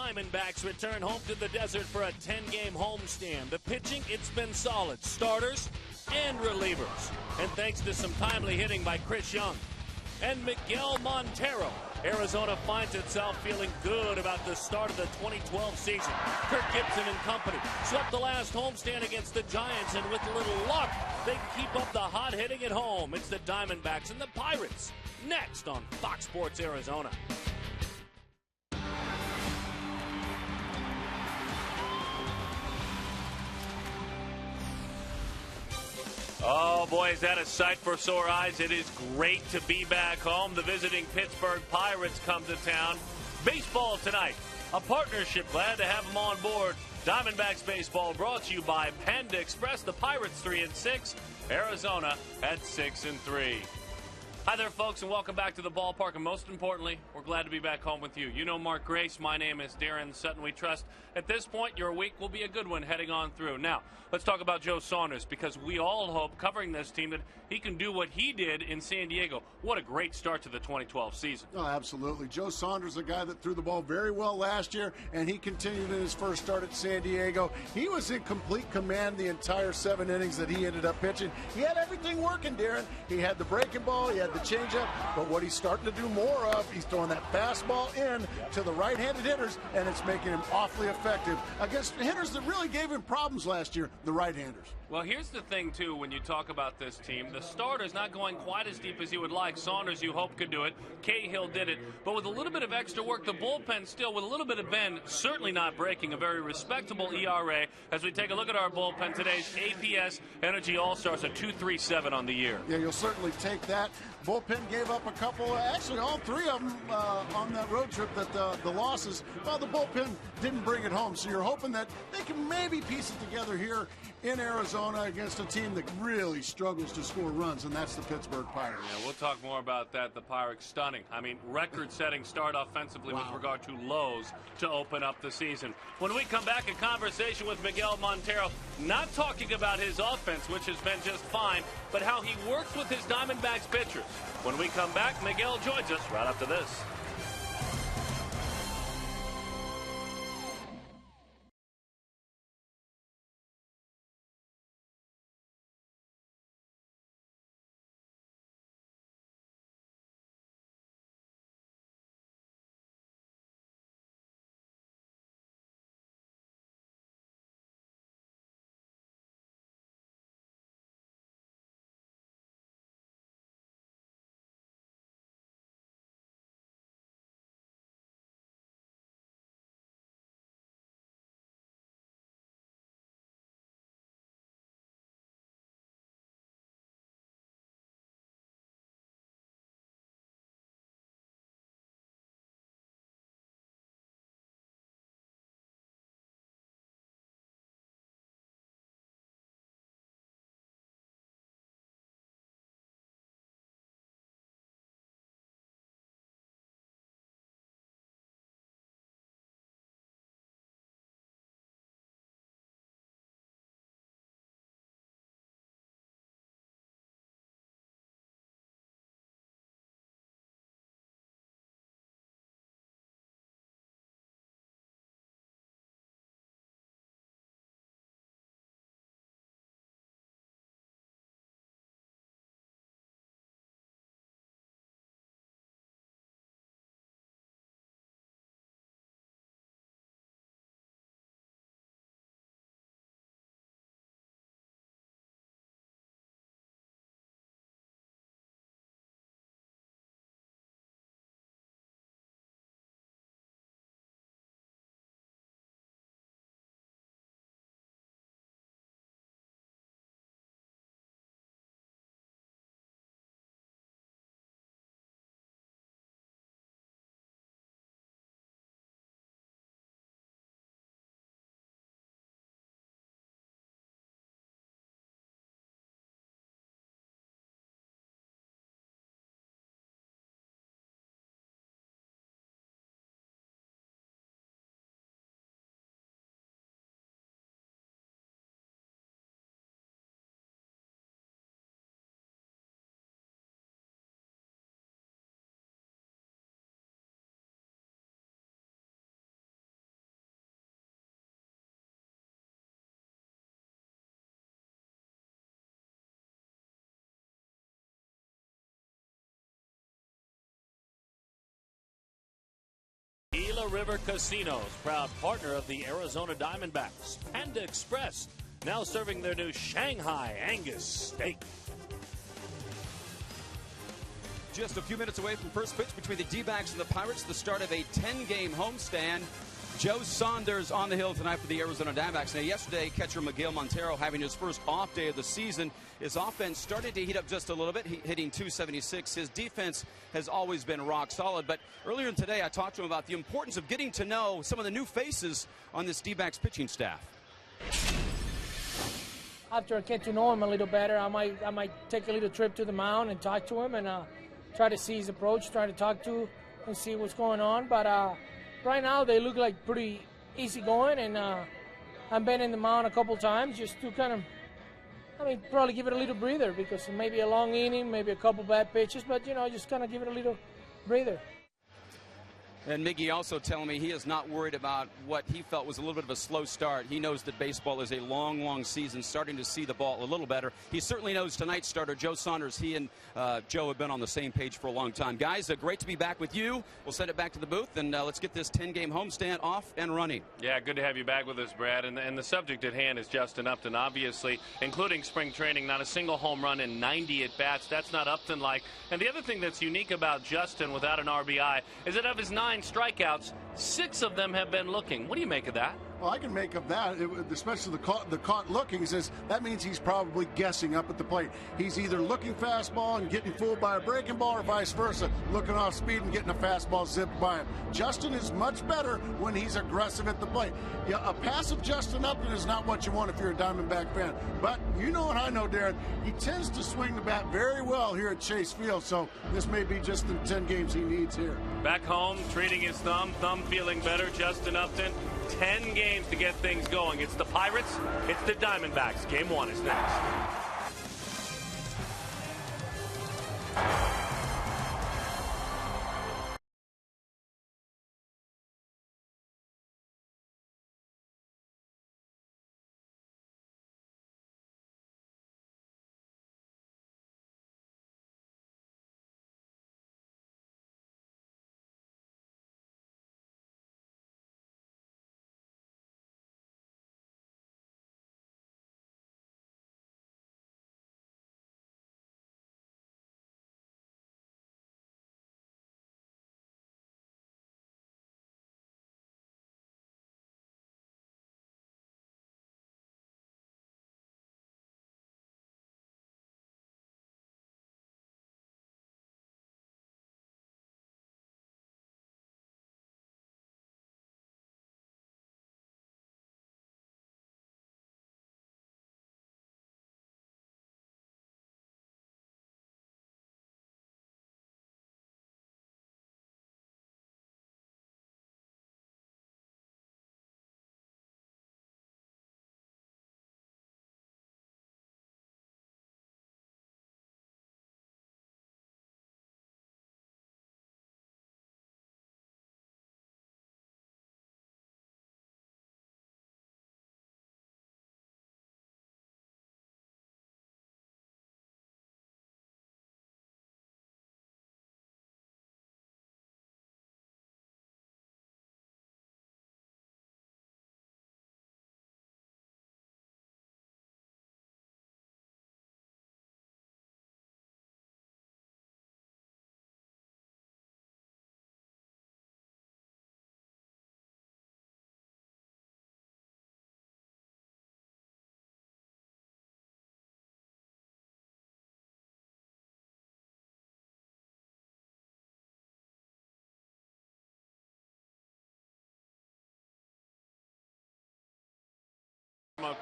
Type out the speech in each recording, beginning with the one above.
Diamondbacks return home to the desert for a 10-game homestand. The pitching, it's been solid. Starters and relievers. And thanks to some timely hitting by Chris Young and Miguel Montero, Arizona finds itself feeling good about the start of the 2012 season. Kirk Gibson and company swept the last homestand against the Giants, and with a little luck, they can keep up the hot hitting at home. It's the Diamondbacks and the Pirates next on Fox Sports Arizona. Oh, boy, is that a sight for sore eyes. It is great to be back home. The visiting Pittsburgh Pirates come to town. Baseball tonight, a partnership. Glad to have them on board. Diamondbacks baseball brought to you by Panda Express. The Pirates 3-6, Arizona at 6-3. Hi there, folks, and welcome back to the ballpark. And most importantly, we're glad to be back home with you. You know Mark Grace. My name is Darren Sutton. We trust at this point your week will be a good one heading on through. Now, let's talk about Joe Saunders, because we all hope, covering this team, that he can do what he did in San Diego. What a great start to the 2012 season. Oh, absolutely. Joe Saunders, a guy that threw the ball very well last year, and he continued in his first start at San Diego. He was in complete command the entire 7 innings that he ended up pitching. He had everything working, Darren. He had the breaking ball, he had the changeup, but what he's starting to do more of, he's throwing that fastball in to the right-handed hitters, and it's making him awfully effective against hitters that really gave him problems last year, the right-handers. Well, here's the thing, too, when you talk about this team. The starter's not going quite as deep as you would like. Saunders, you hope, could do it. Cahill did it. But with a little bit of extra work, the bullpen still, with a little bit of bend, certainly not breaking, a very respectable ERA. As we take a look at our bullpen, today's APS Energy All-Stars, a 2.37 on the year. Yeah, you'll certainly take that. Bullpen gave up a couple, actually all 3 of them on that road trip, that the losses. Well, the bullpen didn't bring it home, so you're hoping that they can maybe piece it together here in Arizona against a team that really struggles to score runs, and that's the Pittsburgh Pirates. Yeah, we'll talk more about that. The Pirates stunning. I mean, record-setting start offensively with regard to lows to open up the season. When we come back, a conversation with Miguel Montero, not talking about his offense, which has been just fine, but how he works with his Diamondbacks pitchers. When we come back, Miguel joins us right after this. Gila River Casinos, proud partner of the Arizona Diamondbacks. Panda Express, now serving their new Shanghai Angus steak. Just a few minutes away from first pitch between the D-backs and the Pirates, the start of a 10-game homestand. Joe Saunders on the hill tonight for the Arizona Diamondbacks. Now, yesterday, catcher Miguel Montero having his first off day of the season. His offense started to heat up just a little bit, hitting .276. His defense has always been rock solid. But earlier today, I talked to him about the importance of getting to know some of the new faces on this D-backs pitching staff. After I get to know him a little better, I might take a little trip to the mound and talk to him and try to see his approach, try to talk to and see what's going on. But right now they look like pretty easygoing, and I've been in the mound a couple times just to kind of, probably give it a little breather, because maybe a long inning, maybe a couple bad pitches, but just kind of give it a little breather. And Miggy also telling me he is not worried about what he felt was a little bit of a slow start. He knows that baseball is a long, long season, starting to see the ball a little better. He certainly knows tonight's starter, Joe Saunders. He and Joe have been on the same page for a long time. Guys, great to be back with you. We'll send it back to the booth, and let's get this 10-game homestand off and running. Yeah, good to have you back with us, Brad. And the subject at hand is Justin Upton, obviously, including spring training, not a single home run in 90 at-bats. That's not Upton-like. And the other thing that's unique about Justin without an RBI is that of his 9 strikeouts, 6 of them have been looking. What do you make of that? Well, I can make of that, especially the caught looking. Says that means he's probably guessing up at the plate. He's either looking fastball and getting fooled by a breaking ball, or vice versa, looking off speed and getting a fastball zipped by him. Justin is much better when he's aggressive at the plate. Yeah, a passive Justin Upton is not what you want if you're a Diamondback fan. But you know what I know, Darren, he tends to swing the bat very well here at Chase Field, so this may be just the 10 games he needs here. Back home, treating his thumb feeling better, Justin Upton. 10 games to get things going. It's the Pirates, it's the Diamondbacks. Game 1 is next.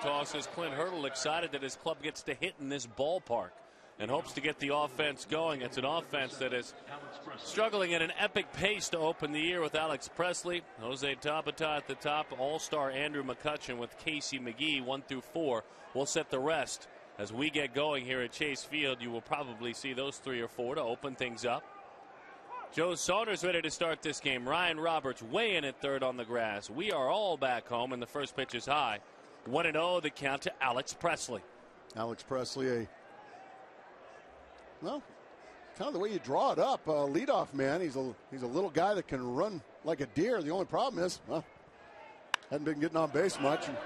Tosses Clint Hurdle excited that his club gets to hit in this ballpark and hopes to get the offense going. It's an offense that is struggling at an epic pace to open the year with Alex Presley, Jose Tabata at the top, all-star Andrew McCutchen with Casey McGee 1 through 4. We'll set the rest as we get going here at Chase Field. You will probably see those 3 or 4 to open things up. Joe Saunders ready to start this game. Ryan Roberts way in at third on the grass. We are all back home, and the first pitch is high. 1-0 the count to Alex Presley. Alex Presley, well, kind of the way you draw it up. Leadoff man, he's a little guy that can run like a deer. The only problem is, well, hadn't been getting on base much, and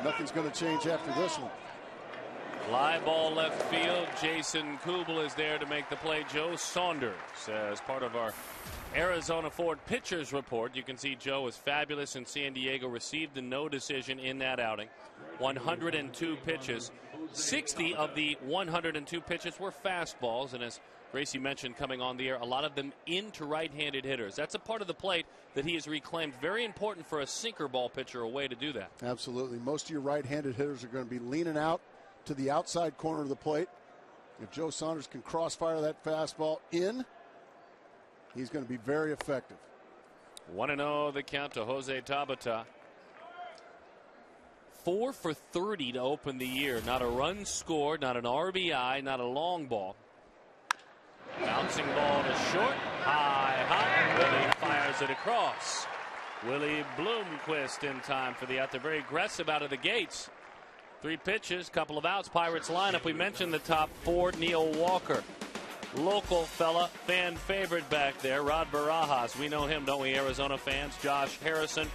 nothing's going to change after this one. Fly ball left field. Jason Kubel is there to make the play. Joe Saunders, as part of our Arizona Ford pitchers report. You can see Joe was fabulous in San Diego, received a no decision in that outing. 102 pitches. 60 of the 102 pitches were fastballs, and as Gracie mentioned coming on the air, a lot of them into right-handed hitters. That's a part of the plate that he has reclaimed. Very important for a sinker ball pitcher, a way to do that. Absolutely. Most of your right-handed hitters are going to be leaning out to the outside corner of the plate. If Joe Saunders can crossfire that fastball in, he's going to be very effective. 1-0 the count to Jose Tabata. 4 for 30 to open the year. Not a run scored, not an RBI, not a long ball. Bouncing ball to short. High. Willie fires it across. Willie Bloomquist in time for the out. They're very aggressive out of the gates. 3 pitches, couple of outs. Pirates lineup. We mentioned the top 4. Neil Walker. Local fella, fan favorite back there. Rod Barajas. We know him, don't we, Arizona fans? Josh Harrison.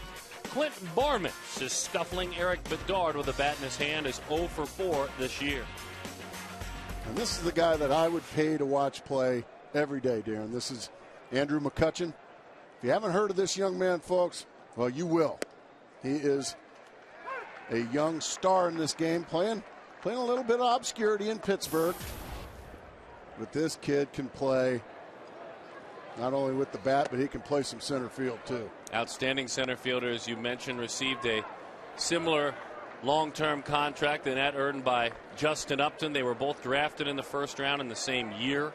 Clint Barman is scuffling. Eric Bedard with a bat in his hand is 0 for 4 this year. And this is the guy that I would pay to watch play every day, Darren. This is Andrew McCutchen. If you haven't heard of this young man, folks, well, you will. He is a young star in this game, playing a little bit of obscurity in Pittsburgh. But this kid can play not only with the bat, but he can play some center field, too. Outstanding center fielder, as you mentioned, received a similar long-term contract than that earned by Justin Upton. They were both drafted in the first round in the same year.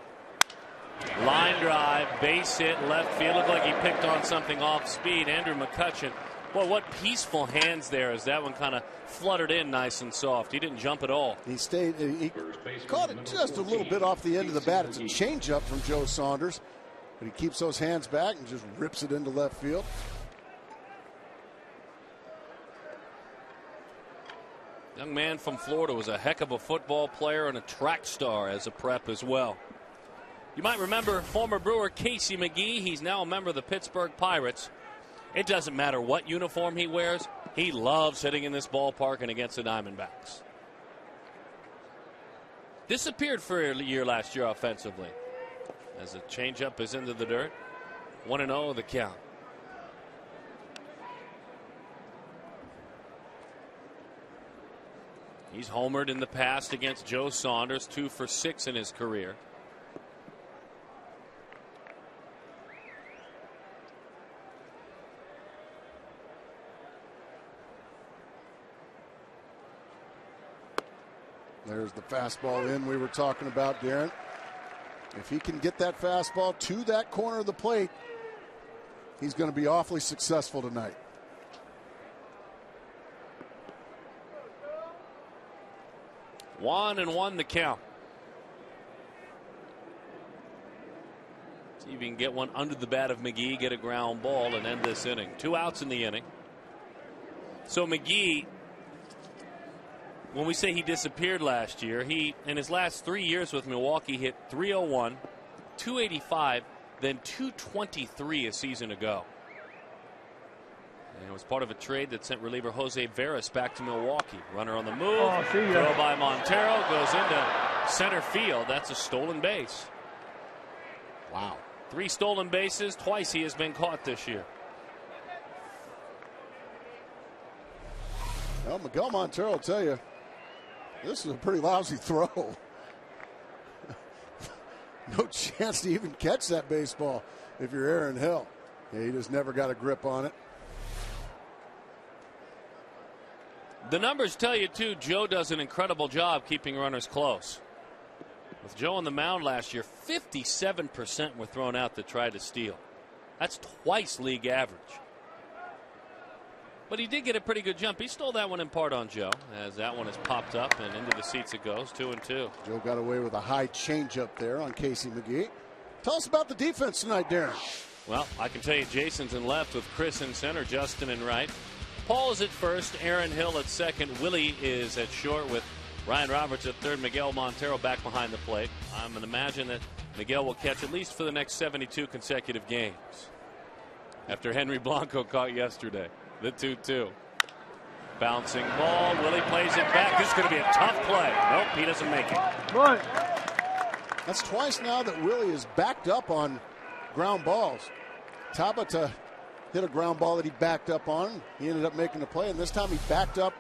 Line drive, base hit, left field. Looked like he picked on something off speed. Andrew McCutchen. Well, what peaceful hands there as that one kind of fluttered in nice and soft. He didn't jump at all. He caught it just a little bit off the end of the bat. It's a changeup from Joe Saunders, but he keeps those hands back and just rips it into left field. Young man from Florida was a heck of a football player and a track star as a prep as well. You might remember former Brewer Casey McGee. He's now a member of the Pittsburgh Pirates. It doesn't matter what uniform he wears. He loves hitting in this ballpark and against the Diamondbacks. Disappeared for a year last year offensively. As a changeup is into the dirt. 1-0 the count. He's homered in the past against Joe Saunders, 2 for 6 in his career. There's the fastball in we were talking about, Darren. If he can get that fastball to that corner of the plate, he's going to be awfully successful tonight. One and one the count. See if you can get one under the bat of McGee, get a ground ball, and end this inning. 2 outs in the inning. So McGee, when we say he disappeared last year, he, in his last 3 years with Milwaukee, hit .301, .285, then .223 a season ago. And it was part of a trade that sent reliever Jose Veras back to Milwaukee. Runner on the move. Throw by Montero. Goes into center field. That's a stolen base. Wow. 3 stolen bases. Twice he has been caught this year. Well, Miguel Montero will tell you, this is a pretty lousy throw. No chance to even catch that baseball if you're Aaron Hill. Yeah, he just never got a grip on it. The numbers tell you, too, Joe does an incredible job keeping runners close. With Joe on the mound last year, 57% were thrown out that tried to steal. That's twice league average. But he did get a pretty good jump. He stole that one in part on Joe, as that one has popped up and into the seats it goes, 2-2. Joe got away with a high changeup there on Casey McGee. Tell us about the defense tonight, Darren. Well, I can tell you Jason's in left with Chris in center, Justin in right. Paul is at first, Aaron Hill at second. Willie is at short with Ryan Roberts at third, Miguel Montero back behind the plate. I'm going to imagine that Miguel will catch at least for the next 72 consecutive games. After Henry Blanco caught yesterday. The 2-2. Bouncing ball. Willie plays it back. This is going to be a tough play. Nope, he doesn't make it. Right. That's twice now that Willie is backed up on ground balls. Tabata hit a ground ball that he backed up on. He ended up making the play, and this time he backed up.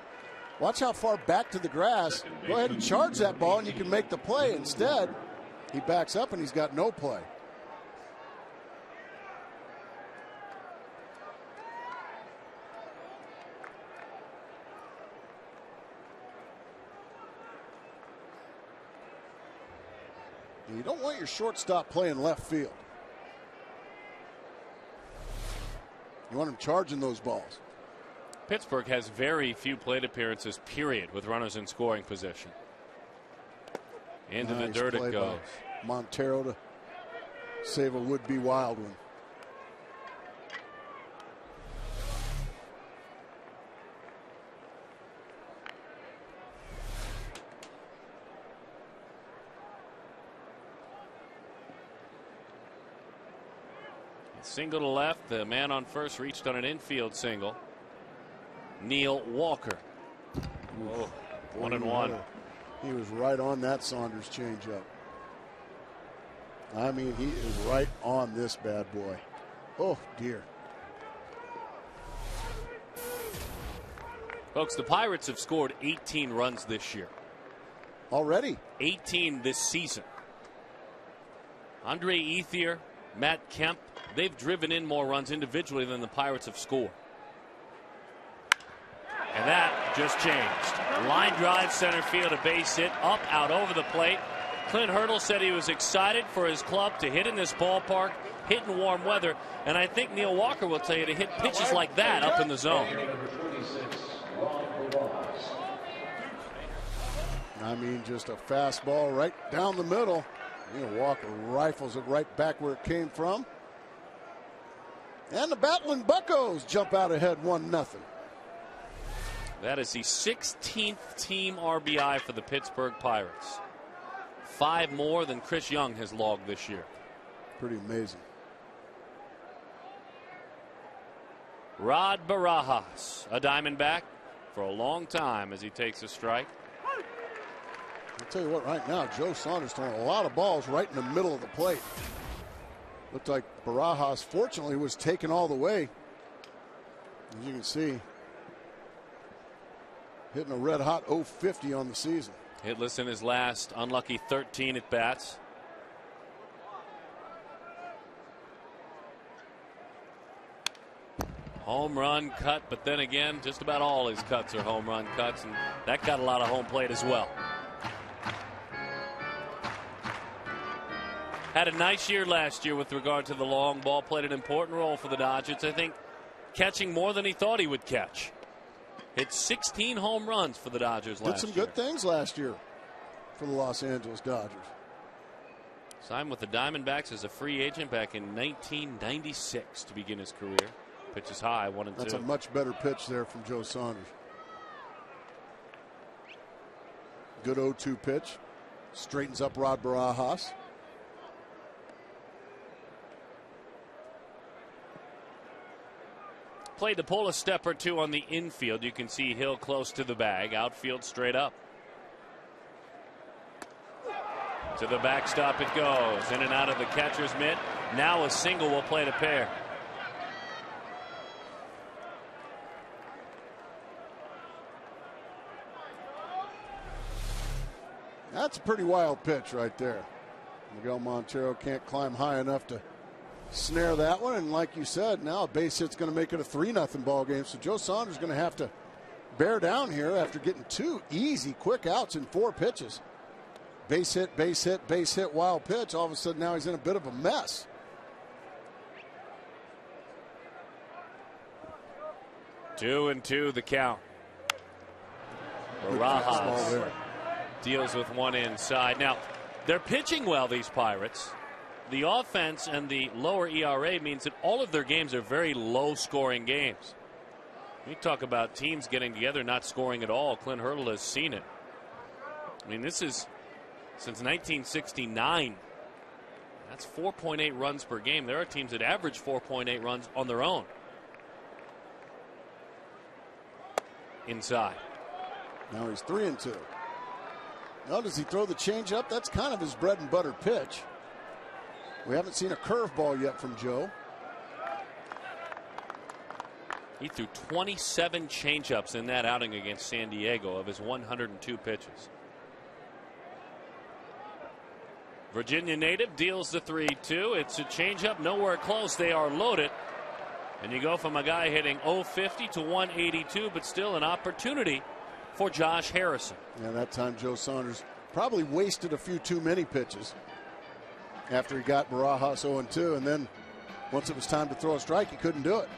Watch how far back to the grass. Go ahead and charge that ball, and you can make the play. Instead, he backs up, and he's got no play. You don't want your shortstop playing left field. You want him charging those balls. Pittsburgh has very few plate appearances, period, with runners in scoring position. Into the dirt it goes. Montero to save a would-be wild one. Single to left. The man on first reached on an infield single. Neil Walker. Oh, 1-1. He was right on that Saunders changeup. I mean, he is right on this bad boy. Oh, dear. Folks, the Pirates have scored 18 runs this year. Already? 18 this season. Andre Ethier, Matt Kemp, they've driven in more runs individually than the Pirates have scored. And that just changed. Line drive, center field, a base hit, up, out over the plate. Clint Hurdle said he was excited for his club to hit in this ballpark, hit in warm weather. And I think Neil Walker will tell you to hit pitches like that up in the zone. I mean, just a fastball right down the middle. Neil Walker rifles it right back where it came from. And the Battling Buccos jump out ahead 1-0. That is the 16th team RBI for the Pittsburgh Pirates. 5 more than Chris Young has logged this year. Pretty amazing. Rod Barajas, a Diamondback for a long time as he takes a strike. I'll tell you what, right now, Joe Saunders throwing a lot of balls right in the middle of the plate. Looked like Barajas, fortunately, was taken all the way. As you can see, hitting a red-hot 050 on the season. Hitless in his last unlucky 13 at bats. Home run cut, but then again, just about all his cuts are home run cuts, and that got a lot of home plate as well. Had a nice year last year with regard to the long ball. Played an important role for the Dodgers. I think catching more than he thought he would catch. Hit 16 home runs for the Dodgers last year. Did some good things last year for the Los Angeles Dodgers. Signed with the Diamondbacks as a free agent back in 1996 to begin his career. Pitches high, 1-2. That's a much better pitch there from Joe Saunders. Good 0-2 pitch. Straightens up Rod Barajas. Played to pull a step or two on the infield. You can see Hill close to the bag. Outfield straight up. To the backstop it goes. In and out of the catcher's mitt. Now a single will play to pair. That's a pretty wild pitch right there. Miguel Montero can't climb high enough to snare that one, and like you said, now a base hit's going to make it a 3-0 ball game. So Joe Saunders is going to have to bear down here after getting 2 easy quick outs in 4 pitches. Base hit, base hit, base hit, wild pitch. All of a sudden now he's in a bit of a mess. Two and two the count. Barajas deals with one inside. Now they're pitching well, these Pirates. The offense and the lower ERA means that all of their games are very low-scoring games. You talk about teams getting together, not scoring at all. Clint Hurdle has seen it. I mean, this is since 1969. That's 4.8 runs per game. There are teams that average 4.8 runs on their own. Inside. Now he's 3-2. Now does he throw the changeup? That's kind of his bread and butter pitch. We haven't seen a curveball yet from Joe. He threw 27 changeups in that outing against San Diego of his 102 pitches. Virginia native deals the 3-2. It's a changeup, nowhere close. They are loaded. And you go from a guy hitting 050 to 182, but still an opportunity for Josh Harrison. Yeah, that time Joe Saunders probably wasted a few too many pitches after he got Barajas 0-2, and then once it was time to throw a strike, he couldn't do it.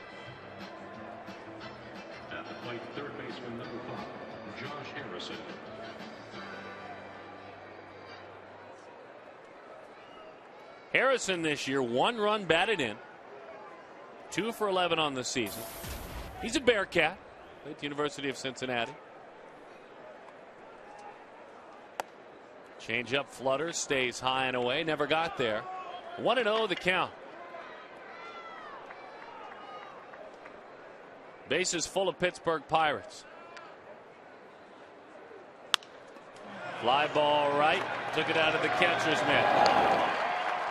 At the plate, third baseman number 5, Josh Harrison. Harrison this year, 1 run batted in, 2 for 11 on the season. He's a Bearcat, played at the University of Cincinnati. Changeup flutters, stays high and away, never got there. 1-0 the count. Bases full of Pittsburgh Pirates. Fly ball right, took it out of the catcher's mitt.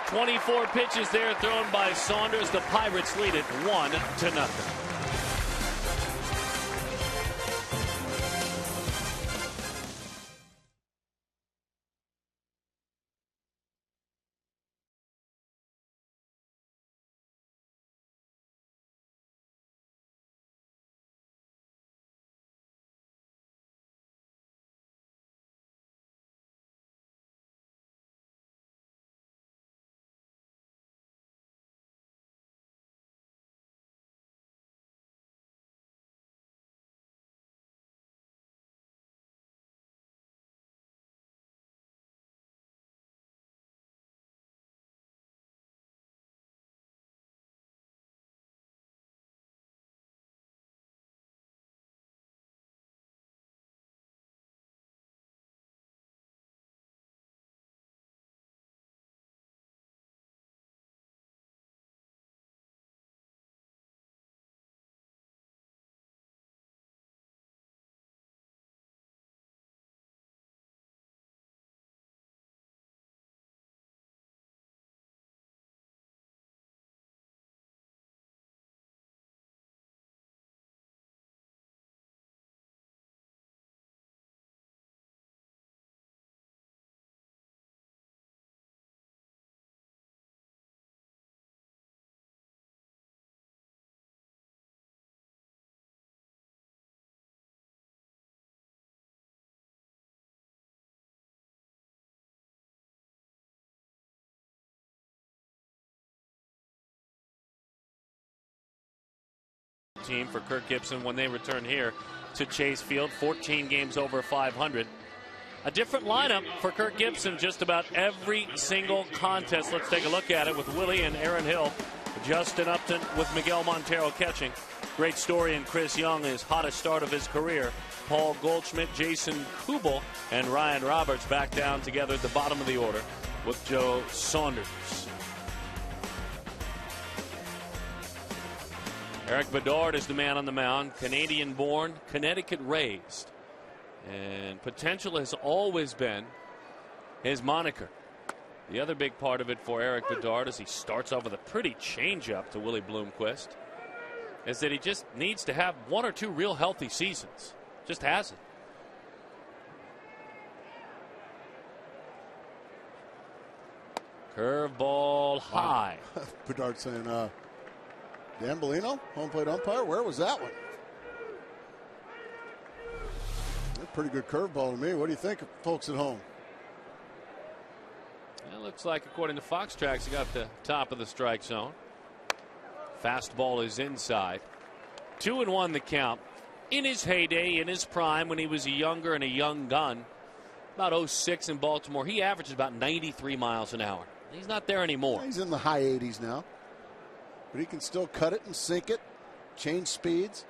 24 pitches there thrown by Saunders. The Pirates lead it 1-0. Team for Kirk Gibson when they return here to Chase Field. 14 games over 500. A different lineup for Kirk Gibson just about every single contest. Let's take a look at it with Willie and Aaron Hill. Justin Upton with Miguel Montero catching. Great story in Chris Young, his hottest start of his career. Paul Goldschmidt, Jason Kubel, and Ryan Roberts back down together at the bottom of the order with Joe Saunders. Eric Bedard is the man on the mound, Canadian-born, Connecticut-raised. And potential has always been his moniker. The other big part of it for Eric Bedard, as he starts off with a pretty changeup to Willie Bloomquist, is that he just needs to have 1 or 2 real healthy seasons. Just hasn't. Curveball high. Bedard saying, Dan Bellino, home plate umpire, where was that one? That's a pretty good curveball to me. What do you think, folks at home? It looks like, according to Fox Tracks, he got the top of the strike zone. Fastball is inside. 2-1 the count. In his heyday, in his prime, when he was a younger and a young gun, about 06 in Baltimore, he averages about 93 miles an hour. He's not there anymore. He's in the high 80s now. But he can still cut it and sink it, change speeds.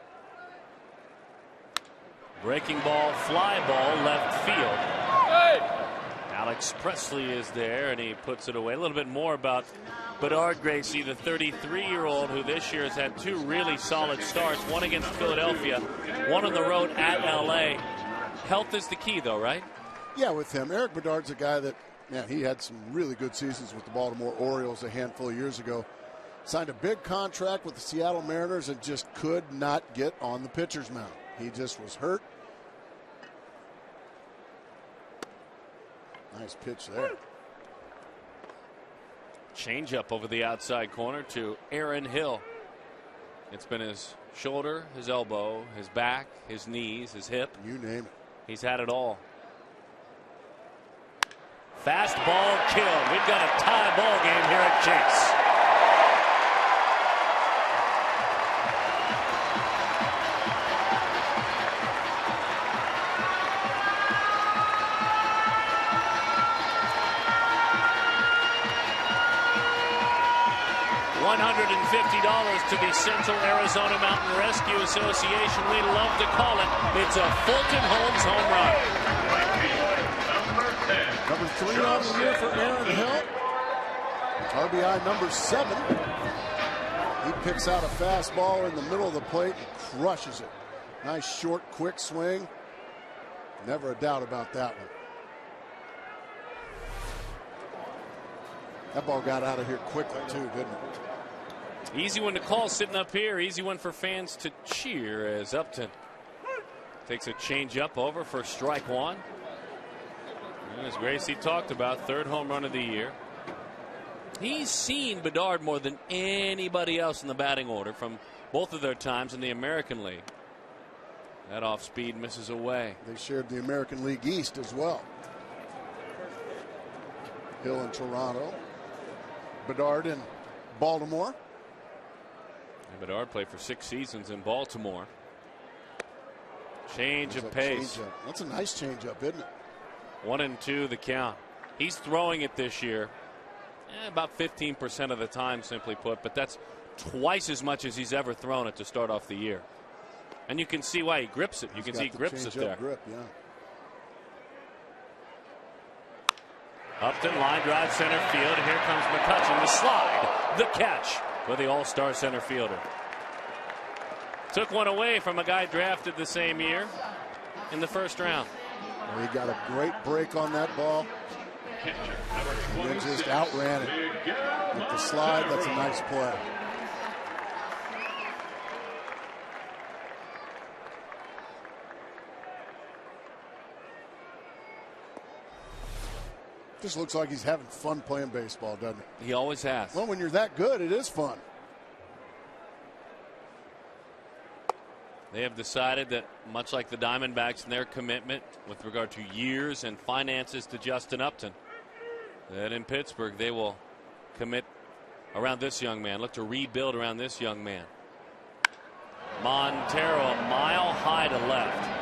Breaking ball, fly ball, left field. Alex Presley is there, and he puts it away. A little bit more about Bedard, Gracie, the 33-year-old who this year has had 2 really solid starts, one against Philadelphia, one on the road at L.A. Health is the key, though, right? Yeah, with him. Eric Bedard's a guy that, man, he had some really good seasons with the Baltimore Orioles a handful of years ago. Signed a big contract with the Seattle Mariners and just could not get on the pitcher's mound. He just was hurt. Nice pitch there. Changeup over the outside corner to Aaron Hill. It's been his shoulder, his elbow, his back, his knees, his hip. You name it. He's had it all. Fastball killed. We've got a tie ball game here at Chase. $150 to the Central Arizona Mountain Rescue Association. We love to call it. It's a Fulton Holmes home run. Number 3 on the year for Aaron Hill. RBI number 7. He picks out a fastball in the middle of the plate and crushes it. Nice short, quick swing. Never a doubt about that one. That ball got out of here quickly, too, didn't it? Easy one to call sitting up here. Easy one for fans to cheer as Upton takes a change up over for strike 1. And as Gracie talked about, 3rd home run of the year. He's seen Bedard more than anybody else in the batting order from both of their times in the American League. That off speed misses away. They shared the American League East as well. Hill in Toronto. Bedard in Baltimore. And Bedard played for 6 seasons in Baltimore. Change of pace. That's a nice change up, isn't it? 1-2 the count. He's throwing it this year about 15% of the time, simply put, but that's twice as much as he's ever thrown it to start off the year. And you can see why he grips it. You can see he grips it there. Grip, yeah. Upton, line drive, center field. Here comes McCutchen. The slide, the catch for the all-star center fielder. Took one away from a guy drafted the same year in the 1st round. Well, he got a great break on that ball. And then just outran it. With the slide, that's a nice play. Just looks like he's having fun playing baseball, doesn't it? He always has. Well, when you're that good, it is fun. They have decided that, much like the Diamondbacks and their commitment with regard to years and finances to Justin Upton, that in Pittsburgh they will commit around this young man, look to rebuild around this young man. Montero a mile high to left.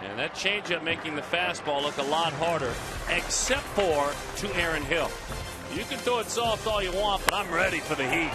And that changeup making the fastball look a lot harder, except for to Aaron Hill. You can throw it soft all you want, but I'm ready for the heat.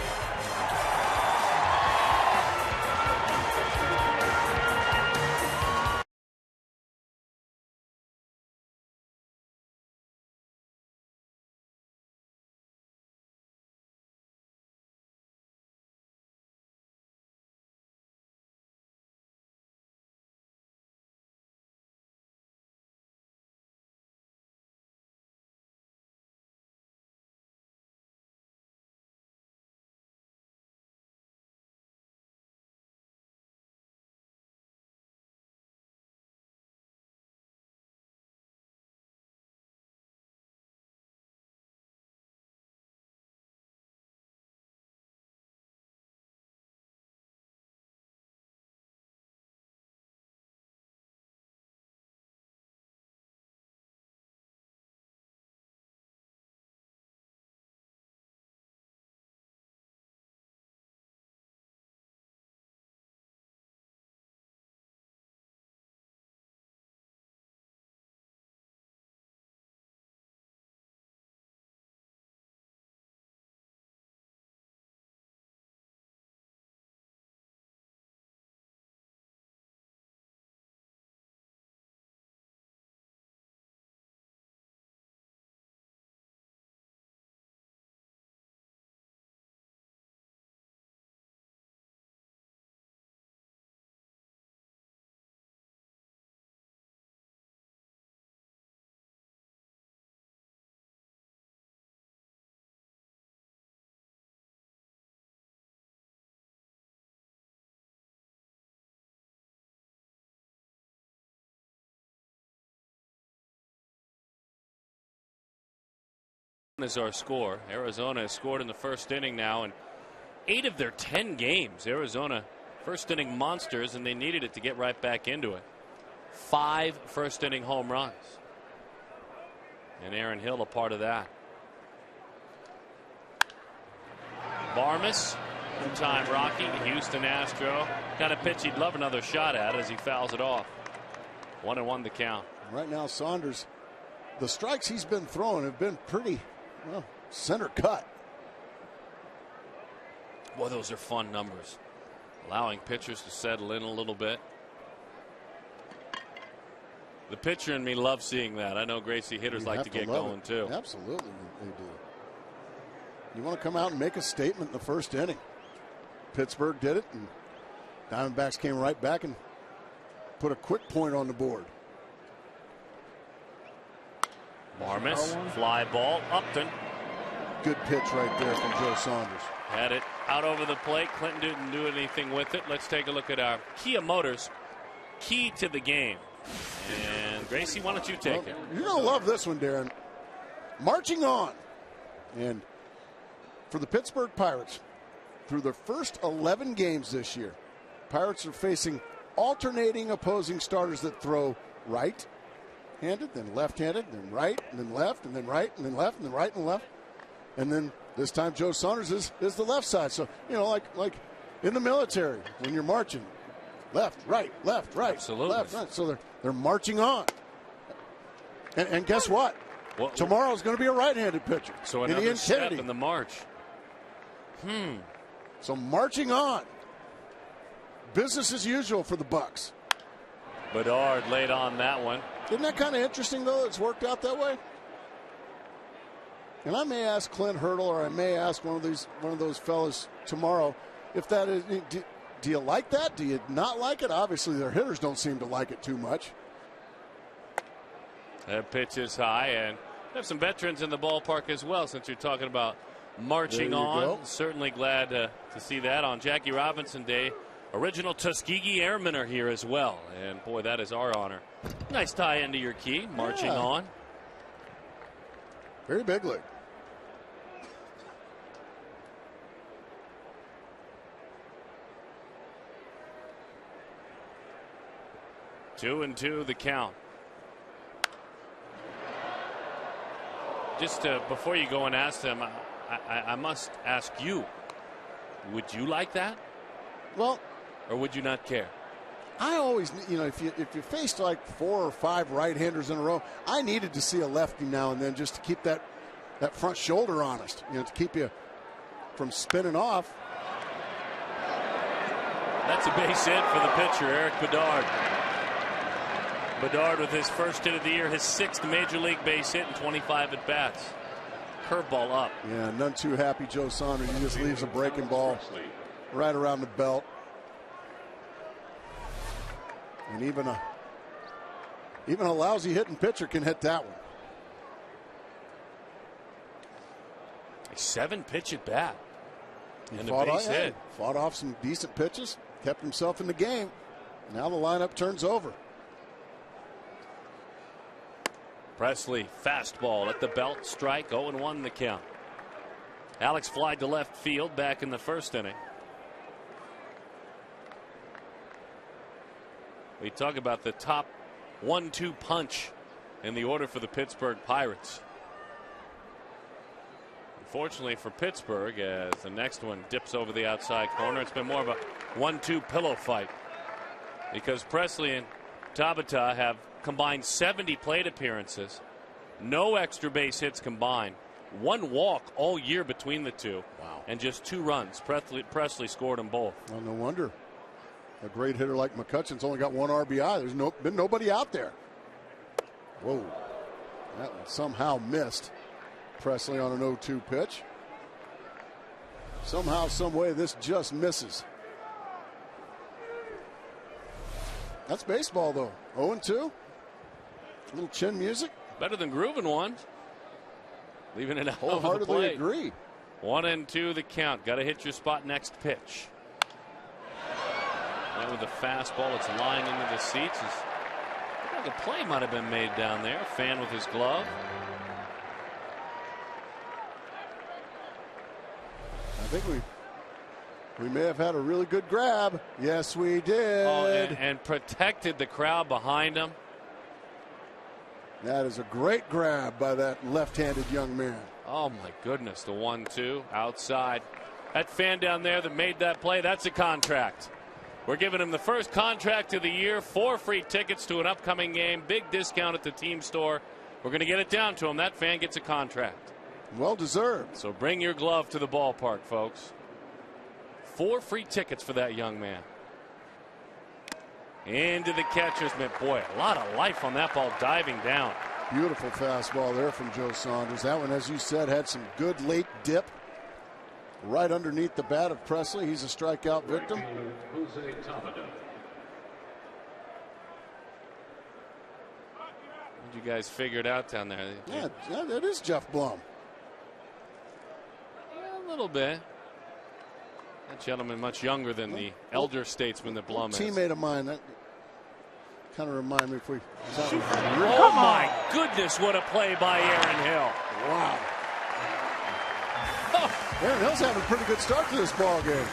is our score. Arizona has scored in the first inning now in 8 of their 10 games. Arizona first inning monsters, and they needed it to get right back into it. 5 first inning home runs. And Aaron Hill a part of that. Barmes, two-time Rocky, Houston Astro. Kind of pitch he'd love another shot at as he fouls it off. 1-1 the count. Right now, Saunders, the strikes he's been throwing have been pretty, well, center cut. Boy, those are fun numbers. Allowing pitchers to settle in a little bit. The pitcher in me loves seeing that. I know Gracie hitters like to get going too. Absolutely, they do. You want to come out and make a statement in the first inning. Pittsburgh did it, and Diamondbacks came right back and put a quick point on the board. Barmes, fly ball, Upton. Good pitch right there from Joe Saunders. Had it out over the plate. Clinton didn't do anything with it. Let's take a look at our Kia Motors key to the game. And Gracie, why don't you take it? You're going to love this one, Darren. Marching on. And for the Pittsburgh Pirates, through their first 11 games this year, Pirates are facing alternating opposing starters that throw right-handed, then left-handed, then right, and then left, and then right, and then left, and then right, and left. And then this time Joe Saunders is the left side. So, you know, like in the military, when you're marching, left, right, absolutely, left, right. So they're marching on. And guess what? Well, tomorrow's going to be a right-handed pitcher. So another step in the march. So marching on. Business as usual for the Bucks. Bedard laid on that one. Isn't that kind of interesting, though, it's worked out that way? And I may ask Clint Hurdle, or I may ask one of those fellas tomorrow, if that is, do you like that? Do you not like it? Obviously, their hitters don't seem to like it too much. That pitch is high, and we have some veterans in the ballpark as well, since you're talking about marching on. Go. Certainly glad to see that on Jackie Robinson Day. Original Tuskegee Airmen are here as well, and boy, that is our honor. Nice tie into your key, marching on. Very big league. Two and two the count. Just before you go and ask them, I must ask you, would you like that? Well, or would you not care? I always, you know, if you faced like 4 or 5 right-handers in a row, I needed to see a lefty now and then just to keep that front shoulder honest, you know, to keep you from spinning off. That's a base hit for the pitcher, Eric Bedard. Bedard with his first hit of the year, his 6th major league base hit in 25 at bats. Curveball up. Yeah, none too happy Joe Saunders. He just leaves a breaking ball right around the belt. And even a lousy hitting pitcher can hit that one. A 7-pitch at bat. And a base hit. Fought off some decent pitches, kept himself in the game. Now the lineup turns over. Presley, fastball at the belt, strike, 0-1 the count. Alex flied to left field back in the first inning. We talk about the top 1-2 punch in the order for the Pittsburgh Pirates. Unfortunately for Pittsburgh, as the next one dips over the outside corner, it's been more of a 1-2 pillow fight, because Presley and Tabata have combined 70 plate appearances, no extra base hits combined, 1 walk all year between the two. Wow. And just 2 runs. Presley scored them both. Well, no wonder. A great hitter like McCutcheon's only got 1 RBI. There's been nobody out there. Whoa. That one somehow missed. Presley on an 0-2 pitch. Somehow, some way, this just misses. That's baseball, though. 0-2. A little chin music. Better than grooving one. Leaving it out over the Wholeheartedly plate. agree. 1-2 the count. Got to hit your spot next pitch. And with a fastball, it's lying into the seats. The play might have been made down there. Fan with his glove. think we may have had a really good grab. Yes, we did. Oh, and protected the crowd behind him. That is a great grab by that left-handed young man. Oh, my goodness. The 1-2 outside. That fan down there that made that play, that's a contract. We're giving him the first contract of the year, 4 free tickets to an upcoming game, big discount at the team store. We're going to get it down to him. That fan gets a contract. Well deserved. So bring your glove to the ballpark, folks. 4 free tickets for that young man. Into the catcher's mitt. Boy, a lot of life on that ball diving down. Beautiful fastball there from Joe Saunders. That one, as you said, had some good late dip right underneath the bat of Presley. He's a strikeout victim. You guys figured out down there. Yeah, that is Jeff Blum. Yeah, a little bit. That gentleman much younger than the elder statesman that Blum is. Teammate of mine. That kind of remind me if we. Oh my goodness! What a play by Aaron Hill! Wow. Aaron Hill's having a pretty good start to this ball game.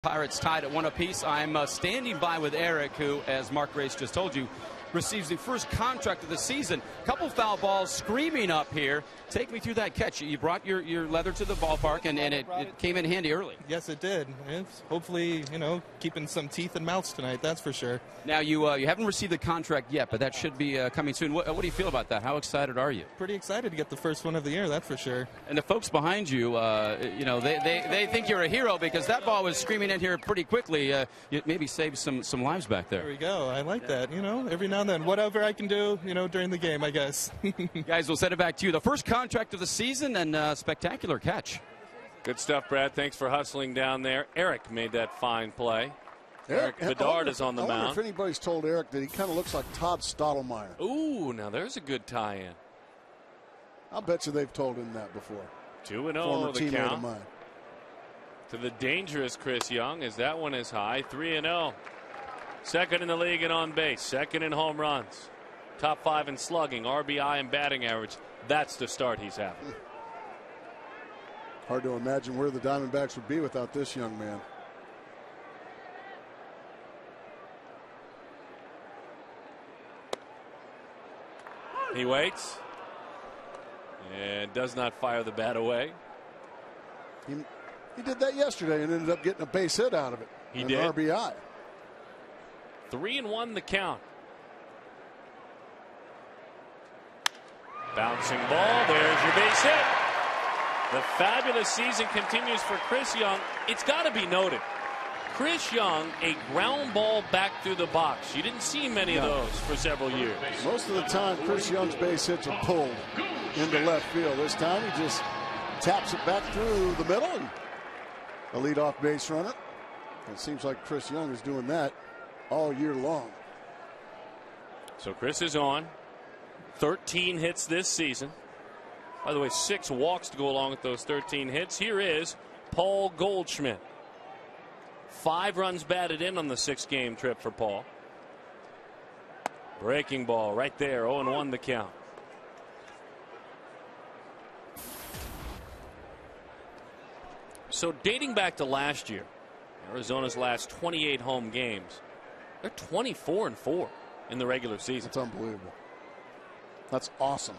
Pirates tied at 1 apiece. I'm standing by with Eric, who, as Mark Grace just told you, receives the first contract of the season. Couple foul balls screaming up here. Take me through that catch. You brought your leather to the ballpark, and it came in handy early. Yes, it did. It's hopefully, keeping some teeth and mouths tonight, that's for sure. Now, you haven't received the contract yet, but that should be coming soon. What do you feel about that? How excited are you? Pretty excited to get the first one of the year, that's for sure. And the folks behind you, they think you're a hero because that ball was screaming in here pretty quickly. You maybe saved some lives back there. There we go. I like that. Every now and then, whatever I can do, during the game, I guess. Guys, we'll send it back to you. The first contract of the season and spectacular catch. Good stuff, Brad. Thanks for hustling down there. Eric made that fine play. Eric Bedard is on the mound. I wonder if anybody's told Eric that he kind of looks like Todd Stottlemyre. Ooh, now there's a good tie-in. I'll bet you they've told him that before. 2-0 the count. To the dangerous Chris Young, as that one is high. 3-0. Second in the league in on base. Second in home runs. Top 5 in slugging, RBI, and batting average. That's the start he's having. Hard to imagine where the Diamondbacks would be without this young man. He waits and does not fire the bat away. He did that yesterday and ended up getting a base hit out of it. He did. An RBI. 3-1 the count. Bouncing ball. There's your base hit. The fabulous season continues for Chris Young. It's got to be noted. Chris Young a ground ball back through the box. You didn't see many of those for several years. Most of the time, Chris Young's base hits are pulled into left field. This time he just taps it back through the middle and a leadoff base runner. It seems like Chris Young is doing that all year long. So Chris is on. 13 hits this season. By the way, 6 walks to go along with those 13 hits. Here is Paul Goldschmidt. 5 runs batted in on the 6-game trip for Paul. Breaking ball right there. 0-1 the count. So dating back to last year, Arizona's last 28 home games, they're 24-4 in the regular season. That's unbelievable. That's awesome.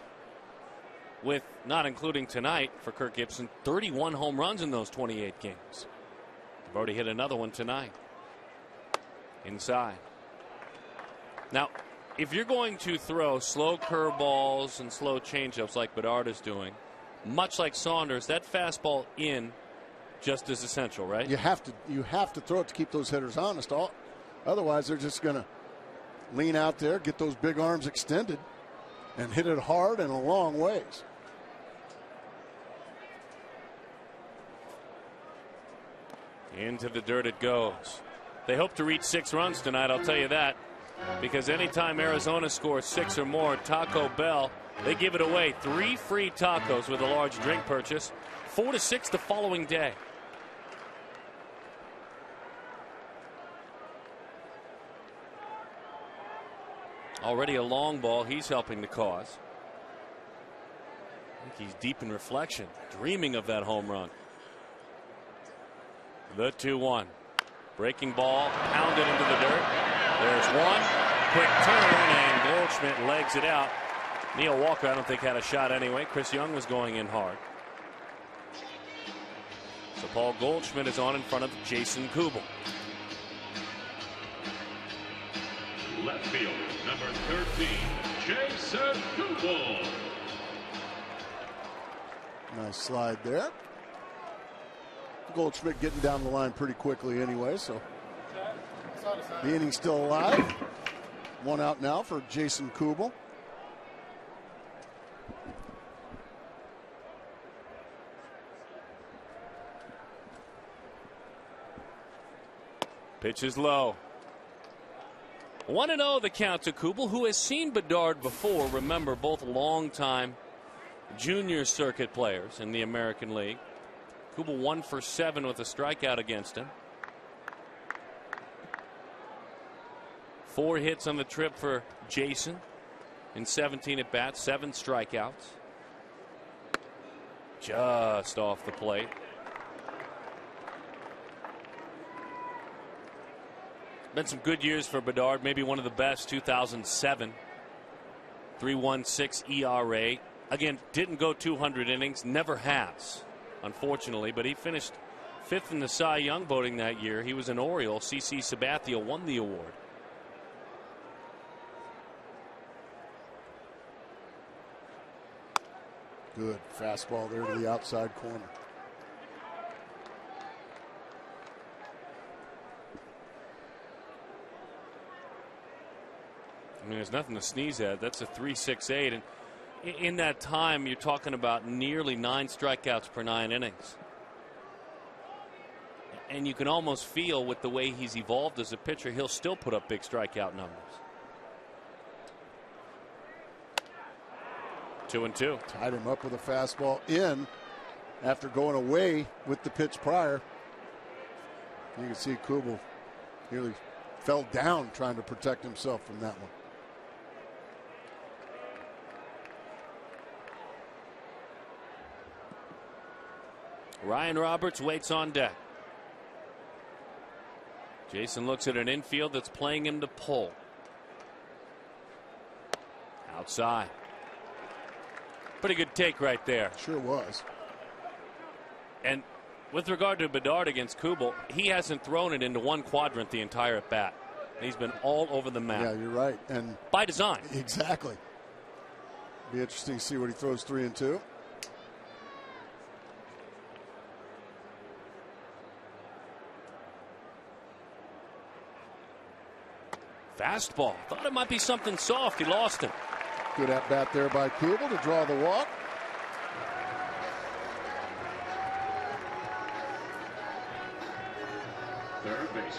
With, not including tonight for Kirk Gibson, 31 home runs in those 28 games. They've already hit another one tonight. Inside. Now, if you're going to throw slow curveballs and slow changeups like Bedard is doing, much like Saunders, that fastball in just as essential, right? You have to throw it to keep those hitters honest. Otherwise, they're just going to lean out there, get those big arms extended, and hit it hard and a long ways. Into the dirt it goes. They hope to reach 6 runs tonight, I'll tell you that. Because anytime Arizona scores 6 or more, Taco Bell, they give it away. 3 free tacos with a large drink purchase. 4-6 the following day. Already a long ball. He's helping the cause. I think he's deep in reflection, dreaming of that home run. The 2-1. Breaking ball, pounded into the dirt. There's one. Quick turn, and Goldschmidt legs it out. Neil Walker, I don't think, had a shot anyway. Chris Young was going in hard. So Paul Goldschmidt is on in front of Jason Kubel. Left field, number 13, Jason Kubel. Nice slide there. Goldschmidt getting down the line pretty quickly anyway, so the inning's still alive. 1 out now for Jason Kubel. Pitch is low. 1-0 the count to Kubel, who has seen Bedard before. Remember, both longtime junior circuit players in the American League. Kubel 1 for 7 with a strikeout against him. 4 hits on the trip for Jason in 17 at bats, 7 strikeouts. Just off the plate. Been some good years for Bedard, maybe one of the best. 2007, 3.16 ERA. Again, didn't go 200 innings, never has, unfortunately, but he finished 5th in the Cy Young voting that year. He was an Oriole. CC Sabathia won the award. Good fastball there to the outside corner. I mean, there's nothing to sneeze at. That's a 3.68, and in that time, you're talking about nearly 9 strikeouts per 9 innings. And you can almost feel with the way he's evolved as a pitcher, he'll still put up big strikeout numbers. 2-2. Tied him up with a fastball in after going away with the pitch prior. You can see Kubel nearly fell down trying to protect himself from that one. Ryan Roberts waits on deck. Jason looks at an infield that's playing him to pull. Outside. Pretty good take right there. Sure was. And with regard to Bedard against Kubel, he hasn't thrown it into one quadrant the entire at bat. He's been all over the map. Yeah, you're right. And by design. Exactly. Be interesting to see what he throws 3 and 2. Fastball. Thought it might be something soft. He lost it. Good at bat there by Kubel to draw the walk.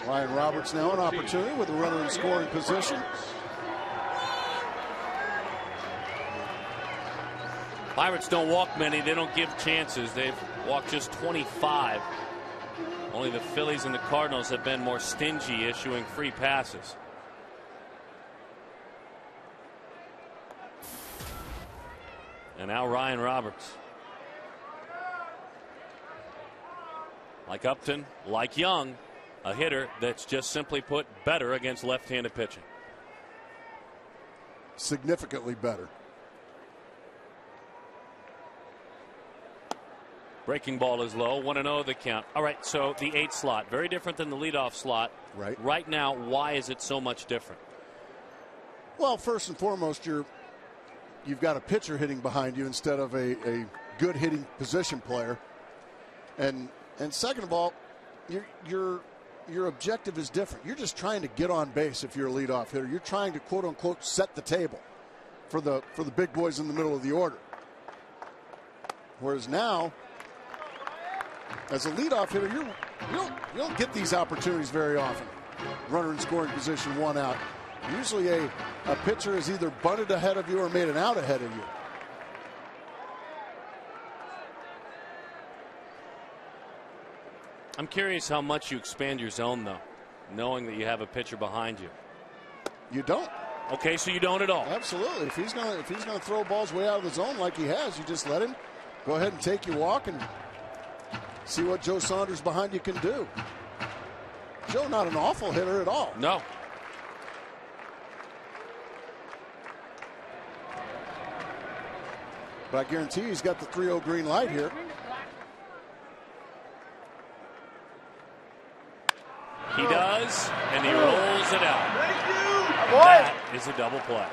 Ryan Roberts now an opportunity with a runner in scoring position. Pirates don't walk many. They don't give chances. They've walked just 25. Only the Phillies and the Cardinals have been more stingy, issuing free passes. And now Ryan Roberts. Like Upton, like Young, a hitter that's just simply put better against left-handed pitching. Significantly better. Breaking ball is low. 1-0 the count. All right, so the 8 slot, very different than the leadoff slot. Right. Right now, why is it so much different? Well, first and foremost, you've got a pitcher hitting behind you instead of a good hitting position player. And second of all, your objective is different. You're just trying to get on base if you're a leadoff hitter. You're trying to quote unquote set the table for the big boys in the middle of the order. Whereas now, as a leadoff hitter, you don't get these opportunities very often. Runner in scoring position, 1 out. Usually a pitcher is either bunted ahead of you or made an out ahead of you. I'm curious how much you expand your zone, though, knowing that you have a pitcher behind you. You don't. Okay, so you don't at all. Absolutely. If he's gonna throw balls way out of the zone like he has, you just let him go ahead and take your walk and see what Joe Saunders behind you can do. Joe, not an awful hitter at all. No. But I guarantee he's got the 3-0 green light here. He does, and he rolls it out. That is a double play.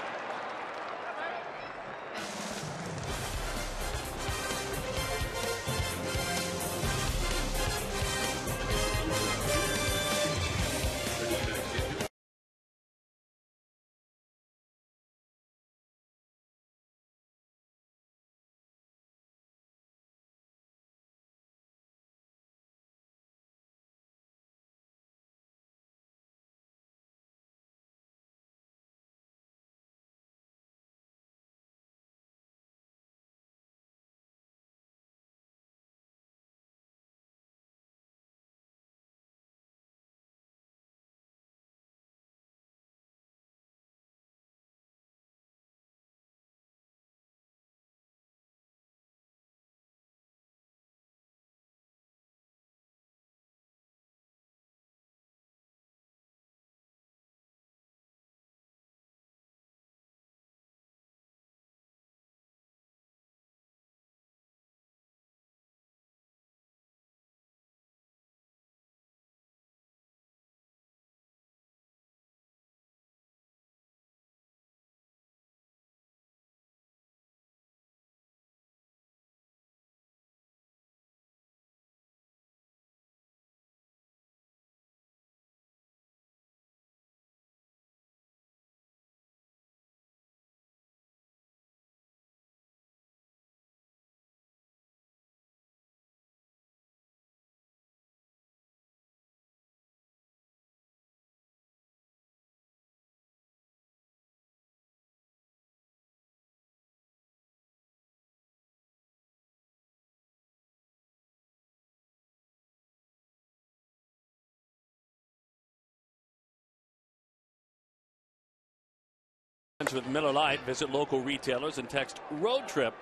With Miller Lite, visit local retailers and text road trip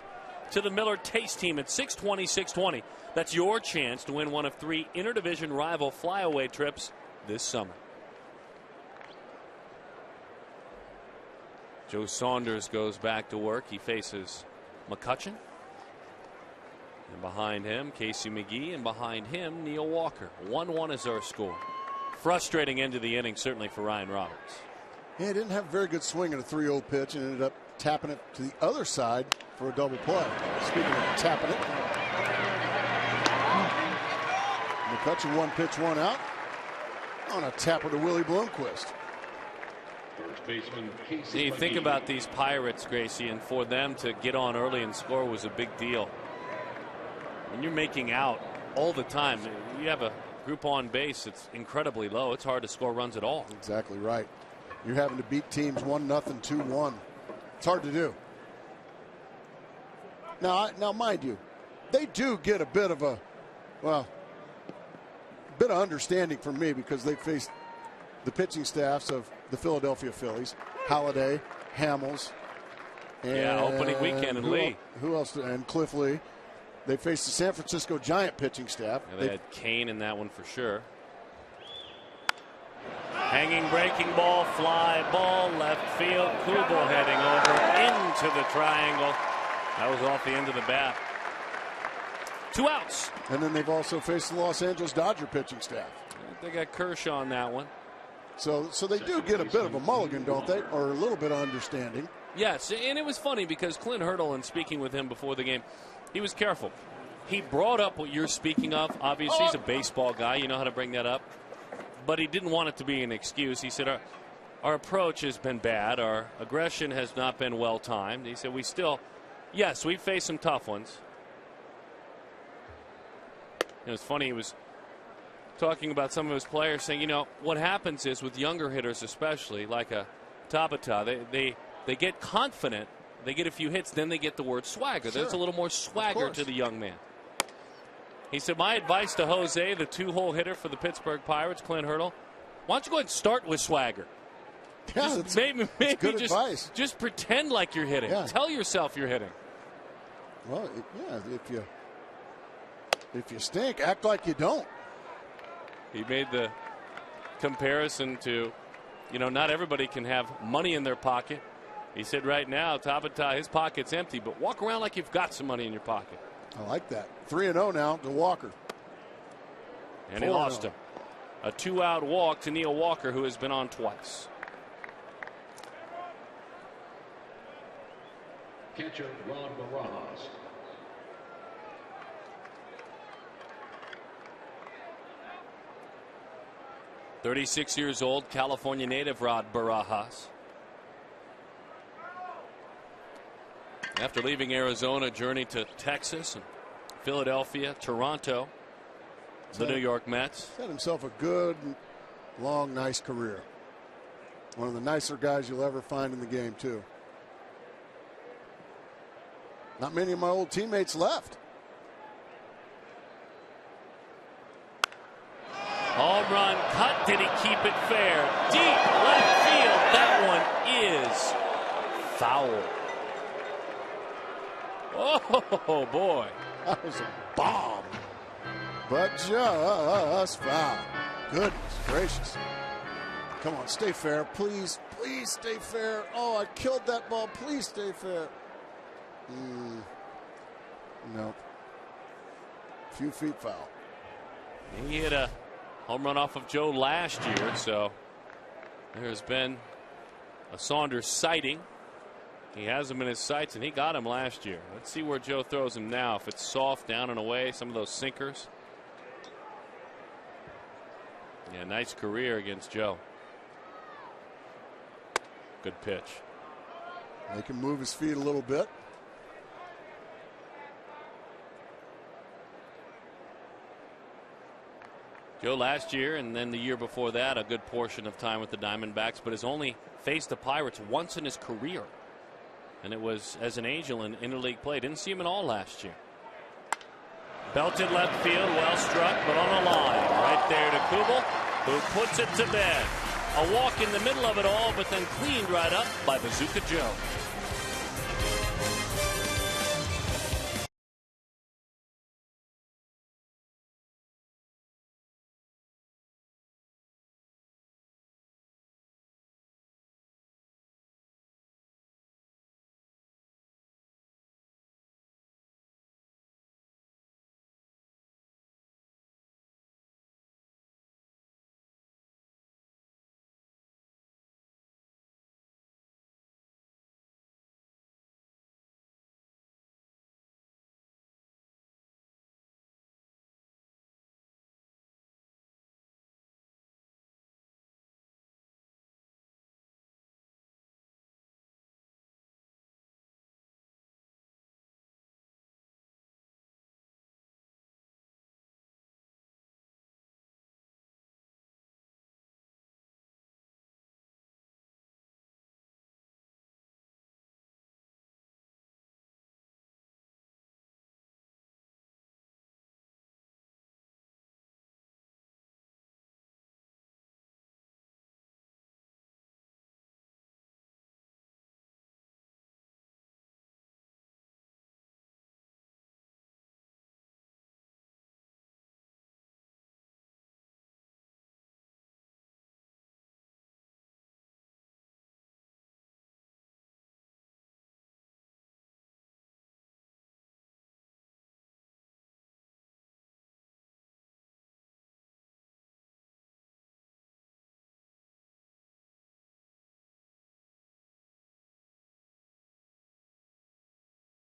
to the Miller Taste Team at 620-620. That's your chance to win one of 3 interdivision rival flyaway trips this summer. Joe Saunders goes back to work. He faces McCutchen. And behind him, Casey McGee. And behind him, Neil Walker. 1-1 is our score. Frustrating end of the inning, certainly for Ryan Roberts. Yeah, he didn't have a very good swing at a 3-0 pitch and ended up tapping it to the other side for a double play. Speaking of tapping it, McCutchen 1 pitch, 1 out on a tapper to Willie Bloomquist. First baseman Casey You think McGee. about these Pirates, Gracie, and for them to get on early and score was a big deal. When you're making out all the time, you have a group on base that's incredibly low. It's hard to score runs at all. Exactly right. You're having to beat teams 1-0, 2-1. It's hard to do. Now, mind you, they do get a bit of bit of understanding from me because they faced the pitching staffs of the Philadelphia Phillies, Halladay, Hamels, and opening weekend in Lee. Who else? And Cliff Lee. They faced the San Francisco Giant pitching staff. Yeah, they had Kane in that one for sure. Hanging breaking ball, fly ball, left field. Kubel heading over into the triangle. That was off the end of the bat. 2 outs. And then they've also faced the Los Angeles Dodger pitching staff. They got Kershaw on that one. So they do get a bit of a mulligan, don't they? Or a little bit of understanding. Yes, and it was funny because Clint Hurdle, in speaking with him before the game, he was careful. He brought up what you're speaking of. Obviously, he's a baseball guy. You know how to bring that up. But he didn't want it to be an excuse. He said, our approach has been bad. Our aggression has not been well timed. He said, yes, we faced some tough ones. It was funny. He was talking about some of his players saying, what happens is with younger hitters, especially like a Tabata, they get confident. They get a few hits, then they get the word swagger. Sure. There's a little more swagger to the young man. He said, my advice to Jose, the 2-hole hitter for the Pittsburgh Pirates, Clint Hurdle, why don't you go ahead and start with swagger? Yeah, maybe good advice. Just pretend like you're hitting. Yeah. Tell yourself you're hitting. Well, if you stink, act like you don't. He made the comparison to, not everybody can have money in their pocket. He said right now, Tabata, his pocket's empty, but walk around like you've got some money in your pocket. I like that. 3-0 now to Walker. And he lost him. A 2-out walk to Neil Walker, who has been on twice. Catcher Rod Barajas. .36 years old, California native Rod Barajas. After leaving Arizona, journeyed to Texas and Philadelphia, Toronto, the New York Mets. He's had himself a good, long, nice career. One of the nicer guys you'll ever find in the game, too. Not many of my old teammates left. Home run cut. Did he keep it fair? Deep left field. That one is foul. Oh, boy. That was a bomb. But just foul. Goodness gracious. Come on, stay fair. Please, please stay fair. Oh, I killed that ball. Please stay fair. No. Few feet foul. He hit a home run off of Joe last year, so there's been a Saunders sighting. He has him in his sights, and he got him last year. Let's see where Joe throws him now. If it's soft, down and away, some of those sinkers. Yeah, nice career against Joe. Good pitch. Make him move his feet a little bit. Joe last year and then the year before that, a good portion of time with the Diamondbacks, but has only faced the Pirates once in his career. And it was as an Angel in interleague play. Didn't see him at all last year. Belted left field, well struck, but on a line. Right there to Kubel, who puts it to bed. A walk in the middle of it all, but then cleaned right up by Bazooka Joe.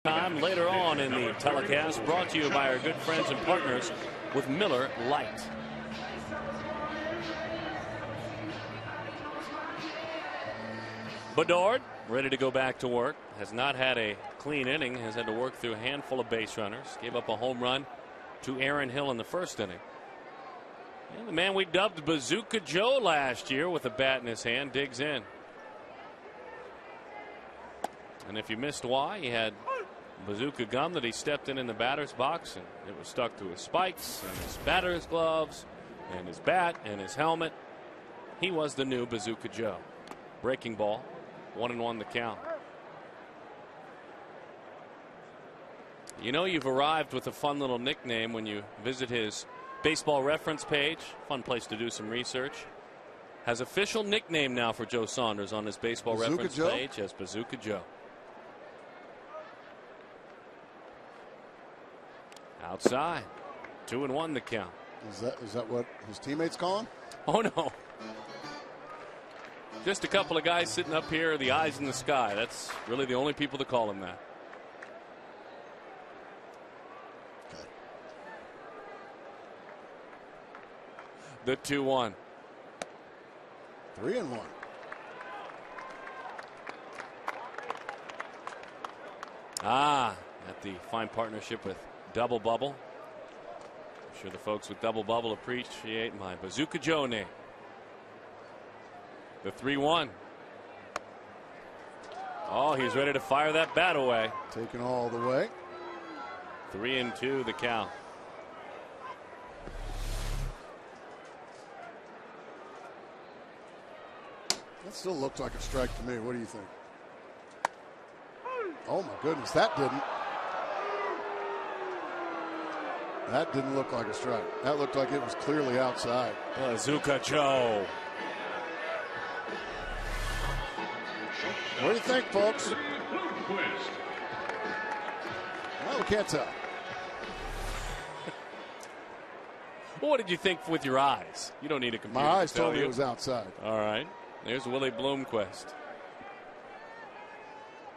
Time later on in the telecast, brought to you by our good friends and partners with Miller Lite. Bedard ready to go back to work. Has not had a clean inning. Has had to work through a handful of base runners. Gave up a home run to Aaron Hill in the first inning. And the man we dubbed Bazooka Joe last year with a bat in his hand digs in. And if you missed why, he had bazooka gum that he stepped in the batter's box, and it was stuck to his spikes and his batter's gloves and his bat and his helmet. He was the new Bazooka Joe. Breaking ball, 1-1 the count. You know you've arrived with a fun little nickname when you visit his baseball reference page. Fun place to do some research. Has official nickname now for Joe Saunders on his baseball Bazooka reference Joe? page as Bazooka Joe. Outside, 2-1 the count. Is that what his teammates call him? Oh no. Just a couple of guys sitting up here, the eyes in the sky. That's really the only people that call him that. Okay. The 2-1. 3-1. At the fine partnership with Double Bubble. I'm sure the folks with Double Bubble appreciate my Bazooka Joe name. The 3-1. Oh, he's ready to fire that bat away. Taken all the way. 3-2 the count. That still looks like a strike to me. What do you think? Oh my goodness, that didn't look like a strike. That looked like it was clearly outside. Bazooka Joe. What do you think, folks? Well, we can't tell. Well, what did you think with your eyes? You don't need a computer. My eyes to tell told me you. it was outside. All right. There's Willie Bloomquist.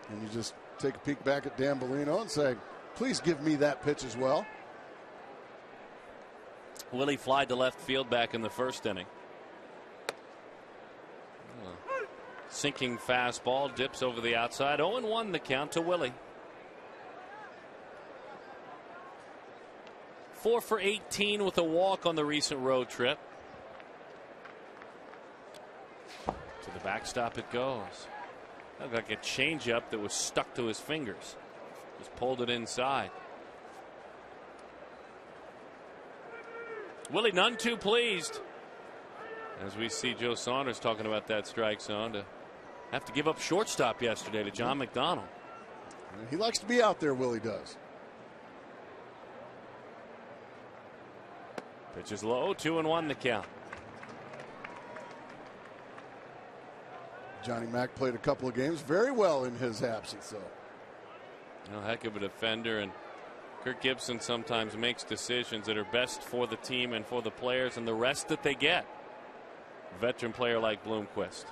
And you just take a peek back at Dan Bellino and say, please give me that pitch as well. Willie flied to left field back in the first inning. Sinking fastball dips over the outside. 0-1 the count to Willie. 4 for 18 with a walk on the recent road trip. To the backstop it goes. Looked like a changeup that was stuck to his fingers. Just pulled it inside. Willie none too pleased. As we see Joe Saunders talking about that strike zone to have to give up shortstop yesterday to John McDonald. He likes to be out there, Willie does. Pitch is low, 2-1 the count. Johnny Mack played a couple of games very well in his absence, though. Heck of a defender, and Kirk Gibson sometimes makes decisions that are best for the team and for the players and the rest that they get. A veteran player like Bloomquist.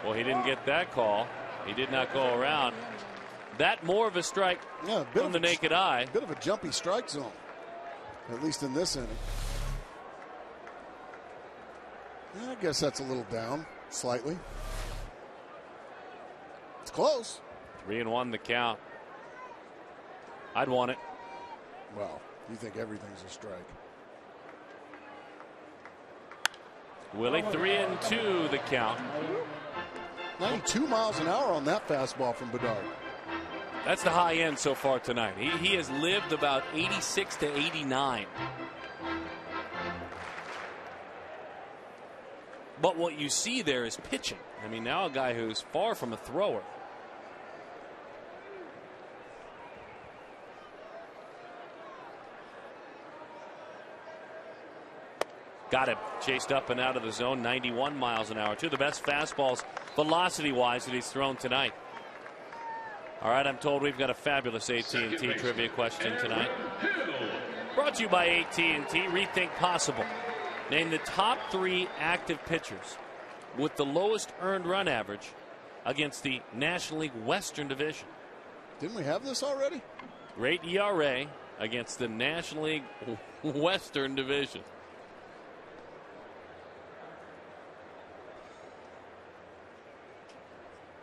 Well, he didn't get that call. He did not go around. That more of a strike from the naked eye. Bit of a jumpy strike zone, at least in this inning. Yeah, I guess that's a little down, slightly. It's close. 3-1 the count. I'd want it. Well, you think everything's a strike. Willie, 3-2 the count. 92 miles an hour on that fastball from Bedard. That's the high end so far tonight. He has lived about 86 to 89. But what you see there is pitching. I mean, now a guy who's far from a thrower. Got him. Chased up and out of the zone. 91 miles an hour. Two of the best fastballs velocity-wise that he's thrown tonight. All right, I'm told we've got a fabulous AT&T trivia question tonight. Brought to you by AT&T. Rethink possible. Name the top 3 active pitchers with the lowest earned run average against the National League Western Division. Didn't we have this already? Great ERA against the National League Western Division.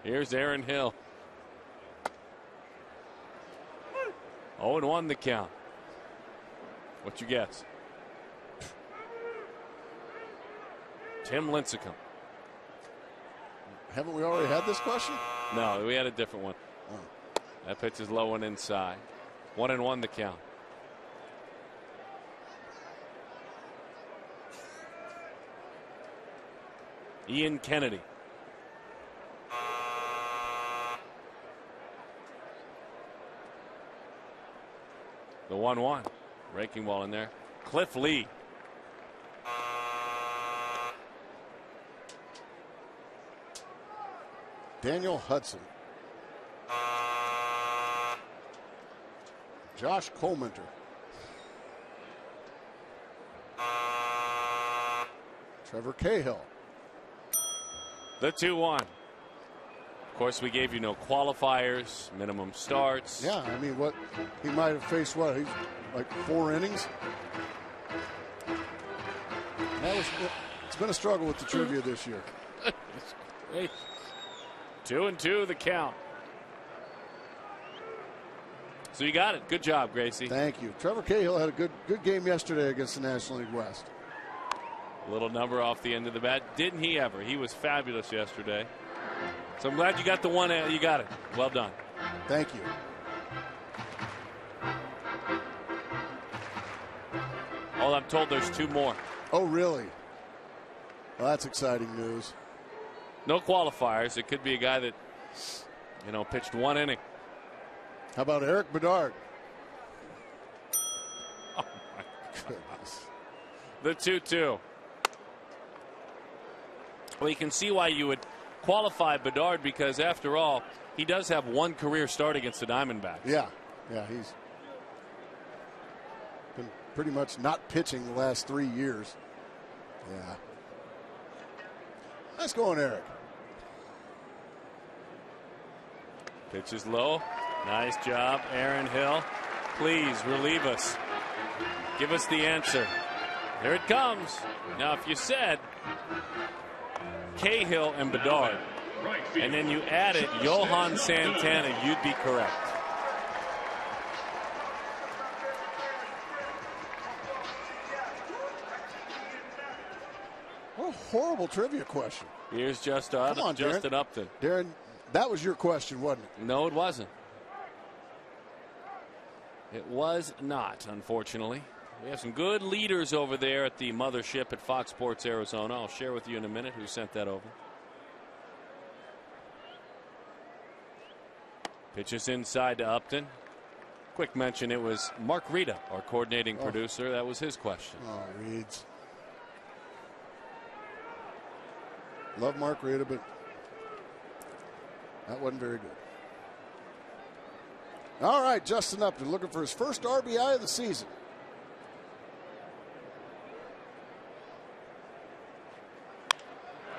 Here's Aaron Hill. 0-1 the count. What you guess? Tim Lincecum. Haven't we already had this question? No, we had a different one. Oh. That pitch is low and inside. 1-1 the count. Ian Kennedy. The 1-1. Breaking ball in there. Cliff Lee. Daniel Hudson. Josh Coleminter. Trevor Cahill. The 2-1. Of course, we gave you no qualifiers, minimum starts. Yeah, I mean, what he might have faced, what, he's like 4 innings. It's been a struggle with the trivia this year. 2-2 the count. So you got it. Good job, Gracie. Thank you. Trevor Cahill had a good game yesterday against the National League West. Little number off the end of the bat. Didn't he ever? He was fabulous yesterday. So I'm glad you got the one. You got it. Well done. Thank you. Oh, I'm told there's 2 more. Oh, really? Well, that's exciting news. No qualifiers. It could be a guy that, pitched 1 inning. How about Eric Bedard? Oh, my goodness. The 2-2. Well, you can see why you would qualify Bedard, because after all, he does have 1 career start against the Diamondbacks. Yeah, he's been pretty much not pitching the last 3 years. Yeah. Nice going, Eric. Pitch is low. Nice job, Aaron Hill. Please relieve us. Give us the answer. Here it comes. Now, if you said Cahill and Bedard, and then you added Johan Santana, you'd be correct. What a horrible trivia question. Here's Justin Upton. Darren, that was your question, wasn't it? No, it wasn't. It was not, unfortunately. We have some good leaders over there at the mothership at Fox Sports Arizona. I'll share with you in a minute who sent that over. Pitches inside to Upton. Quick mention, it was Mark Rita, our coordinating producer. That was his question. Oh, Reeds. Love Mark Rita, but that wasn't very good. All right, Justin Upton looking for his first RBI of the season.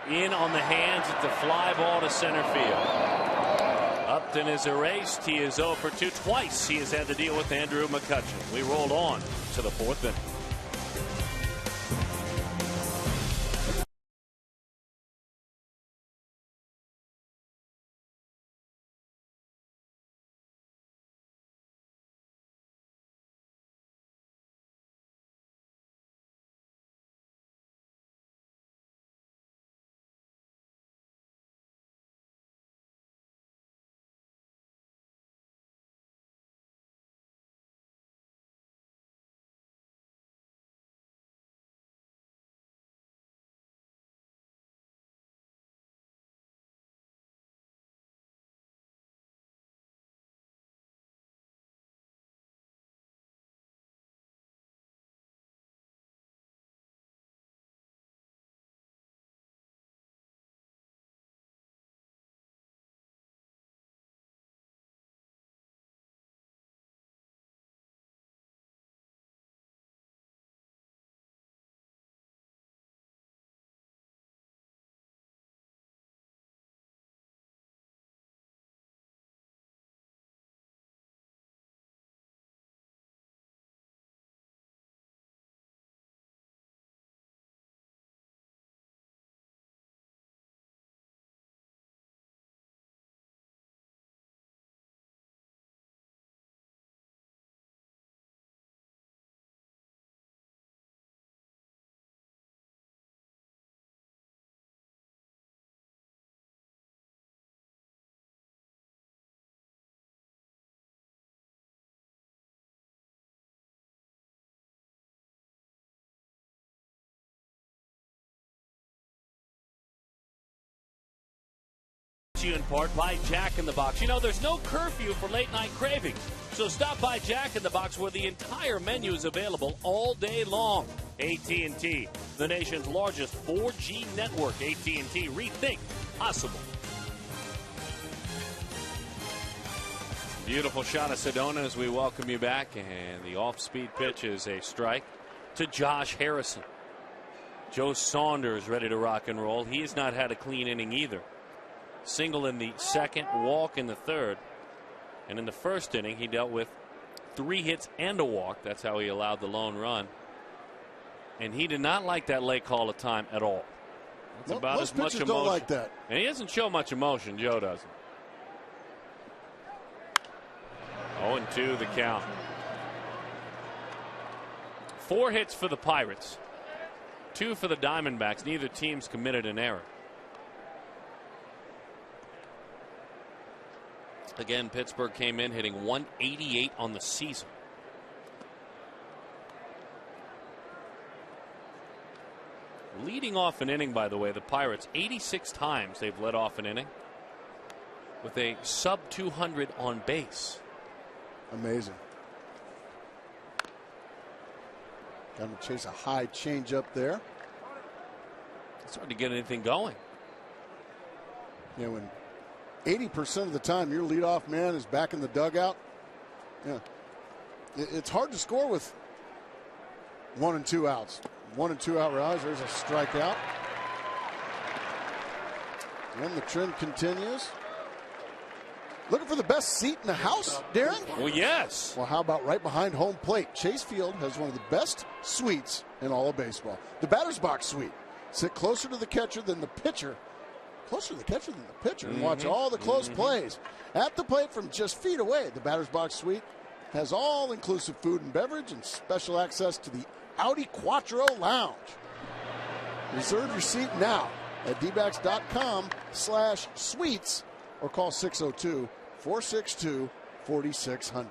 In on the hands, it's a fly ball to center field. Upton is erased. He is 0 for 2 twice. He has had to deal with Andrew McCutchen. We rolled on to the 4th inning. to you in part by Jack in the Box. You know, there's no curfew for late night craving. So stop by Jack in the Box where the entire menu is available all day long. AT&T, the nation's largest 4G network. AT&T, rethink possible. Beautiful shot of Sedona as we welcome you back. And the off-speed pitch is a strike to Josh Harrison. Joe Saunders ready to rock and roll. He has not had a clean inning either. Single in the second, walk in the third. And in the first inning, he dealt with 3 hits and a walk. That's how he allowed the lone run. And he did not like that late call of time at all. It's about most as much pitchers emotion. don't like that. And he doesn't show much emotion. Joe doesn't. 0-2 the count. 4 hits for the Pirates. 2 for the Diamondbacks. Neither team's committed an error. Again, Pittsburgh came in hitting 188 on the season. Leading off an inning, by the way, the Pirates, 86 times they've led off an inning with a sub 200 on base. Amazing. Going to chase a high change up there. It's hard to get anything going. Yeah, when 80% of the time your leadoff man is back in the dugout, yeah, it's hard to score with 1 and 2 outs. 1 and 2 out runs. There's a strikeout. And the trend continues. Looking for the best seat in the house, Darren? Well, yes. Well, how about right behind home plate? Chase Field has one of the best suites in all of baseball. The batter's box suite. Sit closer to the catcher than the pitcher. Closer to the catcher than the pitcher. And watch all the close plays. At the plate from just feet away, the batter's box suite has all-inclusive food and beverage and special access to the Audi Quattro Lounge. Reserve your seat now at dbacks.com/suites or call 602-462-4600.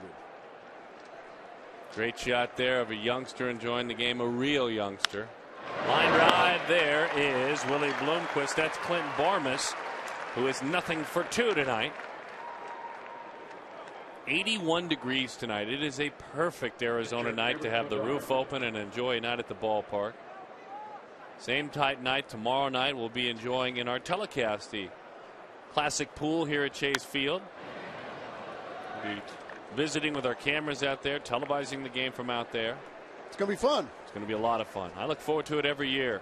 Great shot there of a youngster enjoying the game, a real youngster. Line drive there is Willie Bloomquist. That's Clinton Barmas, who is nothing for 2 tonight. 81 degrees tonight. It is a perfect Arizona night to have the roof open and enjoy a night at the ballpark. Same tight night tomorrow night. We'll be enjoying in our telecast the classic pool here at Chase Field. We'll be visiting with our cameras out there, televising the game from out there. It's going to be fun. It's going to be a lot of fun. I look forward to it every year.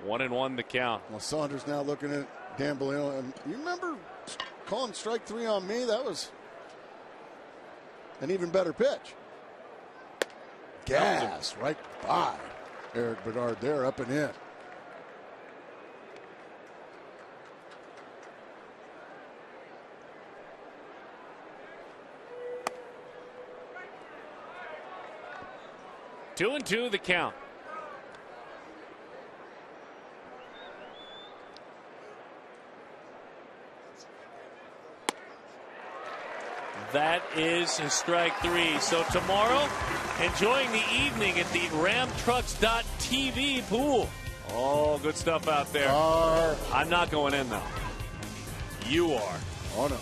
One and one the count. Well, Saunders now looking at Dan Bellino. And you remember calling strike 3 on me? That was an even better pitch. Gas right by Eric Bedard there, up and in. Two and two the count. That is strike 3. So tomorrow, enjoying the evening at the ramtrucks.tv pool. Oh, good stuff out there. I'm not going in, though. You are. Oh, no.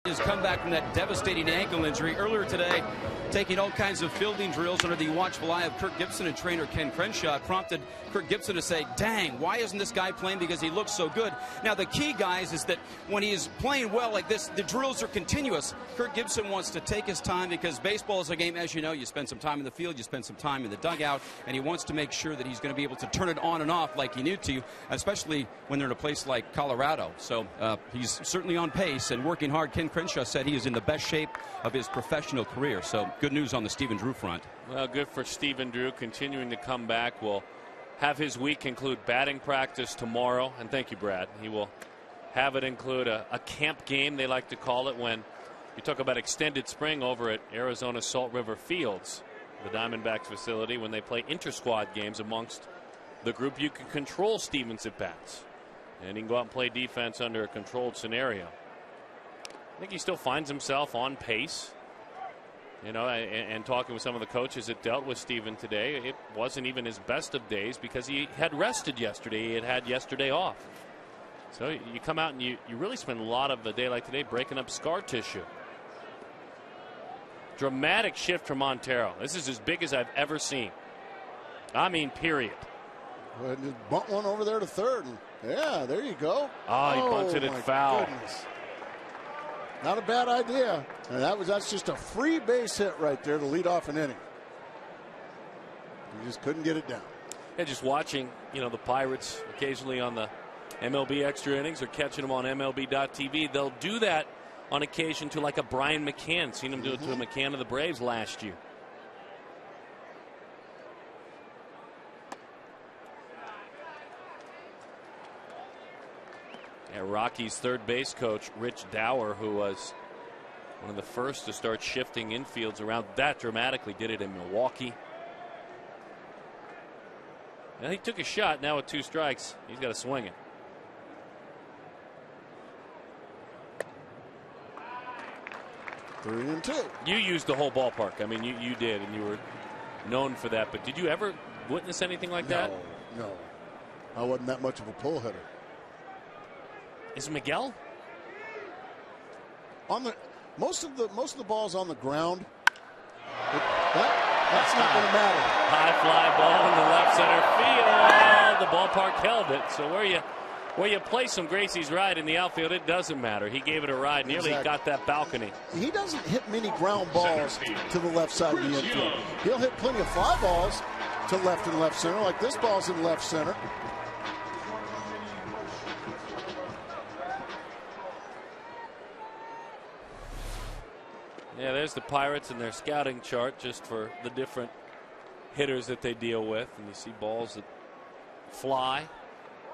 Has come back from that devastating ankle injury earlier today, taking all kinds of fielding drills under the watchful eye of Kirk Gibson and trainer Ken Crenshaw. Prompted Kirk Gibson to say, dang, why isn't this guy playing, because he looks so good. Now the key, guys, is that when he is playing well like this, the drills are continuous. Kirk Gibson wants to take his time, because baseball is a game, as you know, you spend some time in the field, you spend some time in the dugout, and he wants to make sure that he's going to be able to turn it on and off like he needs to, especially when they're in a place like Colorado. So he's certainly on pace and working hard. Ken Crenshaw said he is in the best shape of his professional career. So good news on the Stephen Drew front. Well, good for Stephen Drew, continuing to come back. Will have his week include batting practice tomorrow. And thank you, Brad. He will have it include a camp game, they like to call it, when you talk about extended spring over at Arizona Salt River Fields, the Diamondbacks facility, when they play inter-squad games amongst the group. You can control Stevens at bats, and he can go out and play defense under a controlled scenario. I think he still finds himself on pace. You know, and talking with some of the coaches that dealt with Steven today, it wasn't even his best of days because he had rested yesterday. He had yesterday off. So you come out and you really spend a lot of a day like today breaking up scar tissue. Dramatic shift from Montero. This is as big as I've ever seen. I mean, period. Well, just bunt one over there to third. And yeah, there you go. Oh, he bunted it foul. Goodness. Not a bad idea. And that's just a free base hit right there to lead off an inning. You just couldn't get it down. Yeah, just watching, you know, the Pirates occasionally on the MLB extra innings or catching them on MLB.TV. They'll do that on occasion to like a Brian McCann. Seen him do it to a McCann of the Braves last year. Yeah, Rockies' third base coach, Rich Dower, who was one of the first to start shifting infields around that dramatically, did it in Milwaukee. Now he took a shot. Now with 2 strikes, he's got to swing it. Three and 2. You used the whole ballpark. I mean, you did, and you were known for that. But did you ever witness anything like that? No. I wasn't that much of a pull hitter. Is Miguel on the most of the balls on the ground? That's not going to matter. High fly ball in the left center field. The ballpark held it. So where you play some Gracie's ride in the outfield, it doesn't matter. He gave it a ride, nearly got that balcony. He doesn't hit many ground balls to the left side of the infield. He'll hit plenty of fly balls to left and left center, like this ball's in left center. Yeah, there's the Pirates and their scouting chart just for the different hitters that they deal with. And you see balls that fly.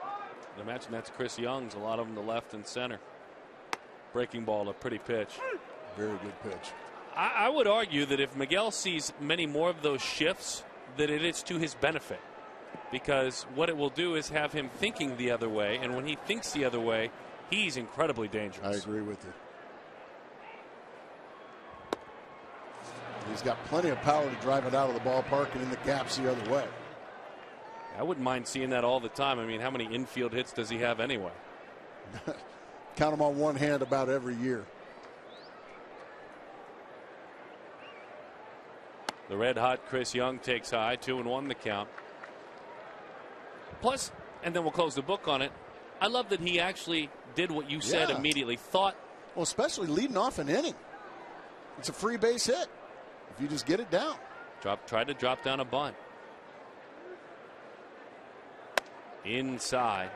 I imagine that's Chris Young's, a lot of them to left and center. Breaking ball, a pretty pitch. Very good pitch. I would argue that if Miguel sees many more of those shifts, that it is to his benefit. Because what it will do is have him thinking the other way. And when he thinks the other way, he's incredibly dangerous. I agree with you. He's got plenty of power to drive it out of the ballpark and in the gaps the other way. I wouldn't mind seeing that all the time. I mean, how many infield hits does he have anyway? Count them on one hand about every year. The red hot Chris Young takes high, 2-1 the count. Plus, and then we'll close the book on it, I love that he actually did what you said immediately. Thought. Well, especially leading off an inning. It's a free base hit if you just get it down. Tried to drop down a bunt. Inside.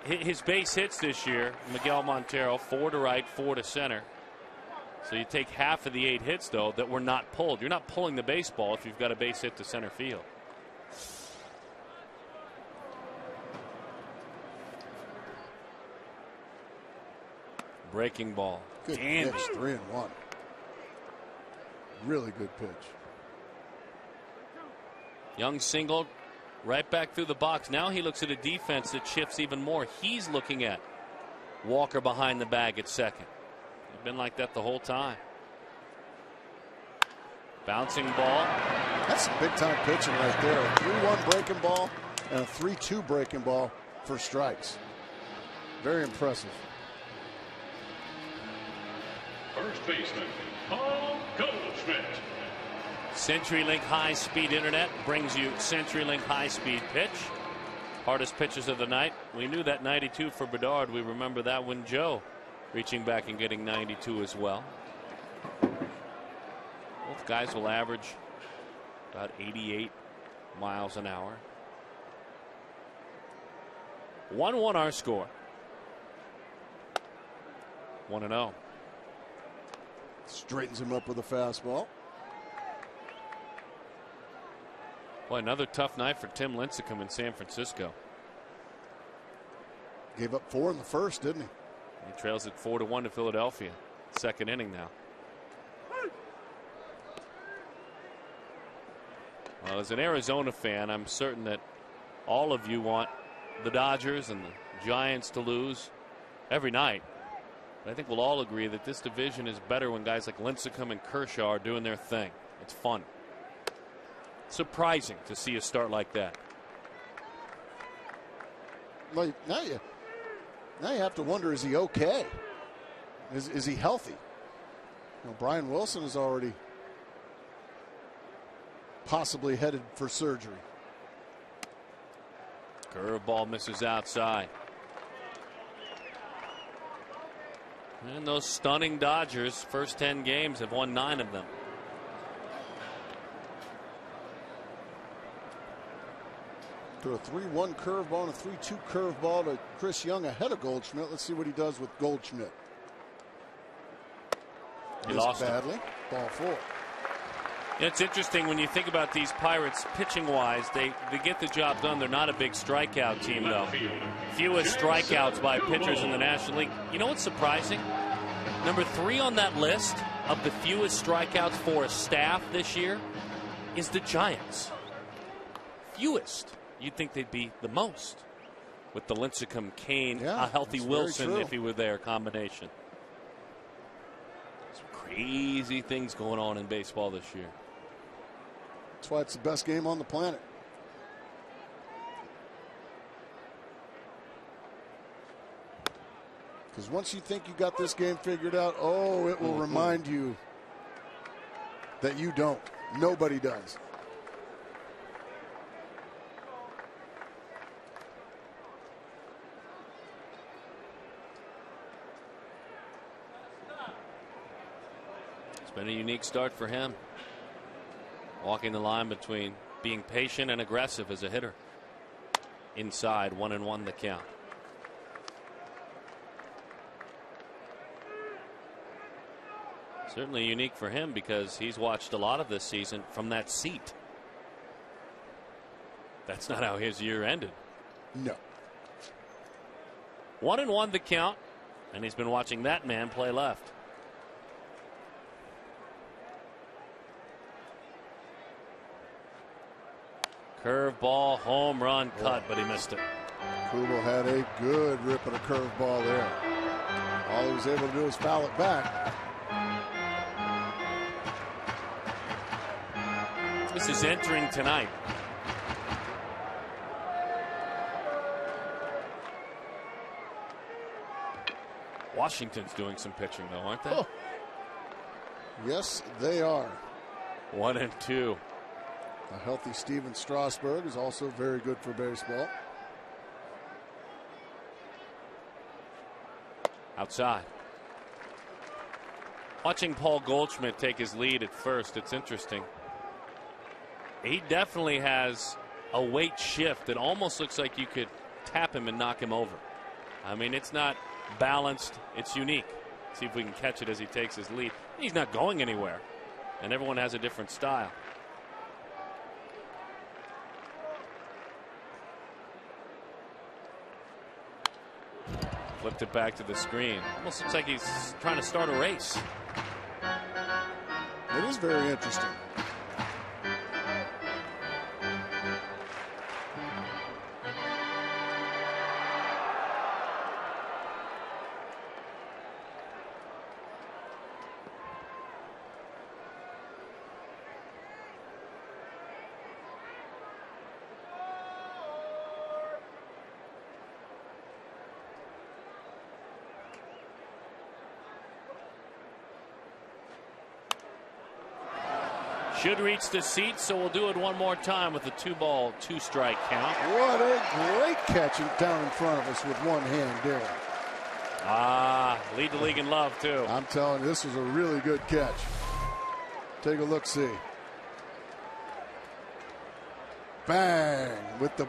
His base hits this year, Miguel Montero, 4 to right, 4 to center. So you take half of the 8 hits, though, that were not pulled. You're not pulling the baseball if you've got a base hit to center field. Breaking ball. Good pitch, 3-1. Really good pitch. Young singled right back through the box. Now he looks at a defense that shifts even more. He's looking at Walker behind the bag at second. It's been like that the whole time. Bouncing ball. That's some big time pitching right there. A 3-1 breaking ball and a 3-2 breaking ball for strikes. Very impressive. first baseman, Paul Goldschmidt. CenturyLink high-speed internet brings you CenturyLink high-speed pitch. Hardest pitches of the night. We knew that 92 for Bedard. We remember that when Joe reaching back and getting 92 as well. Both guys will average about 88 miles an hour. 1-1 our score. 1-0. Straightens him up with a fastball. Boy, another tough night for Tim Lincecum in San Francisco. Gave up 4 in the first, didn't he? He trails it 4-1 to Philadelphia. Second inning now. Well, as an Arizona fan, I'm certain that all of you want the Dodgers and the Giants to lose every night. But I think we'll all agree that this division is better when guys like Lincecum and Kershaw are doing their thing. It's fun. Surprising to see a start like that. Like now you have to wonder, is he okay? Is he healthy? You know, Brian Wilson is already possibly headed for surgery. Curveball misses outside. And those stunning Dodgers, first 10 games, have won 9 of them. To a 3-1 curveball and a 3-2 curveball to Chris Young ahead of Goldschmidt. Let's see what he does with Goldschmidt. He lost badly. Ball 4. It's interesting when you think about these Pirates pitching wise, they get the job done. They're not a big strikeout team, though. Fewest strikeouts by pitchers in the National League. You know what's surprising? Number 3 on that list of the fewest strikeouts for a staff this year is the Giants. Fewest. You'd think they'd be the most with the Lincecum, Kane, a healthy Wilson if he were there combination. Some crazy things going on in baseball this year. That's why it's the best game on the planet. Because once you think you got this game figured out, oh, it will remind you that you don't. Nobody does. It's been a unique start for him. Walking the line between being patient and aggressive as a hitter. Inside, 1-1 the count. Certainly unique for him because he's watched a lot of this season from that seat. That's not how his year ended. No. 1-1 the count, and he's been watching that man play left. Curveball, home run, cut, but he missed it. Kubel had a good rip at a curveball there. All he was able to do was foul it back. This is entering tonight. Washington's doing some pitching, though, aren't they? Oh. Yes, they are. 1-2. A healthy Steven Strasburg is also very good for baseball. Outside. Watching Paul Goldschmidt take his lead at first, it's interesting. He definitely has a weight shift that almost looks like you could tap him and knock him over. I mean, it's not balanced, it's unique. See if we can catch it as he takes his lead. He's not going anywhere, and everyone has a different style. Flipped it back to the screen. Almost looks like he's trying to start a race. It is very interesting. Should reach the seat, so we'll do it one more time with a 2-ball, 2-strike count. What a great catch down in front of us with one hand, Darren. Lead the league in love, too. I'm telling you, this was a really good catch. Take a look-see. Bang! With the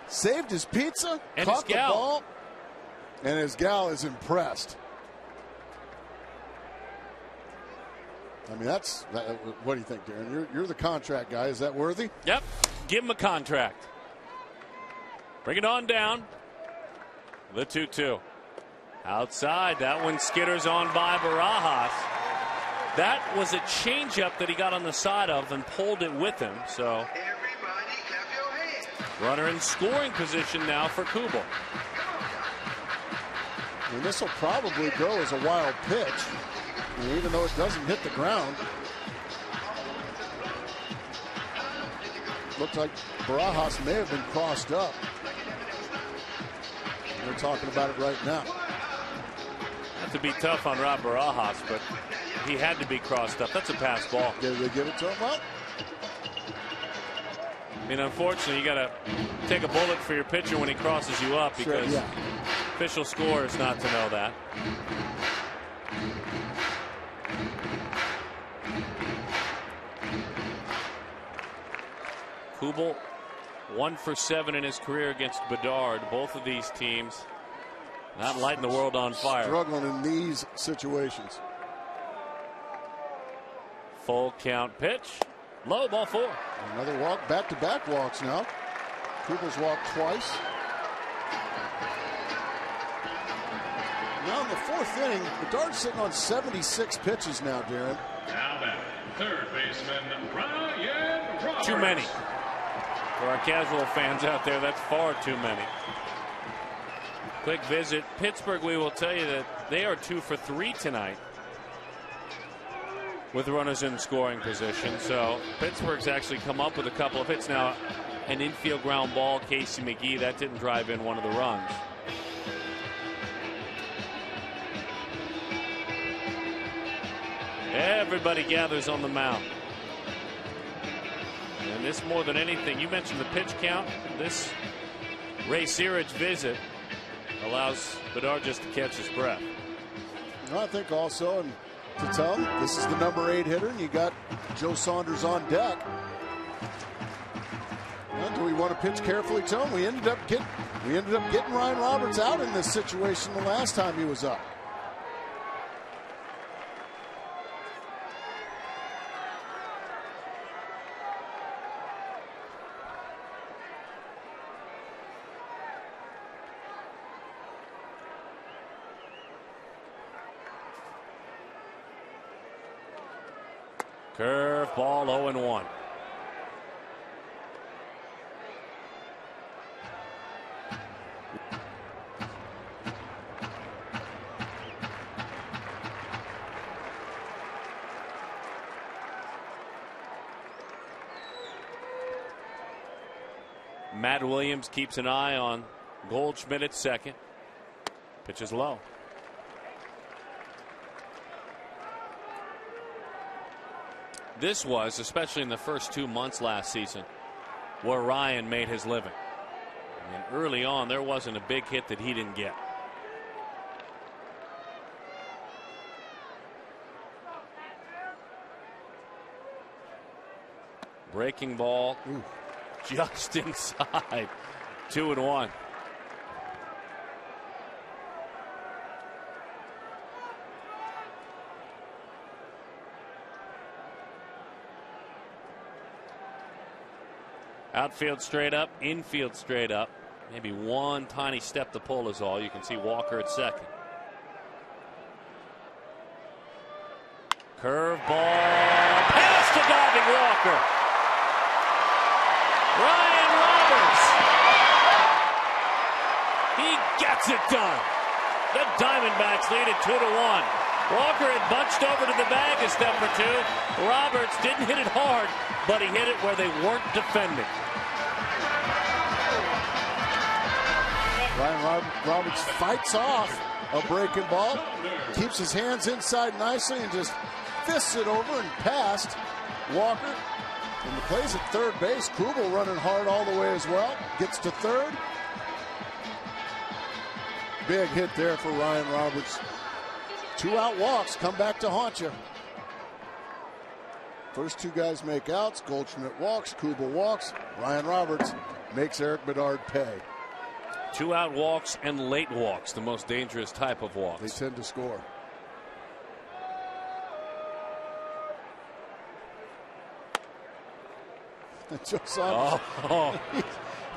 saved his pizza, and caught his gal. The ball, and his gal is impressed. I mean, what do you think, Darren? You're the contract guy. Is that worthy? Yep. Give him a contract. Bring it on down. The 2-2. Outside. That one skitters on by Barajas. That was a changeup that he got on the side of and pulled it with him. So, runner in scoring position now for Kubel. And this will probably go as a wild pitch. And even though it doesn't hit the ground, looks like Barajas may have been crossed up. We're talking about it right now. Not to be tough on Rob Barajas, but he had to be crossed up. That's a pass ball. Did they give it to him? Well, I mean, unfortunately, you got to take a bullet for your pitcher when he crosses you up, because official score is not to know that. Kubel 1 for 7 in his career against Bedard. Both of these teams not lighting the world on fire. Struggling in these situations. Full count pitch. Low, ball 4. Another walk, back-to-back walks now. Kubel's walked twice. Now in the 4th inning, Bedard's sitting on 76 pitches now, Darren. Now back, third baseman Ryan Roberts. Too many. For our casual fans out there, that's far too many. Quick visit. Pittsburgh, we will tell you that they are 2 for 3 tonight with runners in scoring position. So Pittsburgh's actually come up with a couple of hits. Now, an infield ground ball, Casey McGee, that didn't drive in one of the runs. Everybody gathers on the mound. And this, more than anything, you mentioned the pitch count. This Ray Searage visit allows Bedard just to catch his breath. Well, I think also, and to tell him, this is the number 8 hitter, and you got Joe Saunders on deck. Well, do we want to pitch carefully to him? We ended up getting Ryan Roberts out in this situation the last time he was up. Curve ball, 0-1. Matt Williams keeps an eye on Goldschmidt at second. Pitch is low. This was, especially in the first 2 months last season, where Ryan made his living. I mean, early on, there wasn't a big hit that he didn't get. Breaking ball. Ooh. Just inside. 2-1. Outfield straight up, infield straight up. Maybe one tiny step to pull is all. You can see Walker at second. Curve ball. Pass to diving Walker. Ryan Roberts. He gets it done. The Diamondbacks lead it 2-1. Walker had bunched over to the bag a step or two. Roberts didn't hit it hard, but he hit it where they weren't defending. Ryan Roberts fights off a breaking ball, keeps his hands inside nicely, and just fists it over and past Walker. And the plays at third base. Kubel running hard all the way as well. Gets to third. Big hit there for Ryan Roberts. 2 out walks come back to haunt you. First 2 guys make outs. Goldschmidt walks. Kubel walks. Ryan Roberts makes Eric Bedard pay. 2 out walks and late walks, the most dangerous type of walks. They tend to score. Joe Saunders,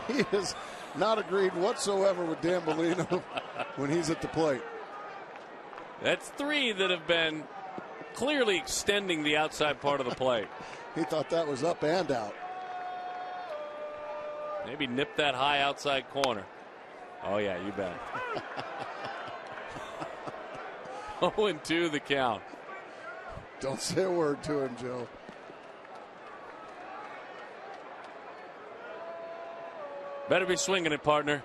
he has not agreed whatsoever with Dan Bellino when he's at the plate. That's 3 that have been clearly extending the outside part of the plate. He thought that was up and out. Maybe nip that high outside corner. Oh, yeah, you bet. 0-2 the count. Don't say a word to him, Joe. Better be swinging it, partner.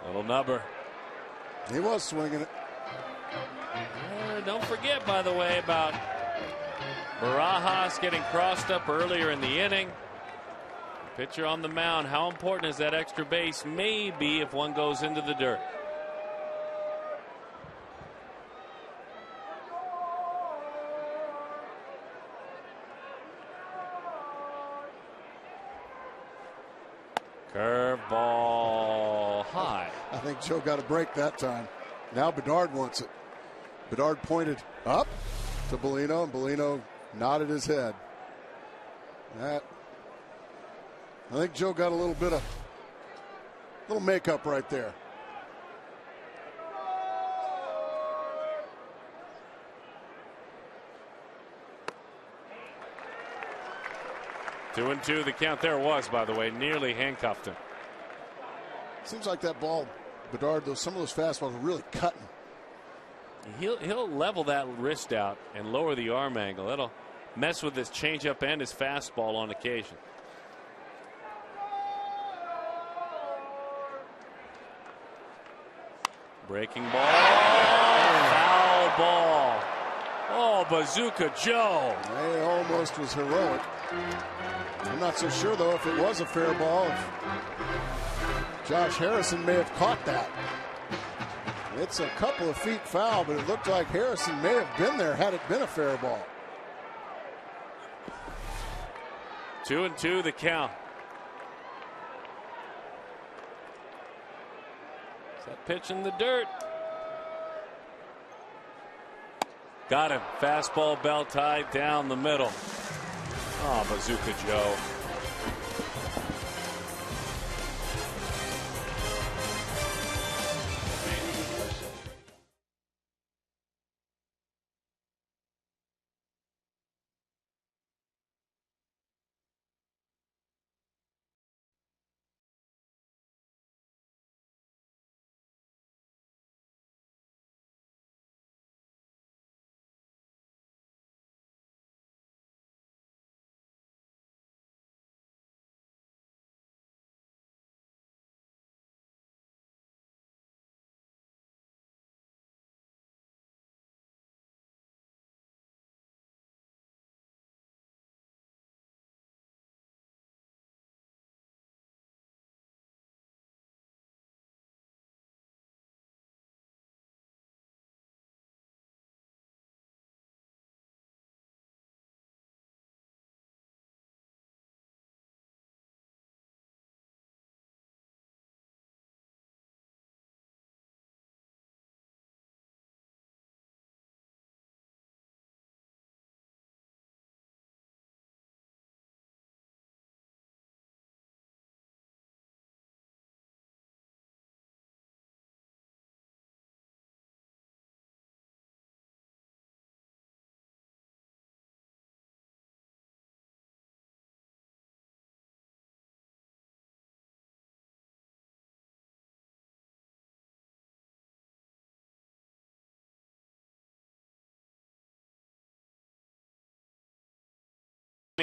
Little nubber. He was swinging it. Don't forget, by the way, about Barajas getting crossed up earlier in the inning. Pitcher on the mound. How important is that extra base? Maybe if one goes into the dirt. Curveball high. I think Joe got a break that time. Now Bedard wants it. Bedard pointed up to Bellino, and Bellino nodded his head. I think Joe got a little bit of makeup right there. Two and two the count. There was, by the way, nearly handcuffed him. Seems like that ball, Bedard, some of those fastballs are really cutting. He'll level that wrist out and lower the arm angle. That'll mess with his changeup and his fastball on occasion. Breaking ball. Foul ball. Oh, Bazooka Joe. It almost was heroic. I'm not so sure, though, if it was a fair ball. Josh Harrison may have caught that. It's a couple of feet foul, but it looked like Harrison may have been there had it been a fair ball. 2-2 the count. Is that pitch in the dirt? Got him. Fastball belt tied down the middle. Oh, Bazooka Joe.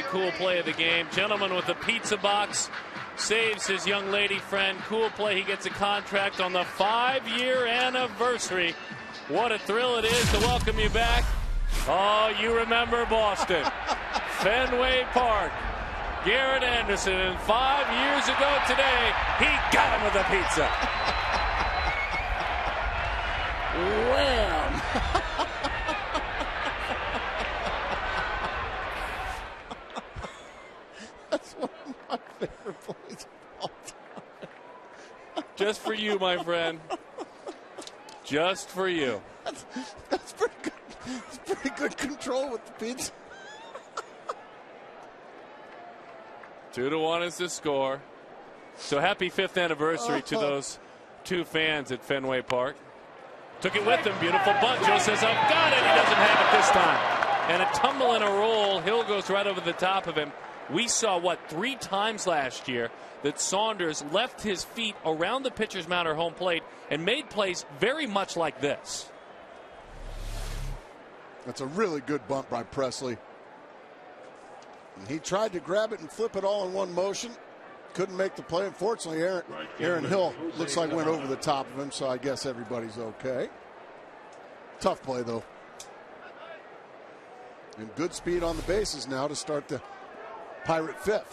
Cool play of the game. Gentleman with the pizza box saves his young lady friend. Cool play. He gets a contract on the 5-year anniversary. What a thrill it is to welcome you back. Oh, you remember Boston. Fenway Park. Garrett Anderson, and 5 years ago today, he got him with a pizza. Wham! That's one of my favorite plays of all time. Just for you, my friend. Just for you. That's pretty good. That's pretty good control with the pizza. 2-1 is the score. So happy 5th anniversary to those 2 fans at Fenway Park. Took it with him. Beautiful bunt. Joe says, I've got it. He doesn't have it this time. And a tumble and a roll. Hill goes right over the top of him. We saw, 3 times last year that Saunders left his feet around the pitcher's mound or home plate and made plays very much like this. That's a really good bunt by Presley. And he tried to grab it and flip it all in one motion. Couldn't make the play. Unfortunately, Aaron Hill looks like went over the top of him, so I guess everybody's okay. Tough play, though. And good speed on the bases now to start the Pirate 5th.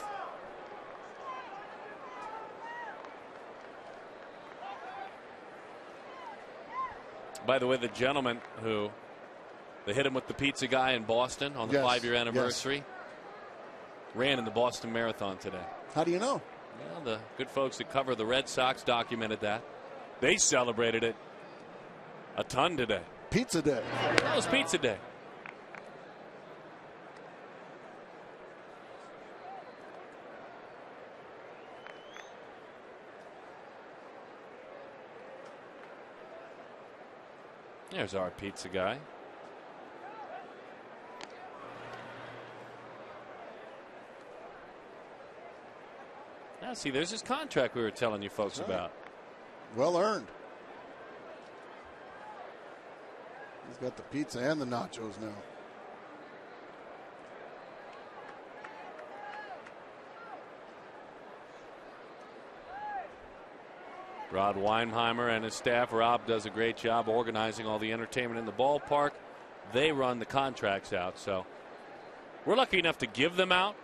By the way, the gentleman who they hit him with the pizza guy in Boston on the 5-year anniversary ran in the Boston Marathon today. How do you know? Well, the good folks that cover the Red Sox documented that. They celebrated it a ton today. Pizza day. That was pizza day. There's our pizza guy. Now, see, there's his contract we were telling you folks about. Well earned. He's got the pizza and the nachos now. Rod Weinheimer and his staff. Rob does a great job organizing all the entertainment in the ballpark. They run the contracts out, so we're lucky enough to give them out.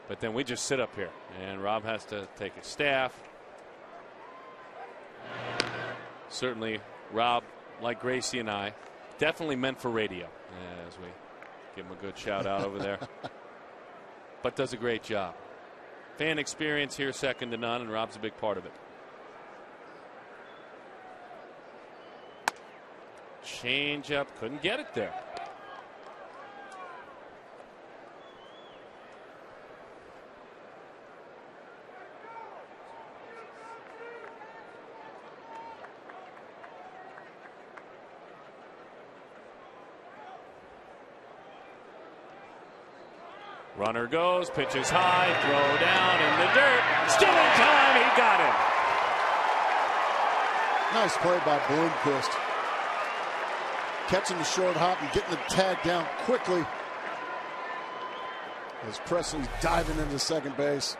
But then we just sit up here, and Rob has to take his staff. Certainly, Rob, like Gracie and I, definitely meant for radio, as we give him a good shout out over there. But does a great job. Fan experience here, second to none, and Rob's a big part of it. Change up, couldn't get it there. Runner goes, pitches high, throw down in the dirt. Still in time, he got it. Nice play by Bloomquist. Catching the short hop and getting the tag down quickly as Presley's diving into second base.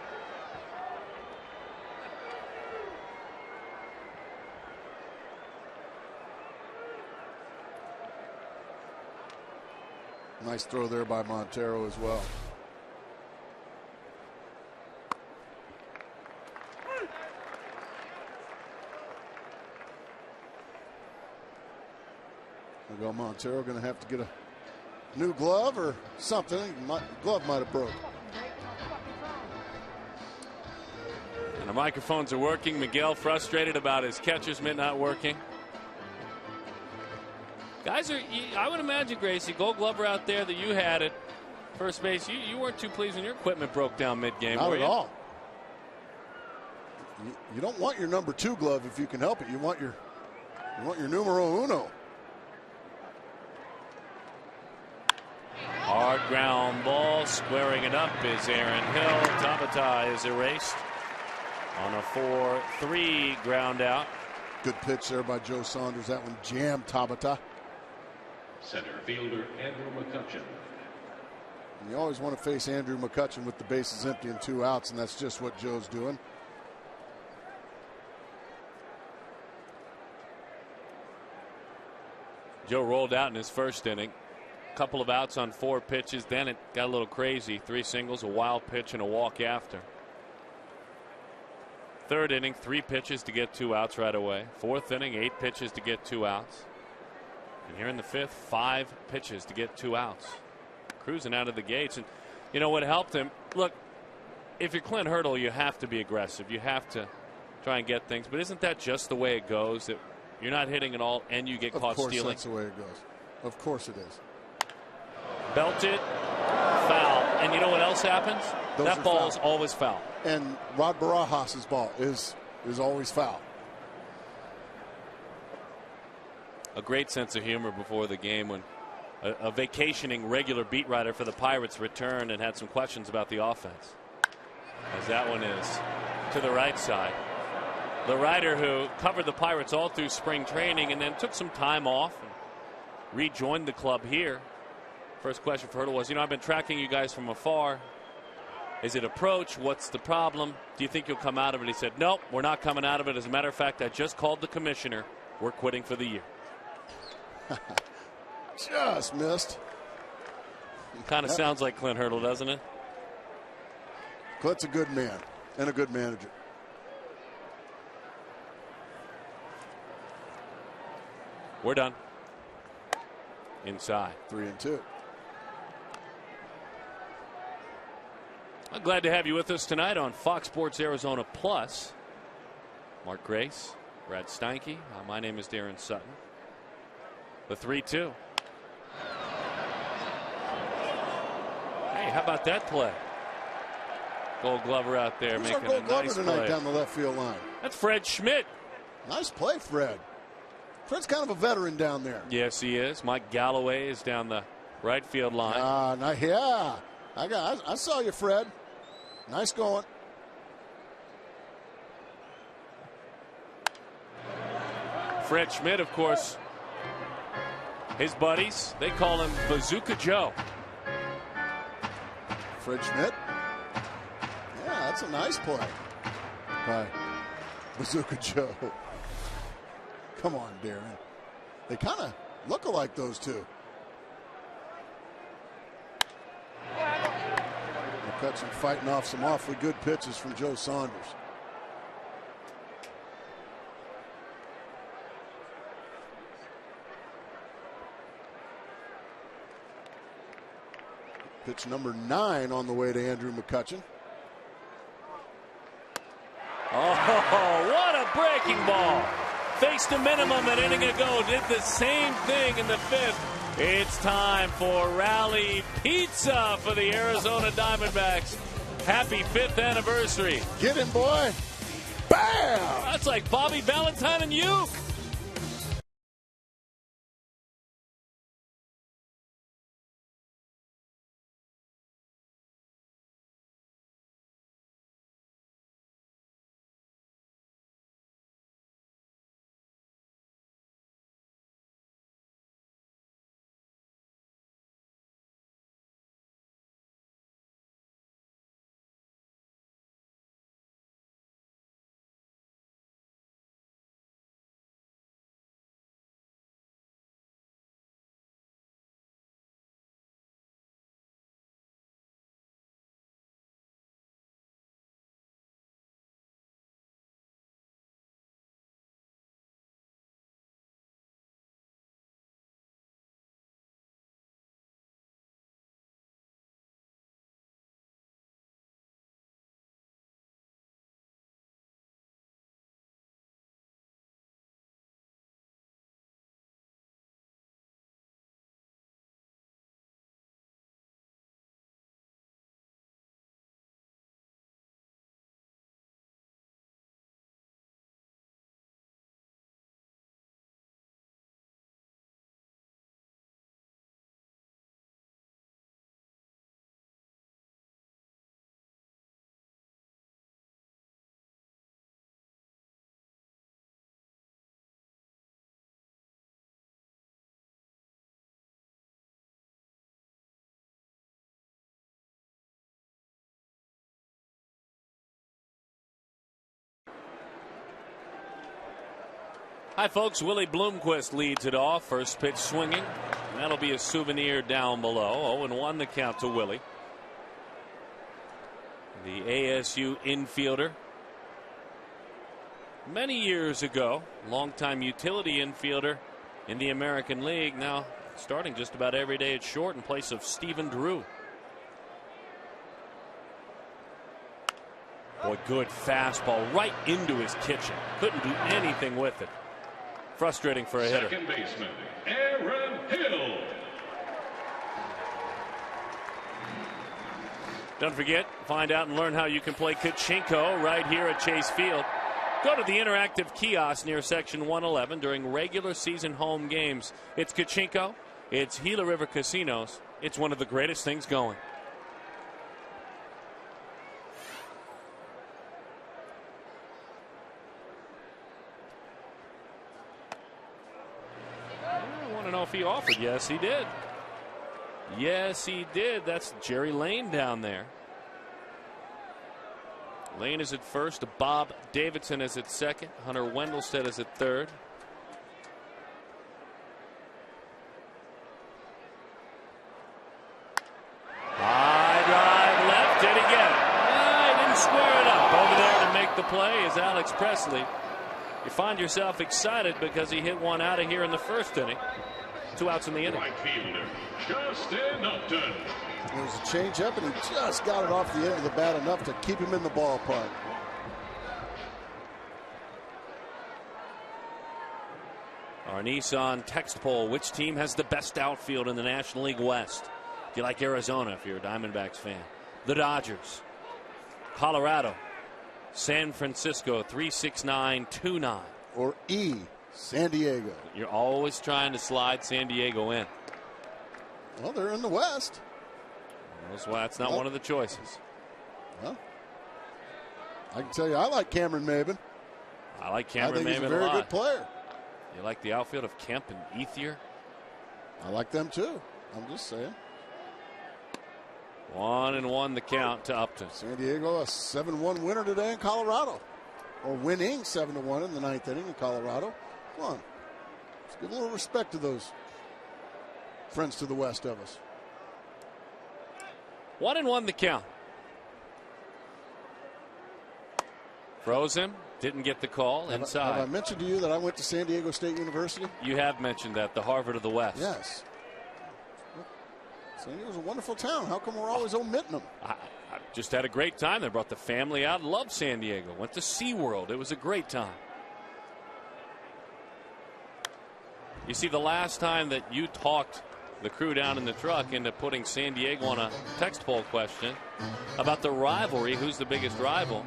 Nice throw there by Montero as well. Miguel Montero going to have to get a new glove or something. Glove might have broke. And the microphones are working. Miguel frustrated about his catcher's mitt not working. Guys are, I would imagine, Gracie, Gold Glover out there that you had at first base, you weren't too pleased when your equipment broke down mid-game, Not were at you? all. You don't want your number 2 glove if you can help it. You want your numero uno. Hard ground ball, squaring it up is Aaron Hill. Tabata is erased on a 4-3 ground out. Good pitch there by Joe Saunders. That one jammed Tabata. Center fielder Andrew McCutcheon. And you always want to face Andrew McCutchen with the bases empty and 2 outs, and that's just what Joe's doing. Joe rolled out in his first inning. Couple of outs on 4 pitches. Then it got a little crazy. 3 singles, a wild pitch, and a walk after. Third inning, 3 pitches to get 2 outs right away. Fourth inning, 8 pitches to get 2 outs. And here in the fifth, 5 pitches to get 2 outs. Cruising out of the gates. And you know what helped him? Look, if you're Clint Hurdle, you have to be aggressive. You have to try and get things. But isn't that just the way it goes? That you're not hitting at all and you get caught stealing? Of course that's the way it goes. Of course it is. Belted, foul. And you know what else happens? That ball is always foul. And Rod Barajas' ball is always foul. A great sense of humor before the game when a vacationing regular beat writer for the Pirates returned and had some questions about the offense. As that one is to the right side. The writer who covered the Pirates all through spring training and then took some time off and rejoined the club here. First question for Hurdle was, I've been tracking you guys from afar. Is it approach? What's the problem? Do you think you'll come out of it? He said, nope, we're not coming out of it. As a matter of fact, I just called the commissioner. We're quitting for the year. Just missed. Kind of sounds like Clint Hurdle, doesn't it? Clint's a good man and a good manager. We're done. Inside. 3-2. I'm glad to have you with us tonight on Fox Sports Arizona Plus. Mark Grace, Brad Steinke. My name is Darren Sutton. The 3-2. Hey, how about that play? Gold Glover out there Who's making our a Gold Glover nice tonight play. down the left field line? That's Fred Schmidt. Nice play, Fred. Fred's kind of a veteran down there. Yes, he is. Mike Galloway is down the right field line. Yeah. I saw you, Fred. Nice going. Fred Schmidt, of course, his buddies, they call him Bazooka Joe. Fred Schmidt. Yeah, that's a nice play by Bazooka Joe. Come on, Darren. They kind of look alike, those two. McCutchen fighting off some awfully good pitches from Joe Saunders. Pitch number 9 on the way to Andrew McCutchen. Oh, what a breaking ball. Faced a minimum an inning ago. Did the same thing in the fifth. It's time for Rally Pizza for the Arizona Diamondbacks. Happy 5th anniversary. Get him, boy. Bam! That's like Bobby Valentine and you. Hi, folks. Willie Bloomquist leads it off. First pitch swinging. And that'll be a souvenir down below. 0-1 the count to Willie. The ASU infielder. Many years ago, longtime utility infielder in the American League. Now starting just about every day at short in place of Stephen Drew. Boy, good fastball right into his kitchen. Couldn't do anything with it. Frustrating for a hitter. Second baseman, Aaron Hill. Don't forget, find out and learn how you can play Kachinko right here at Chase Field. Go to the interactive kiosk near section 111 during regular season home games. It's Kachinko. It's Gila River Casinos. It's one of the greatest things going. I want to know if he offered. Yes, he did. Yes, he did. That's Jerry Lane down there. Lane is at first. Bob Davidson is at second. Hunter Wendelstedt is at third. High drive left. Did he get it? He didn't square it up. Over there to make the play is Alex Presley. You find yourself excited because he hit one out of here in the first inning. 2 outs in the inning. Right fielder, Justin Upton. There was a changeup, and he just got it off the end of the bat enough to keep him in the ballpark. Our Nissan text poll: which team has the best outfield in the National League West? Do you like Arizona if you're a Diamondbacks fan? The Dodgers, Colorado, San Francisco. 36929. Or E, San Diego. You're always trying to slide San Diego in. Well, they're in the West. That's why it's not one of the choices. Well, I can tell you, I like Cameron Maben. I like Cameron Maben I think he's a very good player. You like the outfield of Kemp and Ethier? I like them too. I'm just saying. 1-1 the count to Upton. San Diego a 7-1 winner today in Colorado, or winning 7-1 in the 9th inning in Colorado. Come on, let's give a little respect to those friends to the west of us. 1-1 the count. Froze him. Didn't get the call inside. Have I mentioned to you that I went to San Diego State University? You have mentioned that, the Harvard of the West. Yes. San Diego's a wonderful town. How come we're always omitting them? I just had a great time. They brought the family out. Loved San Diego. Went to SeaWorld. It was a great time. You see, the last time that you talked the crew down in the truck into putting San Diego on a text poll question about the rivalry, who's the biggest rival,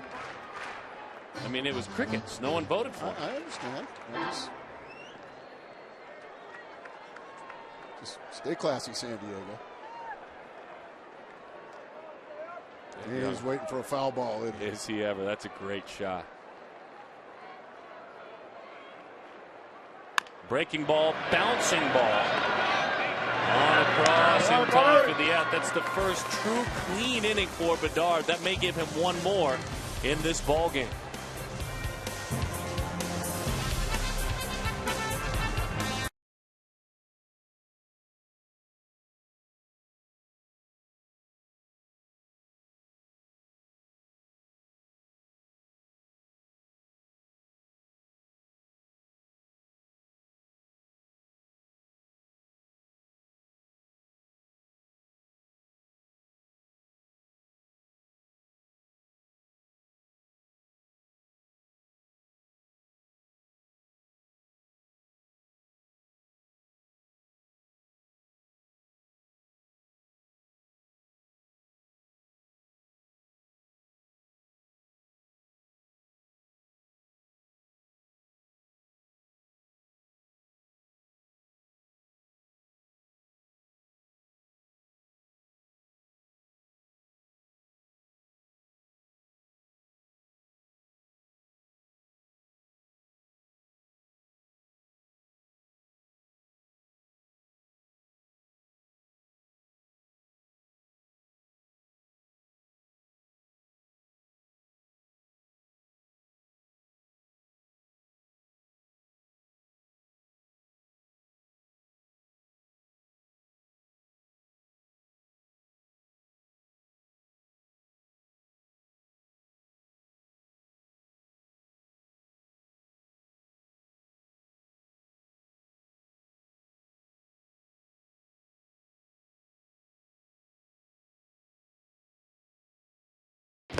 I mean, it was crickets. No one voted for it. I understand. Just stay classy, San Diego. He's waiting for a foul ball. Is he ever? That's a great shot. Breaking ball, bouncing ball. On across in time for the out. That's the first true clean inning for Bedard. That may give him one more in this ball game.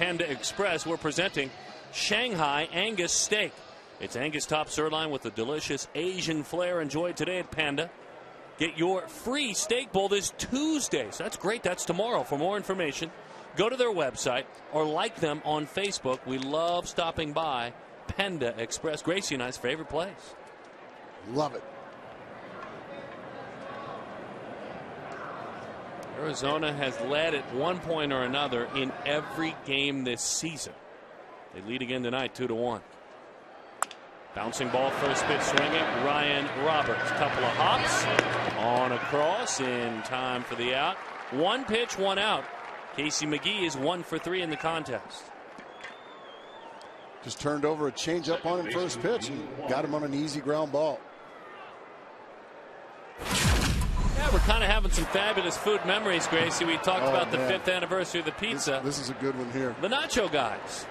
Panda Express, we're presenting Shanghai Angus Steak. It's Angus top sirloin with a delicious Asian flair. Enjoy today at Panda. Get your free steak bowl this Tuesday. So that's great. That's tomorrow. For more information, go to their website or like them on Facebook. We love stopping by Panda Express. Gracie and I's favorite place. Love it. Arizona has led at one point or another in every game this season. They lead again tonight 2-1. Bouncing ball, first pitch swinging. Ryan Roberts. Couple of hops on a cross in time for the out. One pitch, one out. Casey McGee is 1 for 3 in the contest. Just turned over a changeup on him first pitch and got him on an easy ground ball. Yeah, we're kind of having some fabulous food memories, Gracie. We talked about the 5th anniversary of the pizza. This is a good one here. The nacho guys.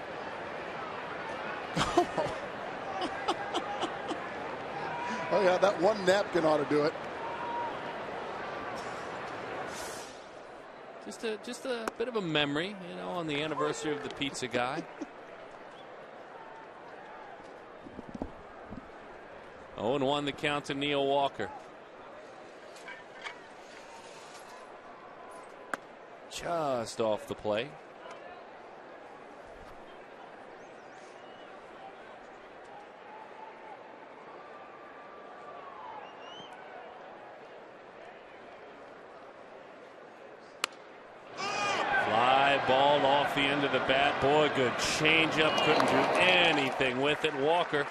Oh, yeah, that one napkin ought to do it. Just a bit of a memory, you know, on the anniversary of the pizza guy. 0-1 the count to Neil Walker. Just off the plate. Fly ball off the end of the bat. Boy, good changeup. Couldn't do anything with it. Walker,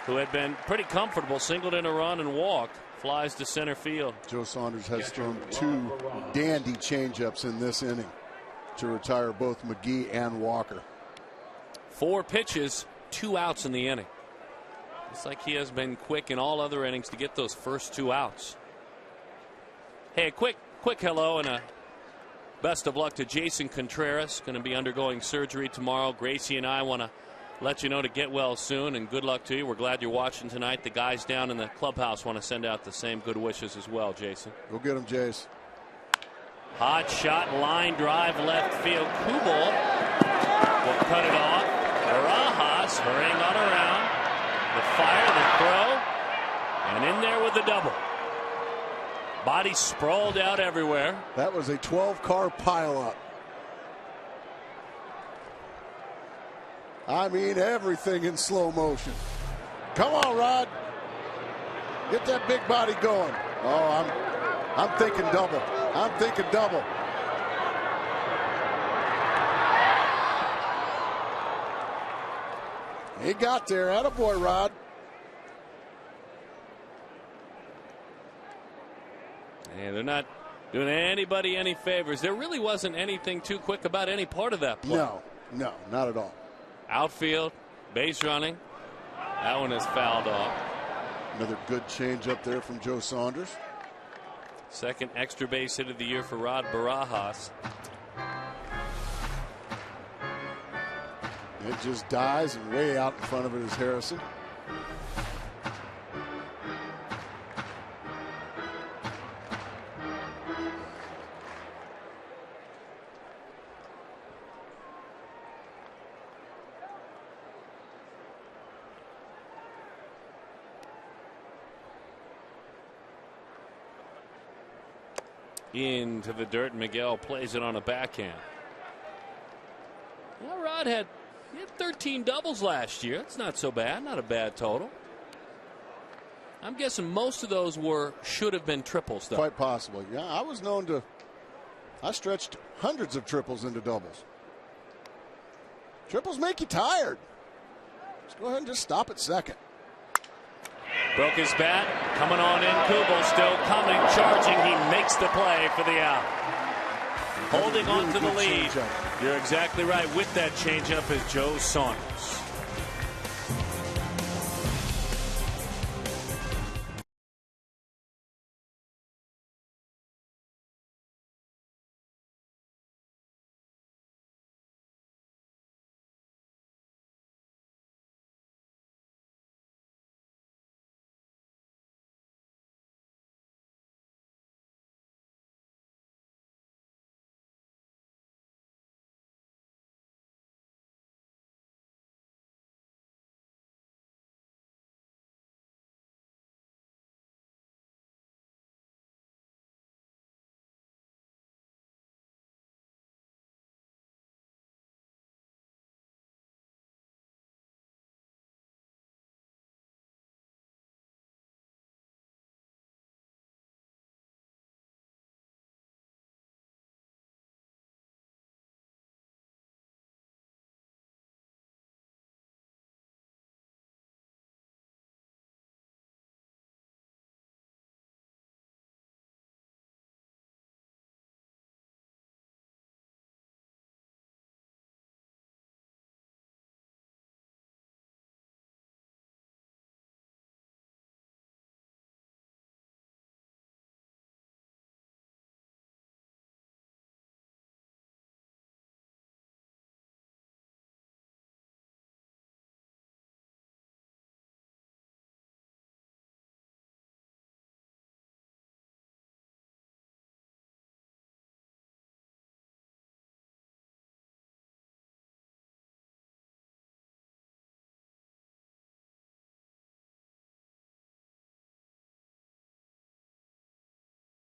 who had been pretty comfortable, singled in a run and walked. Flies to center field. Joe Saunders has thrown 2 dandy changeups in this inning to retire both McGee and Walker. 4 pitches, 2 outs in the inning. It's like he has been quick in all other innings to get those first 2 outs. Hey, a quick hello and a best of luck to Jason Contreras. Going to be undergoing surgery tomorrow. Gracie and I want to let you know to get well soon, and good luck to you. We're glad you're watching tonight. The guys down in the clubhouse want to send out the same good wishes as well, Jason. Go get him, Jace. Hot shot, line drive, left field. Kubel will cut it off. Barajas hurrying on around. The fire, the throw, and in there with the double. Body sprawled out everywhere. That was a 12-car pileup. I mean, everything in slow motion. Come on, Rod. Get that big body going. Oh, I'm thinking double. I'm thinking double. He got there. Attaboy, Rod. And they're not doing anybody any favors. There really wasn't anything too quick about any part of that play. No, not at all. Outfield, base running. That one is fouled off. Another good change up there from Joe Saunders. Second extra base hit of the year for Rod Barajas. It just dies, and way out in front of it is Harrison. Into the dirt. Miguel plays it on a backhand. Well, Rod had 13 doubles last year. That's not so bad. Not a bad total. I'm guessing most of those should have been triples, though. Quite possibly. Yeah, I stretched hundreds of triples into doubles. Triples make you tired. Let's go ahead and just stop at second. Broke his bat. Coming on in. Kubel still coming. Charging. He makes the play for the out. Holding on to the lead. You're exactly right. With that changeup is Joe Saunders.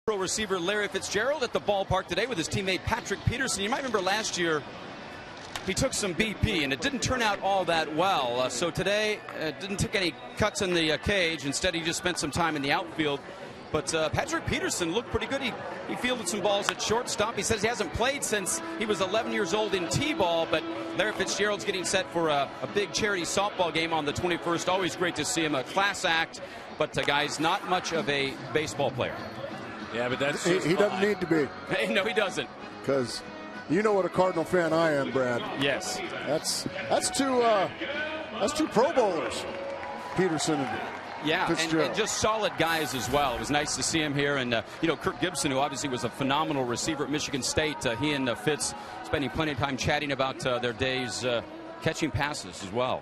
Pro receiver Larry Fitzgerald at the ballpark today with his teammate Patrick Peterson. You might remember last year he took some BP and it didn't turn out all that well. So today didn't take any cuts in the cage. Instead, he just spent some time in the outfield. But Patrick Peterson looked pretty good. He fielded some balls at shortstop. He says he hasn't played since he was 11 years old in T-ball. But Larry Fitzgerald's getting set for a big charity softball game on the 21st. Always great to see him. A class act. But guy's not much of a baseball player. Yeah, but that's he doesn't need to be. No, he doesn't. Because you know what a Cardinal fan I am, Brad. Yes. That's two Pro Bowlers, Peterson and yeah, Fitzgerald. and just solid guys as well. It was nice to see him here. And, Kirk Gibson, who obviously was a phenomenal receiver at Michigan State, he and Fitz spending plenty of time chatting about their days catching passes as well.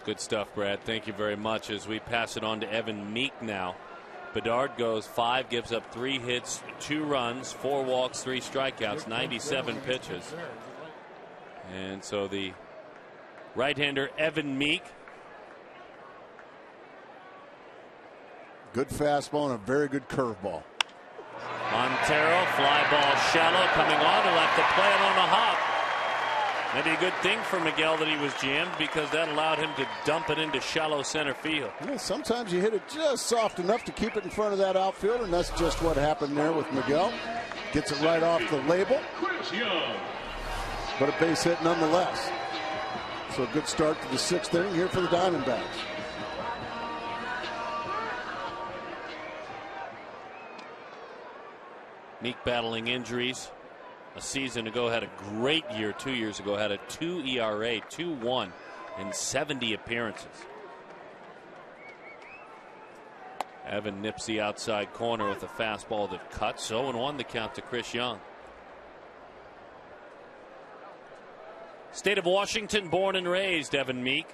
Good stuff, Brad. Thank you very much. As we pass it on to Evan Meek now. Bedard goes 5, gives up 3 hits, 2 runs, 4 walks, 3 strikeouts, 97 pitches. And so the right-hander Evan Meek. Good fastball and a very good curveball. Montero, fly ball shallow, coming on. He'll have to play it on the hop. Maybe a good thing for Miguel that he was jammed, because that allowed him to dump it into shallow center field. Yeah, sometimes you hit it just soft enough to keep it in front of that outfielder, and that's just what happened there with Miguel. Gets it right off the label, but a base hit nonetheless. So a good start to the 6th inning here for the Diamondbacks. Meek battling injuries. A season ago had a great year. 2 years ago had a 2 ERA, 2.1 in 70 appearances. Evan nips the outside corner with a fastball that cuts. 0-1 the count to Chris Young. State of Washington, born and raised, Evan Meek.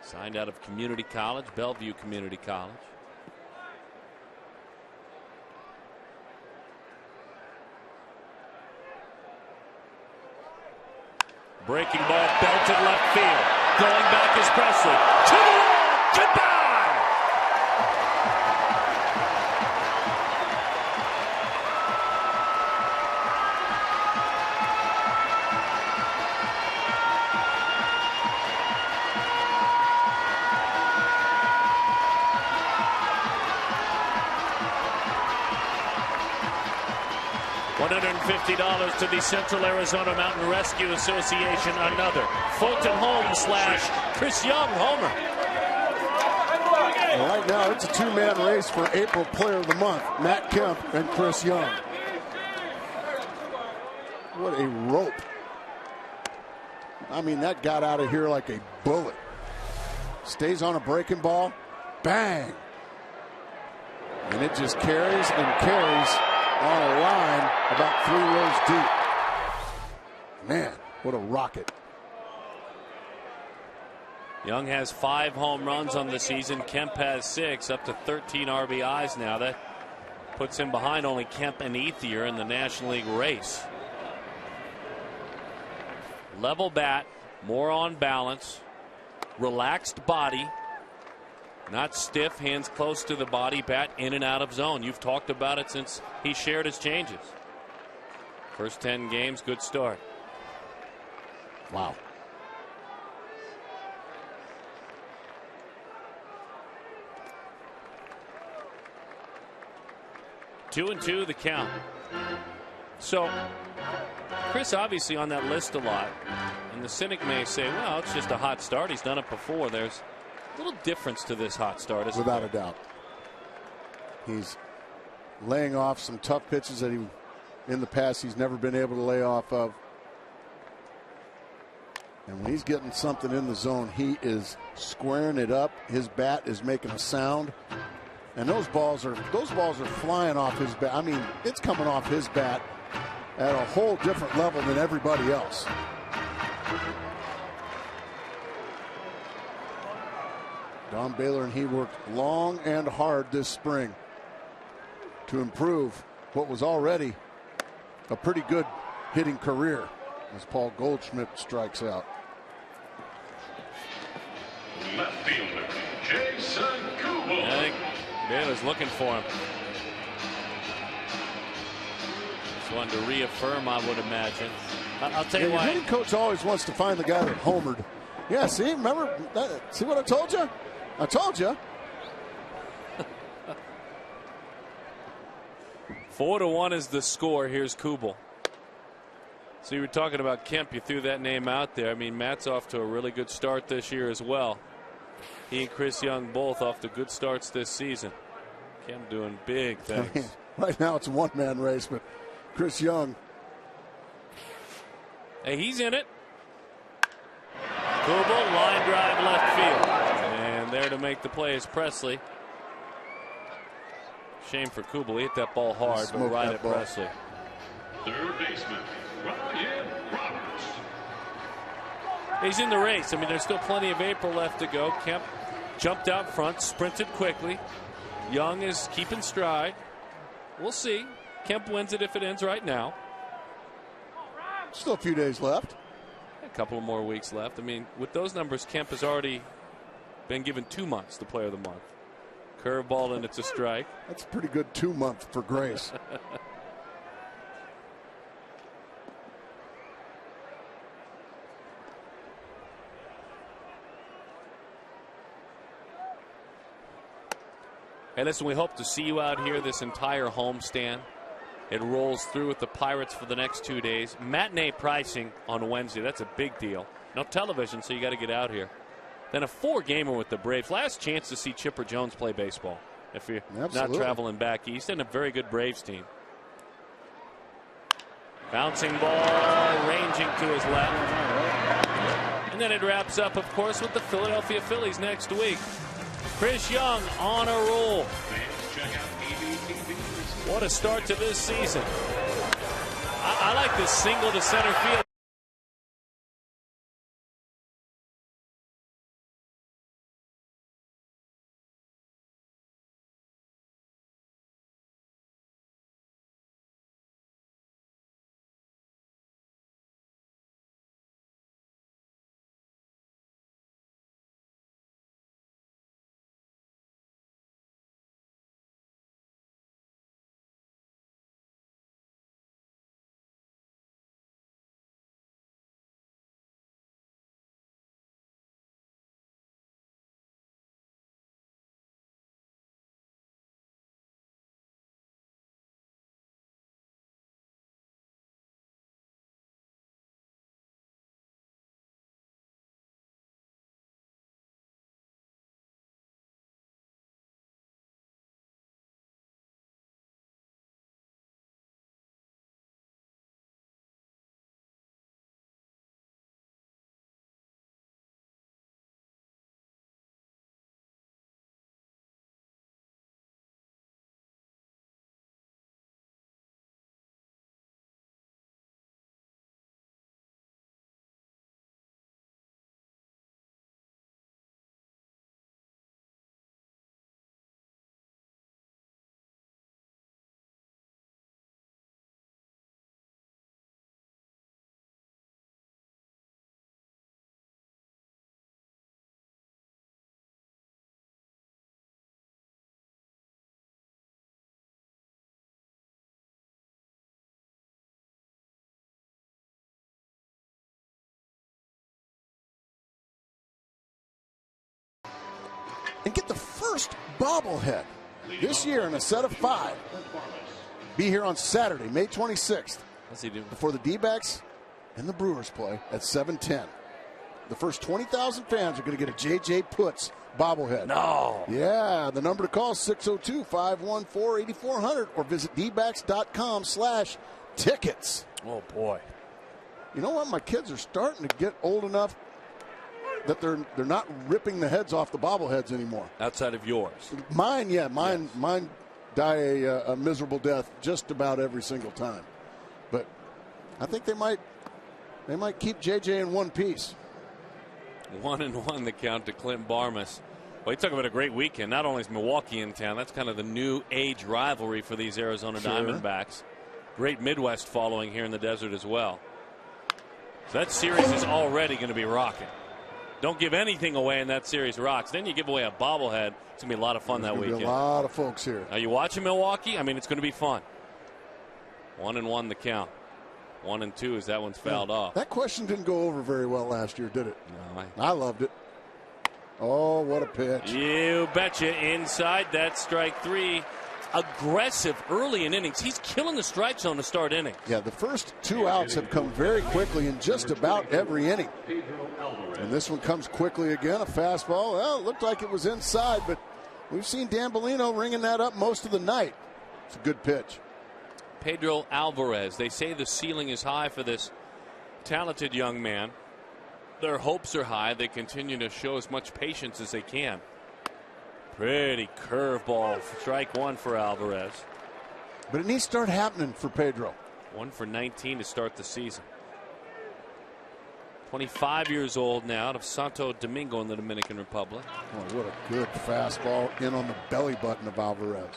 Signed out of community college, Bellevue Community College. Breaking ball belted left field. Going back is Presley. To the wall. Goodbye. $150 to the Central Arizona Mountain Rescue Association. Another Fulton Holmes / Chris Young homer. Well, right now it's a 2-man race for April Player of the Month. Matt Kemp and Chris Young. What a rope. I mean, that got out of here like a bullet. Stays on a breaking ball. Bang. And it just carries and carries on a line about 3 rows deep. Man, what a rocket. Young has 5 home runs on the season. Kemp has 6, up to 13 RBIs now. That puts him behind only Kemp and Ethier in the National League race. Level bat, more on balance, relaxed body. Not stiff, hands close to the body, bat in and out of zone. You've talked about it since he shared his changes. First 10 games, good start. Wow. Two and 2 the count. So Chris obviously on that list a lot, and the cynic may say, well, it's just a hot start. He's done it before. There's a little difference to this hot start, isn't Without there? a doubt. He's laying off some tough pitches that in the past he's never been able to lay off of. And when he's getting something in the zone, he is squaring it up. His bat is making a sound. And those balls are flying off his bat. I mean, it's coming off his bat at a whole different level than everybody else. Don Baylor and he worked long and hard this spring to improve what was already a pretty good hitting career as Paul Goldschmidt strikes out. Left fielder, Jason Kubel. I think Baylor's looking for him. Just wanted to reaffirm, I would imagine. I'll tell you why. why. The hitting coach always wants to find the guy that homered. Yeah, see, remember that? See what I told you? I told you. 4-1 is the score. Here's Kubel. So you were talking about Kemp. You threw that name out there. I mean, Matt's off to a really good start this year as well. He and Chris Young both off to good starts this season. Kemp doing big things. Right now it's a one-man race, but Chris Young. Hey, he's in it. Kubel, line drive left field. And there to make the play is Presley. Shame for Kubel. He hit that ball hard, but right at Presley. Third baseman, Ryan Roberts. He's in the race. I mean, there's still plenty of April left to go. Kemp jumped out front, sprinted quickly. Young is keeping stride. We'll see. Kemp wins it if it ends right now. Still a few days left. A couple of more weeks left. I mean, with those numbers, Kemp has already been given 2 months to Player of the Month. Curveball, and it's a strike. That's a pretty good 2 month for Grace. Hey, listen, we hope to see you out here this entire homestand. It rolls through with the Pirates for the next 2 days. Matinee pricing on Wednesday. That's a big deal. No television, so you got to get out here. Then a 4-gamer with the Braves. Last chance to see Chipper Jones play baseball if you're not traveling back east. And a very good Braves team. Bouncing ball, ranging to his left. And then it wraps up, of course, with the Philadelphia Phillies next week. Chris Young on a roll. What a start to this season. I like this single to center field. And get the first bobblehead this year in a set of 5. Be here on Saturday, May 26th. What's he doing? Before the D-backs and the Brewers play at 7:10. The first 20,000 fans are going to get a J.J. Putz bobblehead. No. Yeah, the number to call is 602-514-8400 or visit dbacks.com/tickets. Oh, boy. You know what? My kids are starting to get old enough that they're not ripping the heads off the bobbleheads anymore. Outside of yours. Mine, yeah. Mine die a miserable death just about every single time. But I think they might keep JJ in one piece. 1-1 the count to Clint Barmas. Well, you talk about a great weekend. Not only is Milwaukee in town, that's kind of the new age rivalry for these Arizona Diamondbacks. Great Midwest following here in the desert as well. So that series is already going to be rocking. Don't give anything away in that series of rocks. Then you give away a bobblehead. It's going to be a lot of fun that weekend. Be a lot of folks here. Are you watching Milwaukee? I mean, it's going to be fun. 1-1 the count. 1-2 as that one's fouled off. That question didn't go over very well last year, did it? No. I loved it. Oh, what a pitch. You betcha. Inside, that's strike 3. Aggressive early in innings. He's killing the strike zone to start innings. Yeah, the first 2 outs have come very quickly in just about every inning. And this one comes quickly again. A fastball. Well, it looked like it was inside, but we've seen Dan Bellino ringing that up most of the night. It's a good pitch. Pedro Alvarez. They say the ceiling is high for this talented young man. Their hopes are high. They continue to show as much patience as they can. Pretty curveball. Strike 1 for Alvarez. But it needs to start happening for Pedro. 1 for 19 to start the season. 25 years old now, out of Santo Domingo in the Dominican Republic. Oh, what a good fastball in on the belly button of Alvarez.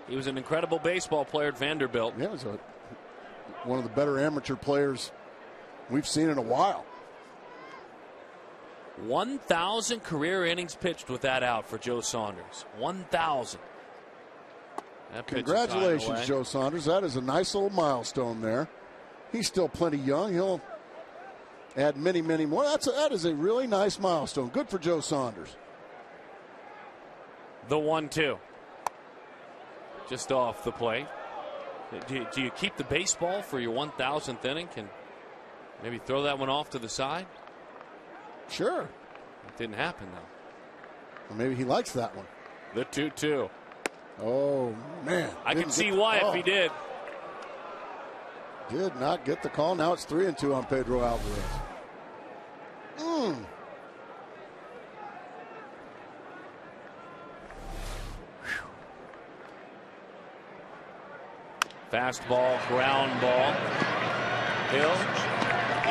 He was an incredible baseball player at Vanderbilt. Yeah, he was one of the better amateur players we've seen in a while. 1,000 career innings pitched with that out for Joe Saunders. 1,000. Congratulations, Joe Saunders. That is a nice little milestone there. He's still plenty young. He'll add many, many more. That is a really nice milestone. Good for Joe Saunders. The 1-2. Just off the plate. Do you keep the baseball for your 1,000th inning? Can maybe throw that one off to the side? Sure. It didn't happen, though. Or maybe he likes that one. The 2-2. Oh, man. I can see why if he did. Did not get the call. Now it's 3-2 on Pedro Alvarez. Fastball, ground ball. Hill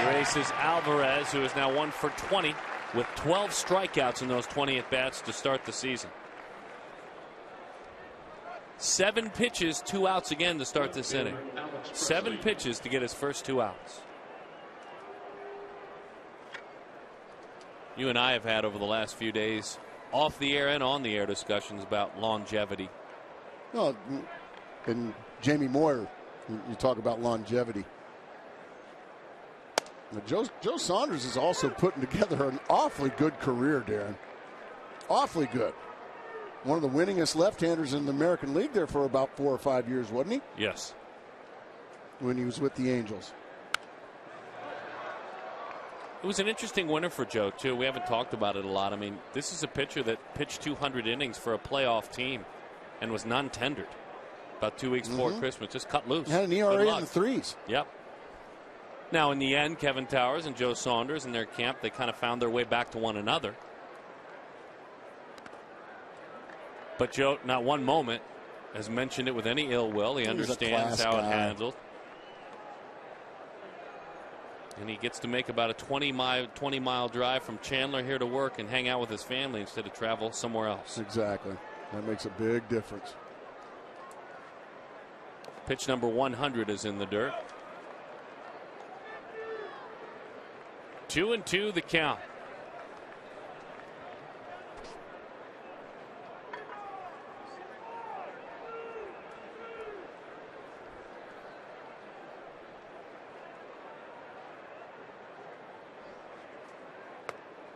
erases Alvarez, who is now 1 for 20 with 12 strikeouts in those 20 at-bats to start the season. 7 pitches, 2 outs again to start this inning. 7 pitches to get his first 2 outs. You and I have had over the last few days off the air and on the air discussions about longevity. Well, and Jamie Moyer, you talk about longevity. Now, Joe Saunders is also putting together an awfully good career, Darren. Awfully good. One of the winningest left-handers in the American League there for about 4 or 5 years, wasn't he? Yes. When he was with the Angels. It was an interesting winter for Joe, too. We haven't talked about it a lot. I mean, this is a pitcher that pitched 200 innings for a playoff team and was non-tendered about 2 weeks before Christmas. Just cut loose. Had an ERA in the 3s. Yep. Now, in the end, Kevin Towers and Joe Saunders in their camp, they kind of found their way back to one another. But Joe, not one moment, has mentioned it with any ill will. He understands how it handled. And he gets to make about a 20-mile drive from Chandler here to work and hang out with his family instead of travel somewhere else. Exactly. That makes a big difference. Pitch number 100 is in the dirt. 2-2 the count.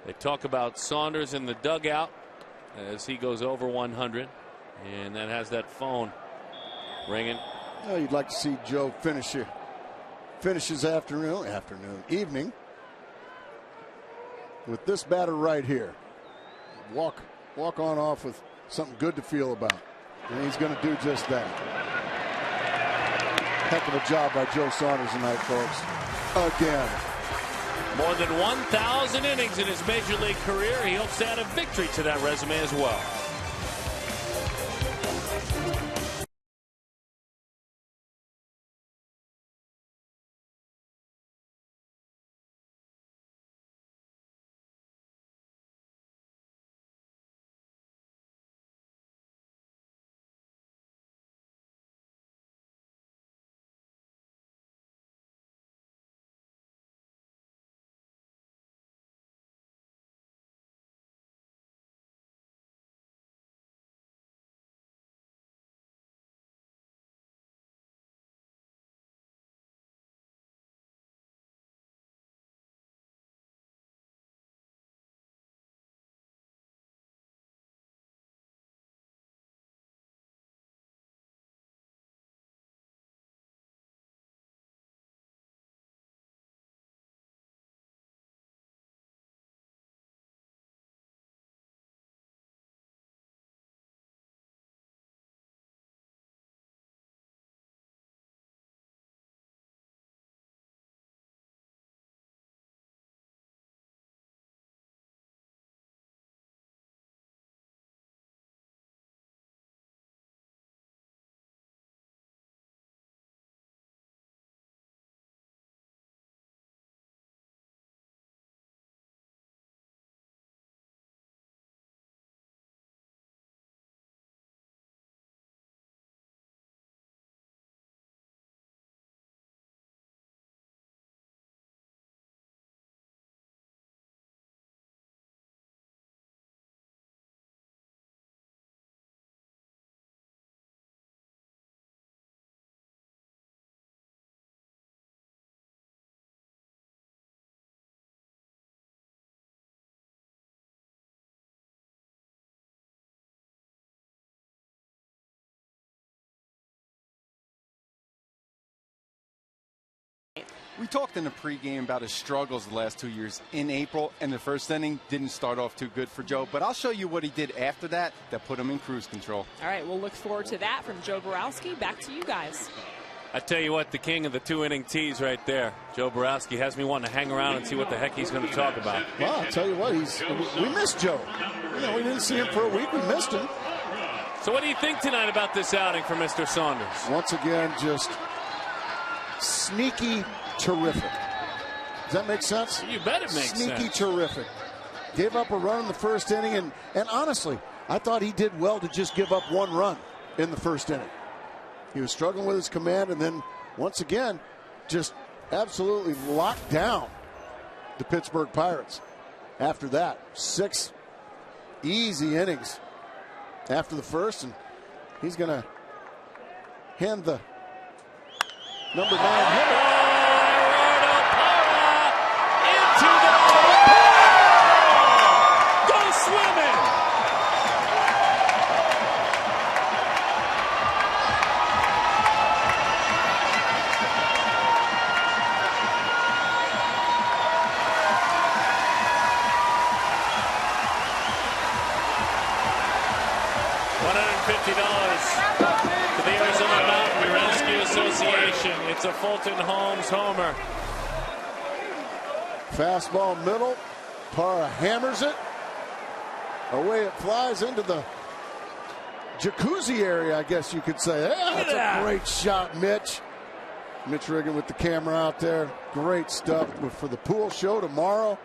They talk about Saunders in the dugout as he goes over 100, and that has that phone ringing. Well, you'd like to see Joe finish his evening with this batter right here. Walk on off with something good to feel about, and he's going to do just that. Heck of a job by Joe Saunders tonight, folks. Again. More than 1,000 innings in his major league career. He hopes to add a victory to that resume as well. We talked in the pregame about his struggles the last 2 years in April, and the first inning didn't start off too good for Joe. But I'll show you what he did after that put him in cruise control. All right, we'll look forward to that from Joe Borowski. Back to you guys. I tell you what, the king of the 2-inning teas right there, Joe Borowski, has me wanting to hang around and see what the heck he's going to talk about. Well, I'll tell you what, we missed Joe. You know, we didn't see him for a week. We missed him. So what do you think tonight about this outing for Mr. Saunders? Once again, just sneaky terrific. Does that make sense? You bet it makes sense. Sneaky terrific. Gave up a run in the first inning, and honestly, I thought he did well to just give up one run in the first inning. He was struggling with his command, and then once again, just absolutely locked down the Pittsburgh Pirates. After that, 6 easy innings after the first, and he's going to hand the number 9 hitter. $150 to the Arizona Mountain Rescue Association. It's a Fulton Holmes homer. Fastball middle. Parra hammers it. Away it flies into the jacuzzi area, I guess you could say. Yeah, that's a great shot, Mitch. Mitch Riggin with the camera out there. Great stuff for the pool show tomorrow.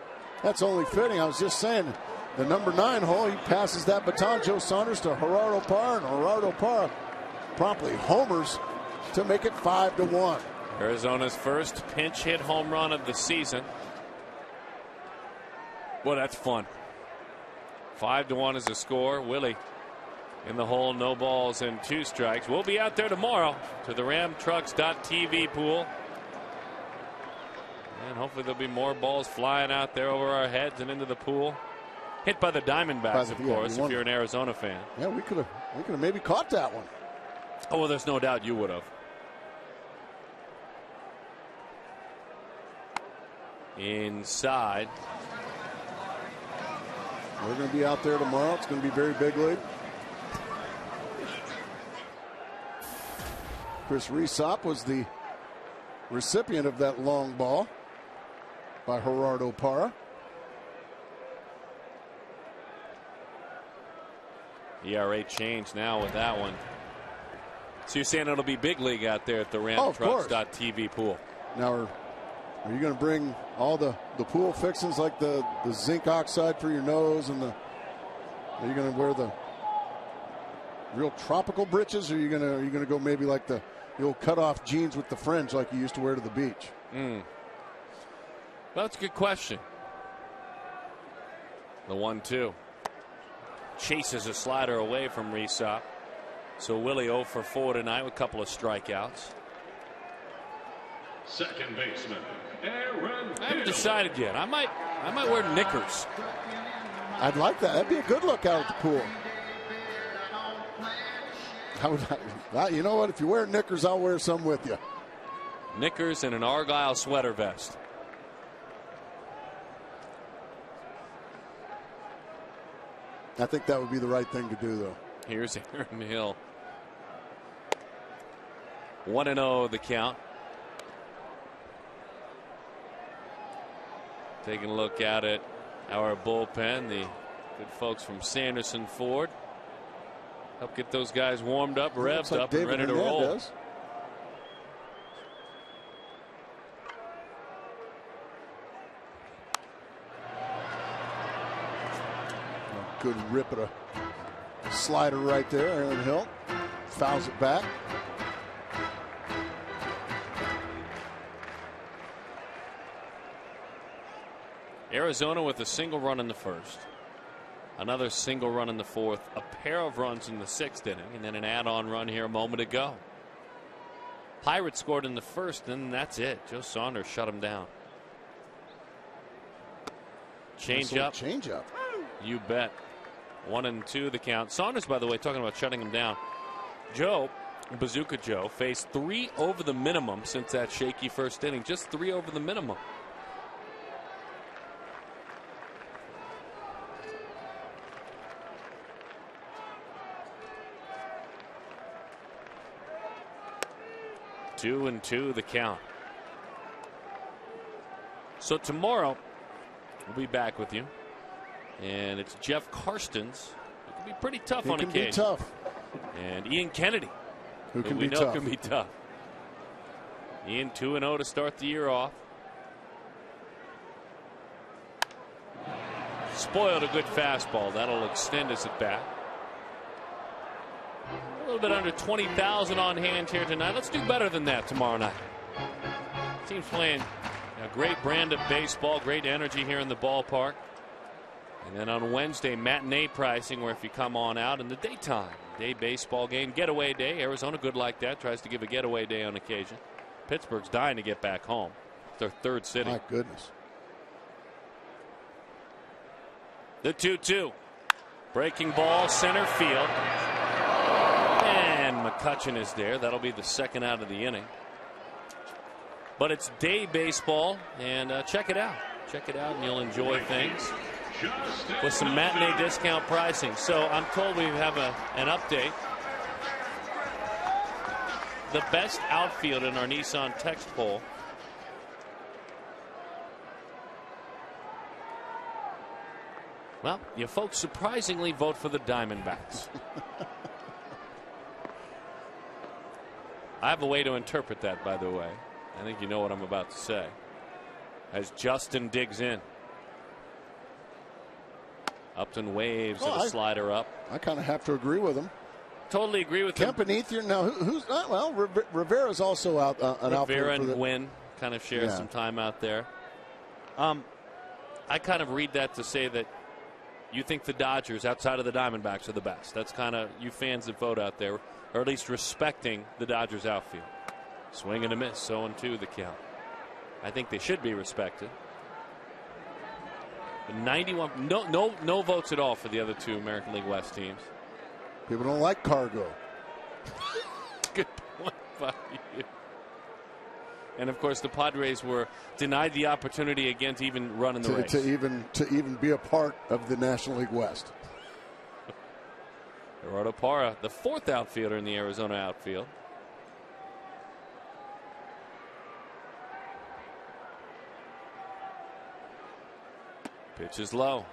That's only fitting. I was just saying, the number 9 hole, he passes that baton, Joe Saunders, to Gerardo Parra, and Gerardo Parra promptly homers to make it 5-1. Arizona's first pinch hit home run of the season. Well, that's fun. 5-1 is the score. Willie in the hole, no balls and 2 strikes. We'll be out there tomorrow to the RamTrucks.tv pool. And hopefully there'll be more balls flying out there over our heads and into the pool. Hit by the Diamondbacks, of course, if you're an Arizona fan. Yeah, we could have maybe caught that one. Oh, well, there's no doubt you would have. Inside. We're going to be out there tomorrow. It's going to be very big league. Chris Resop was the recipient of that long ball by Gerardo Parra. ERA change now with that one. So you're saying it'll be big league out there at the RamTrucks.tv pool. Now, are you going to bring all the pool fixings like the zinc oxide for your nose, and are you going to wear the real tropical breeches, or are you going to go maybe like the old cut-off jeans with the fringe like you used to wear to the beach? Well, that's a good question. The 1-2. Chases a slider away from Resop. So Willie 0 for 4 tonight with a couple of strikeouts. Second baseman, Aaron. I haven't decided yet. I might wear knickers. I'd like that. That'd be a good look out at the pool. You know what? If you wear knickers, I'll wear some with you. Knickers and an Argyle sweater vest. I think that would be the right thing to do, though. Here's Aaron Hill. 1-0 the count. Taking a look out at our bullpen. The good folks from Sanderson Ford help get those guys warmed up, revved up, and ready to roll. Good rip at a slider right there. Aaron Hill fouls it back. Arizona with a single run in the first, another single run in the fourth, a pair of runs in the 6th inning, and then an add-on run here a moment ago. Pirates scored in the first, and that's it. Joe Saunders shut him down. Change up. You bet. 1-2 the count. Saunders, by the way, talking about shutting him down. Joe Bazooka Joe faced 3 over the minimum since that shaky first inning. Just 3 over the minimum. Two and two the count. So tomorrow we'll be back with you, and it's Jeff Karstens. It can be pretty tough on occasion. Be tough. And Ian Kennedy, who can we be know tough. can be tough. Ian 2-0 to start the year off. Spoiled a good fastball. That'll extend his at bat. A little bit under 20,000 on hand here tonight. Let's do better than that tomorrow night. Team's playing a great brand of baseball, great energy here in the ballpark. And then on Wednesday, matinee pricing, where if you come on out in the daytime, day baseball game, getaway day. Arizona good like that, tries to give a getaway day on occasion. Pittsburgh's dying to get back home. It's their third city. My goodness. The 2-2. Breaking ball, center field. And McCutchen is there. That'll be the second out of the inning. But it's day baseball, and check it out. Check it out, and you'll enjoy things with some matinee discount pricing. So I'm told we have an update. The best outfield in our Nissan text poll. Well, you folks surprisingly vote for the Diamondbacks. I have a way to interpret that, by the way. I think you know what I'm about to say. As Justin digs in. Upton waves at a slider up. I kind of have to agree with him. Totally agree with him. Kempenethier, now who's not? Well, Rivera's also out. An Rivera outfielder and Gwynn kind of share some time out there. I kind of read that to say that you think the Dodgers, outside of the Diamondbacks, are the best. That's kind of you fans that vote out there, or at least respecting the Dodgers outfield. Swing and a miss, 0-2 the count. I think they should be respected. 91, no votes at all for the other two American League West teams. People don't like Cargo. Good point by you. And of course, the Padres were denied the opportunity again to even run in the race. To even be a part of the National League West. Gerardo Parra, the fourth outfielder in the Arizona outfield. Pitch is low.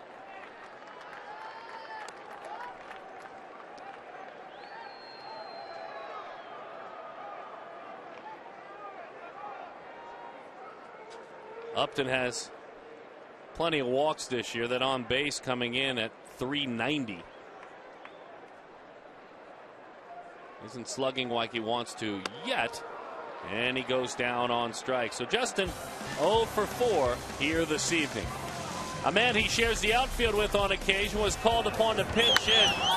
Upton has plenty of walks this year. That on base coming in at 390. Isn't slugging like he wants to yet. And he goes down on strike. So Justin 0 for 4 here this evening. A man he shares the outfield with on occasion was called upon to pinch in,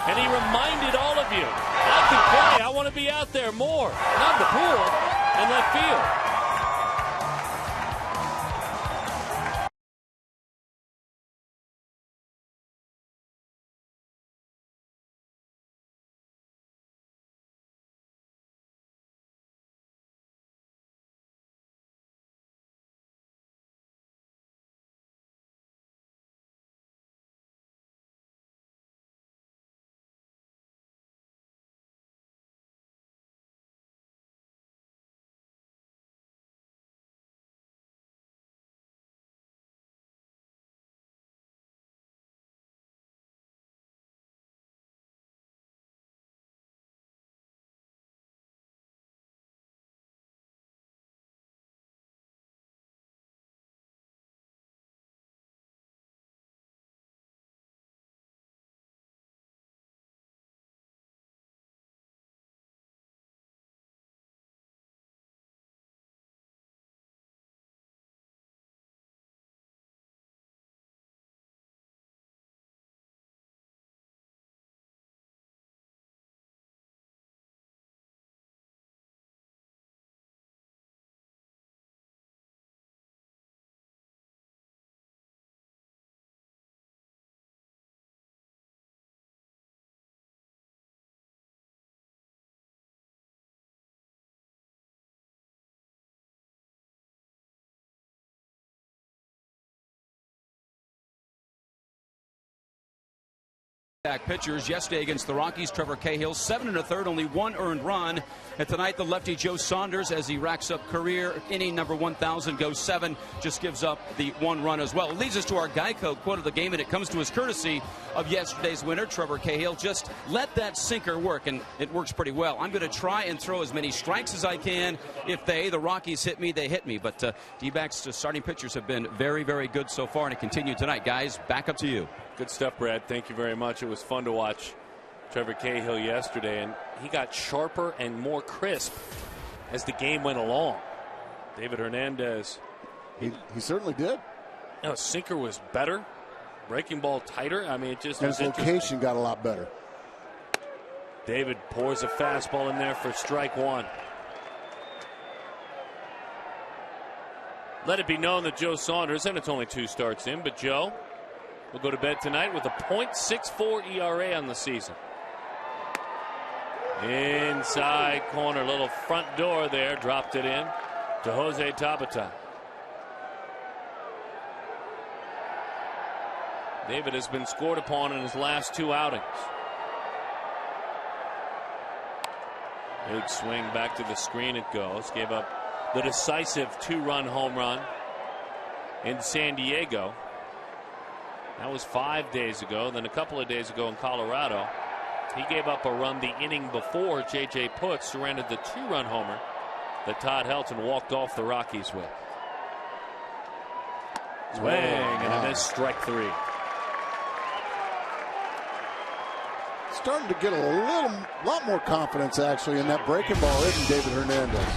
and he reminded all of you, I can play, I want to be out there more, not in the pool, in left field. Pitchers yesterday against the Rockies, Trevor Cahill, 7 1/3, only 1 earned run. And tonight, the lefty Joe Saunders, as he racks up career inning number 1,000, goes 7, just gives up the 1 run as well. It leads us to our Geico quote of the game, and it comes to us courtesy of yesterday's winner, Trevor Cahill. Just let that sinker work, and it works pretty well. I'm going to try and throw as many strikes as I can. If the Rockies hit me, they hit me. But D-backs starting pitchers have been very, very good so far, and it continued tonight. Guys, back up to you. Good stuff, Brad. Thank you very much. It was fun to watch Trevor Cahill yesterday, and he got sharper and more crisp as the game went along. David Hernandez. He certainly did. You know, sinker was better. Breaking ball tighter. I mean, it just and his location got a lot better. David pours a fastball in there for strike 1. Let it be known that Joe Saunders, and it's only 2 starts in, but Joe will go to bed tonight with a .64 ERA on the season. Inside corner, little front door there, dropped it in to Jose Tabata. David has been scored upon in his last 2 outings. Big swing back to the screen it goes. Gave up the decisive 2-run home run in San Diego. That was 5 days ago. Then a couple of days ago in Colorado, he gave up a run the inning before J.J. Putz surrendered the 2-run homer that Todd Helton walked off the Rockies with. Swing and a miss, strike 3. Starting to get a lot more confidence actually in that breaking ball, isn't David Hernandez?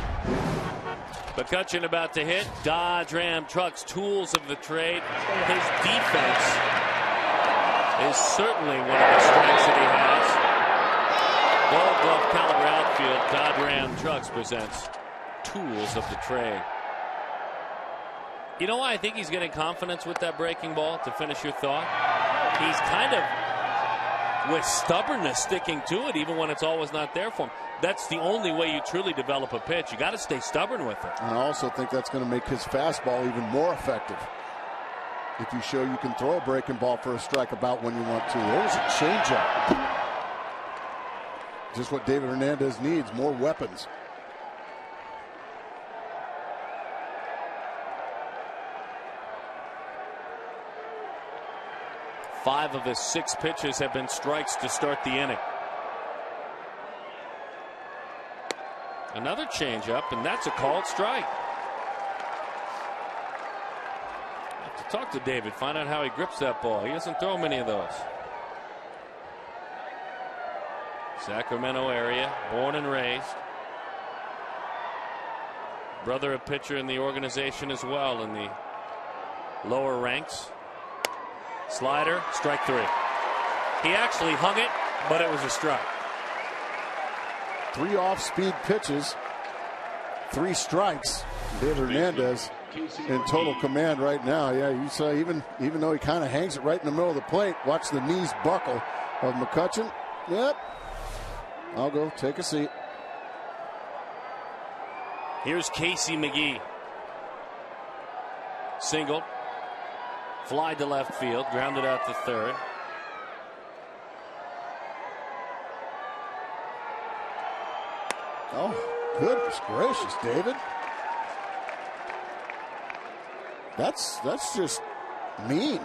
McCutchen about to hit. Dodge Ram trucks, tools of the trade. His defense is certainly one of the strengths that he has. Gold Glove caliber outfield. Dodge Ram trucks presents tools of the trade. You know why I think he's getting confidence with that breaking ball, to finish your thought? He's kind of, with stubbornness, sticking to it even when it's always not there for him. That's the only way you truly develop a pitch. You got to stay stubborn with it. And I also think that's going to make his fastball even more effective. If you show you can throw a breaking ball for a strike about when you want to. There's a changeup. Just what David Hernandez needs, more weapons. Five of his 6 pitches have been strikes to start the inning. Another changeup, and that's a called strike. Have to talk to David, find out how he grips that ball. He doesn't throw many of those. Sacramento area, born and raised. Brother a pitcher in the organization as well in the lower ranks. Slider, strike 3. He actually hung it, but it was a strike. 3 off-speed pitches, 3 strikes. David Hernandez in total command right now. Yeah, you saw even though he kind of hangs it right in the middle of the plate, watch the knees buckle of McCutchen. Yep. I'll go take a seat. Here's Casey McGee. Single. Fly to left field, grounded out to third. Oh, goodness gracious, David. That's just mean.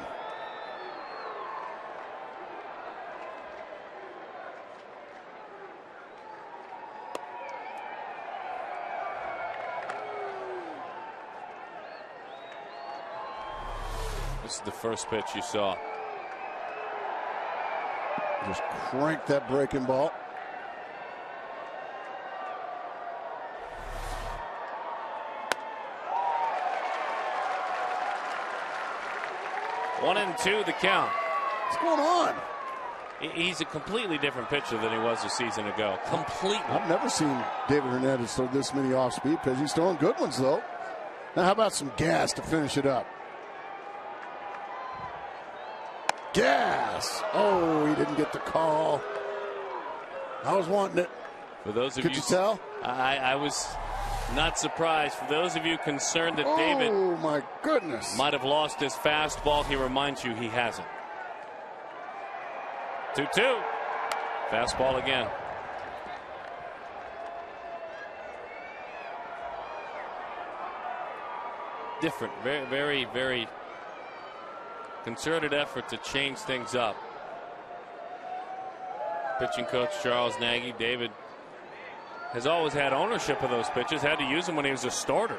This is the first pitch you saw. Just crank that breaking ball. One and 2 the count. What's going on? He's a completely different pitcher than he was a season ago. Completely. I've never seen David Hernandez throw this many off-speed pitches. He's throwing good ones, though. Now, how about some gas to finish it up? Gas! Oh, he didn't get the call. I was wanting it. For those of Could you tell? I was not surprised. For those of you concerned that David, oh my goodness, might have lost his fastball, he reminds you he hasn't. 2-2. Fastball again. Different, very, very, very concerted effort to change things up. Pitching coach Charles Nagy, David, has always had ownership of those pitches, had to use them when he was a starter.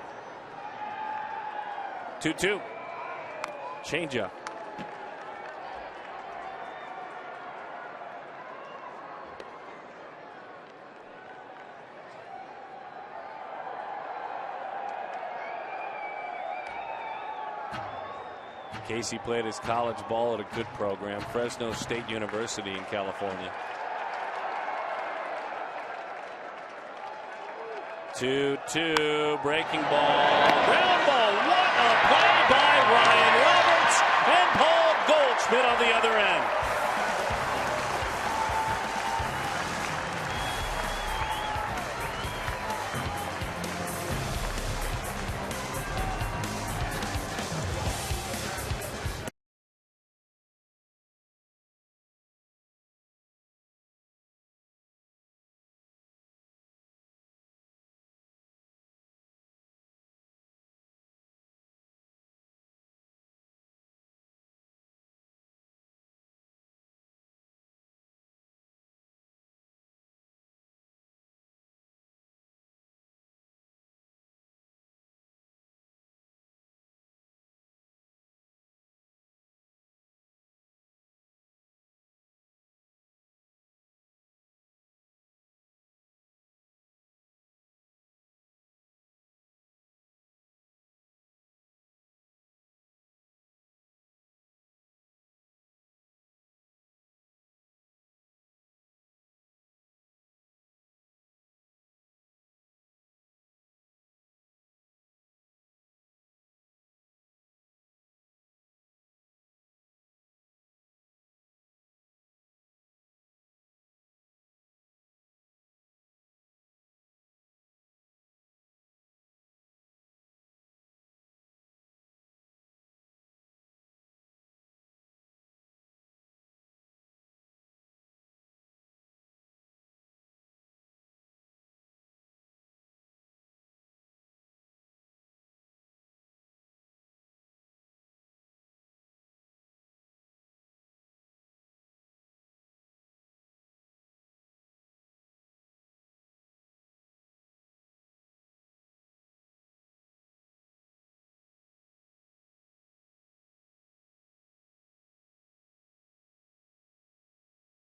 2-2. Changeup. Casey played his college ball at a good program, Fresno State University in California. 2-2, breaking ball, ground ball. What a play by Ryan Roberts and Paul Goldschmidt on the other end.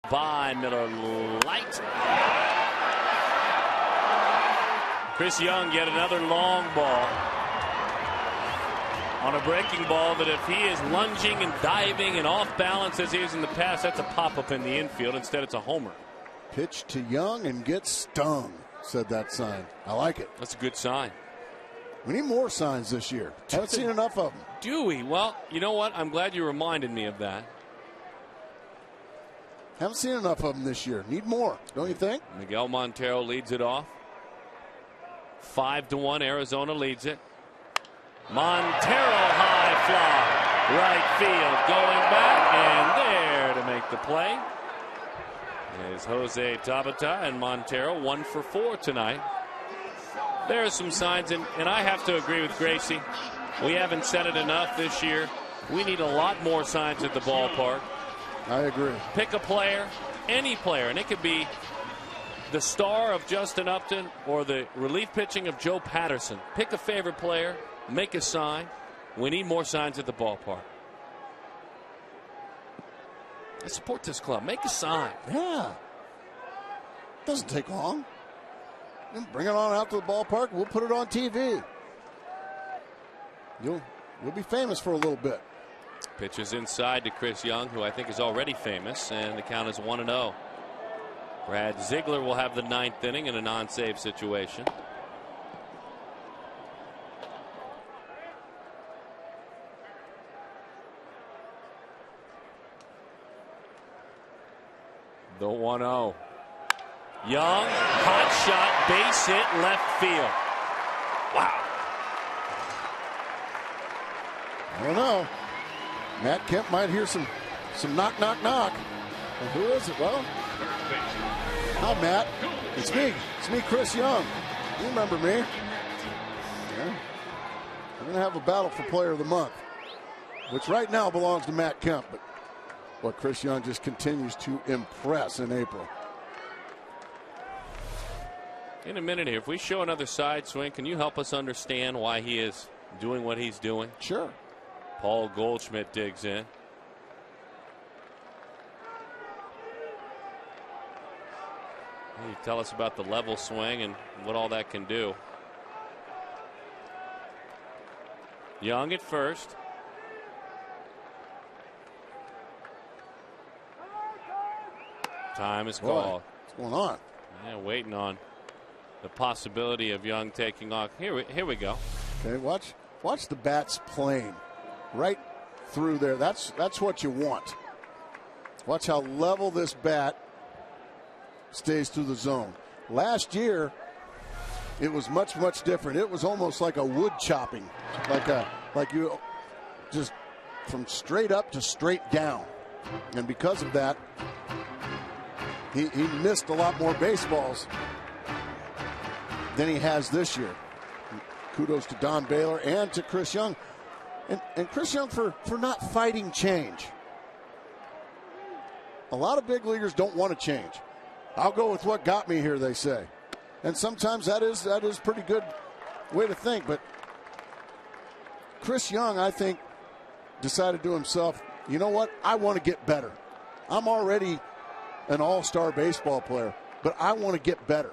By Miller Lite. Chris Young get another long ball on a breaking ball that if he is lunging and diving and off balance as he is in the past, that's a pop-up in the infield. Instead, it's a homer. Pitch to Young and get stung, said that sign. I like it. That's a good sign. We need more signs this year. Haven't seen enough of them. Do we? Well, you know what? I'm glad you reminded me of that. Haven't seen enough of them this year. Need more, don't you think? Miguel Montero leads it off. 5-1, Arizona leads it. Montero high fly, right field, going back, and there to make the play is Jose Tabata, and Montero 1 for 4 tonight. There are some signs, and I have to agree with Gracie. We haven't said it enough this year. We need a lot more signs at the ballpark. I agree. Pick a player, any player, and it could be the star of Justin Upton or the relief pitching of Joe Patterson. Pick a favorite player, make a sign. We need more signs at the ballpark. I support this club. Make a sign. Yeah. Doesn't take long. And bring it on out to the ballpark. We'll put it on TV. You'll be famous for a little bit. Pitches inside to Chris Young, who I think is already famous, and the count is 1-0. Brad Ziegler will have the 9th inning in a non-save situation. The 1-0. Young, hot shot, base hit, left field. Wow. I don't know. Matt Kemp might hear some knock, knock, knock. And who is it? Well, hi, Matt. It's me. It's me, Chris Young. You remember me. Yeah. We're going to have a battle for Player of the Month, which right now belongs to Matt Kemp. But what Chris Young just continues to impress in April. In a minute here, if we show another side swing, can you help us understand why he is doing what he's doing? Sure. Paul Goldschmidt digs in. You tell us about the level swing and what all that can do. Young at first. Time is called. What's going on? Yeah, waiting on the possibility of Young taking off. Here we go. Okay, watch the bats plane right through there. That's what you want. Watch how level this bat stays through the zone. Last year, it was much different. It was almost like a wood chopping, like you just from straight up to straight down, and because of that, he missed a lot more baseballs than he has this year. Kudos to Don Baylor and to Chris Young. And Chris Young for not fighting change. A lot of big leaguers don't want to change. I'll go with what got me here, they say. And sometimes that is pretty good way to think. But Chris Young, I think, decided to himself, you know what? I want to get better. I'm already an all-star baseball player, but I want to get better.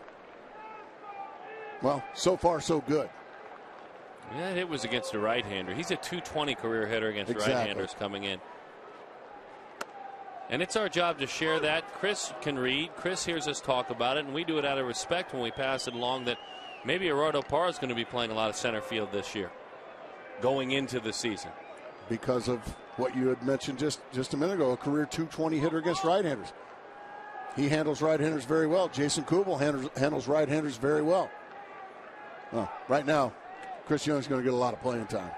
Well, so far, so good. Yeah, that hit was against a right-hander. He's a .220 career hitter against right-handers coming in. And it's our job to share that. Chris can read. Chris hears us talk about it, and we do it out of respect when we pass it along that maybe Eduardo Parra is going to be playing a lot of center field this year, going into the season. Because of what you had mentioned just a minute ago, a career .220 hitter against right-handers. He handles right-handers very well. Jason Kubel handles right-handers very well. Well, right now, Chris Young's going to get a lot of playing time.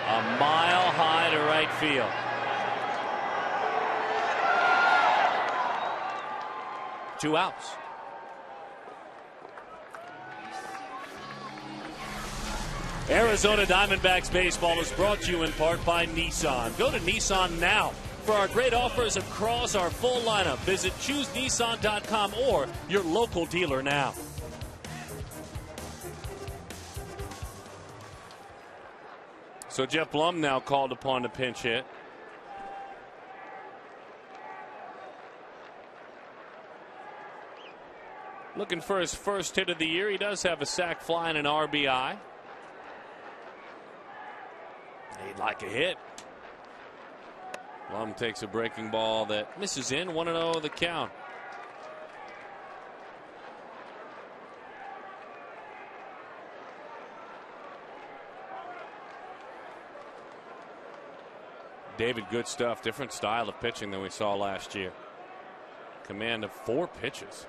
A mile high to right field. Two outs. Arizona Diamondbacks baseball is brought to you in part by Nissan. Go to Nissan now for our great offers across our full lineup. Visit ChooseNissan.com or your local dealer now. So Jeff Blum now called upon to pinch hit. Looking for his first hit of the year. He does have a sac fly and an RBI. He'd like a hit. Blum takes a breaking ball that misses in. 1-0 the count. David, good stuff. Different style of pitching than we saw last year. Command of 4 pitches.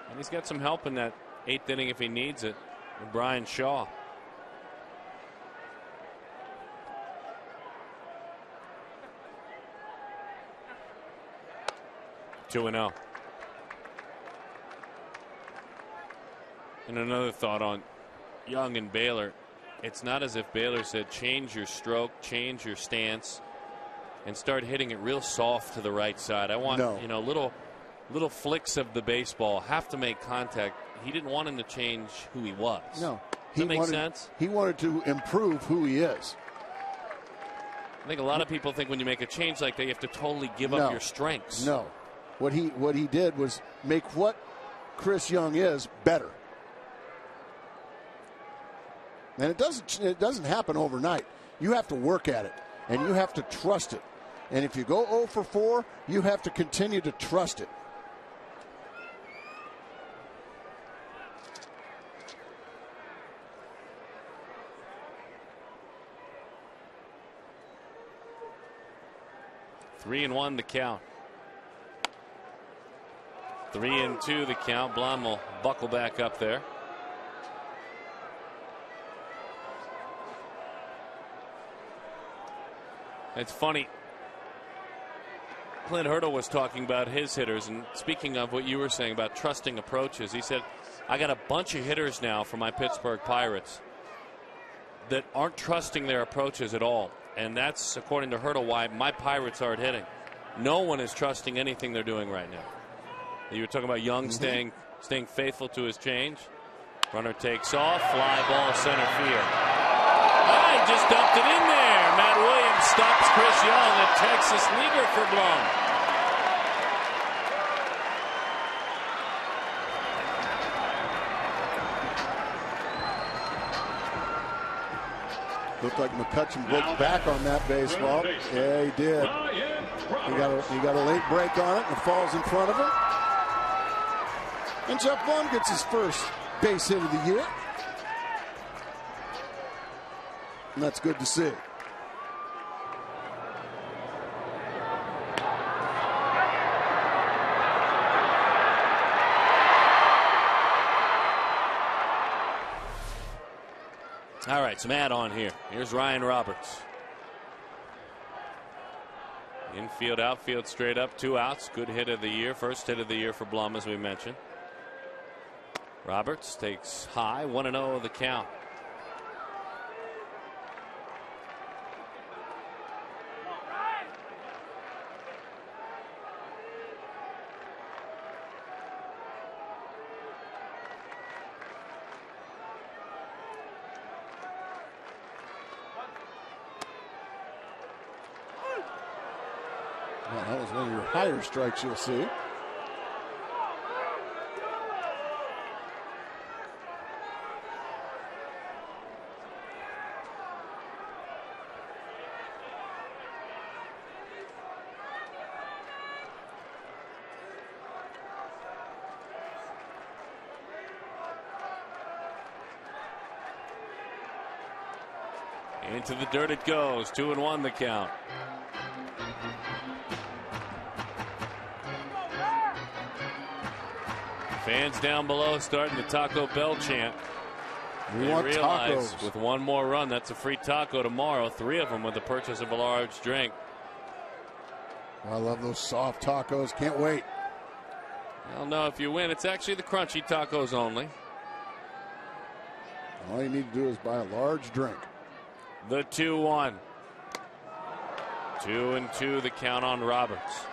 And he's got some help in that 8th inning if he needs it. And Brian Shaw. Two and 0. And another thought on Young and Baylor. It's not as if Baylor said change your stroke, change your stance, and start hitting it real soft to the right side. I want little flicks of the baseball, have to make contact. He didn't want him to change who he was. No. Does that make sense? He wanted to improve who he is. I think a lot of people think when you make a change like that, you have to totally give up your strengths. No. What he did was make what Chris Young is better. And it doesn't happen overnight. You have to work at it, and you have to trust it. And if you go 0 for 4, you have to continue to trust it. Three and 1 the count. 3-2 the count. Blum will buckle back up there. It's funny. Clint Hurdle was talking about his hitters, and speaking of what you were saying about trusting approaches, he said, I got a bunch of hitters now for my Pittsburgh Pirates that aren't trusting their approaches at all. And that's, according to Hurdle, why my Pirates aren't hitting. No one is trusting anything they're doing right now. You were talking about Young staying faithful to his change. Runner takes off, fly ball center field. I just dumped it in there. Matt Williams stops Chris Young, a Texas leader for Blum. Looked like McCutcheon broke back on that baseball. Yeah, he did. He got a late break on it, and it falls in front of him. And Jeff Blum gets his first base hit of the year. And that's good to see. All right, some add-on here. Here's Ryan Roberts. Infield, outfield, straight up, 2 outs. Good hit of the year. First hit of the year for Blum, as we mentioned. Roberts takes high, 1-0 the count. Well, that was one of your higher strikes you'll see. Into the dirt it goes. 2-1 the count. Fans down below starting the Taco Bell chant. We want realize tacos. With one more run, that's a free taco tomorrow. 3 of them with the purchase of a large drink. I love those soft tacos. Can't wait. I'll know if you win. It's actually the crunchy tacos only. All you need to do is buy a large drink. The 2-1. 2-2 the count on Roberts.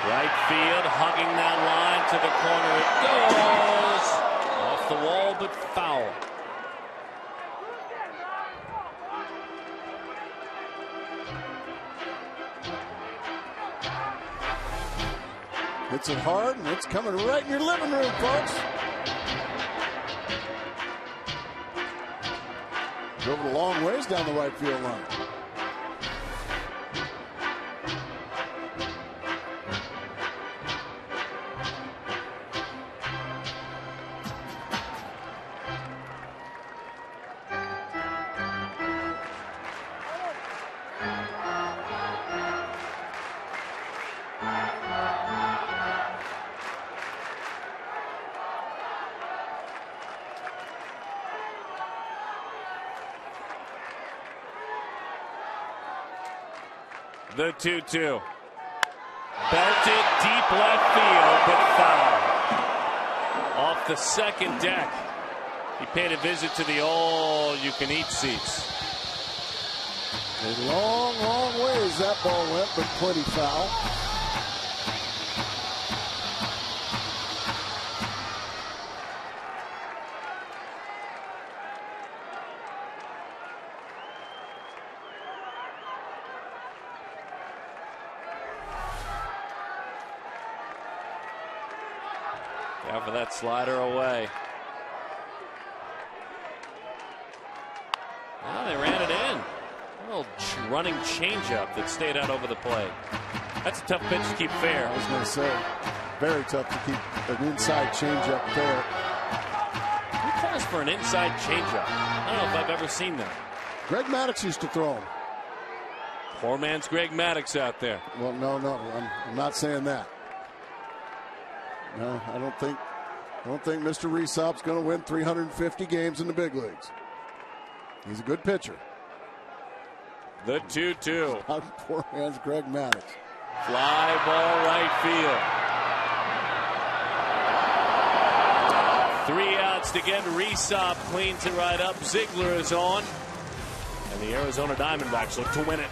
Right field, hugging that line to the corner. It goes off the wall, but foul. Hits it hard, and it's coming right in your living room, folks. Drove it a long ways down the right field line. The 2-2. Belted deep left field, but foul. Off the second deck. He paid a visit to the all-you-can-eat seats. A long, long ways that ball went, but plenty foul. Down for that slider away. Well, they ran it in. A little running changeup that stayed out over the plate. That's a tough pitch to keep fair. I was going to say, very tough to keep an inside changeup fair. Who calls for an inside changeup? I don't know if I've ever seen that. Greg Maddux used to throw them. Poor man's Greg Maddux out there. Well, no, I'm not saying that. No, I don't think Mr. Resop's going to win 350 games in the big leagues. He's a good pitcher. The 2-2. Poor man's Greg Maddux. Fly ball right field. 3 outs to get. Resop cleans it right up. Ziegler is on. And the Arizona Diamondbacks look to win it.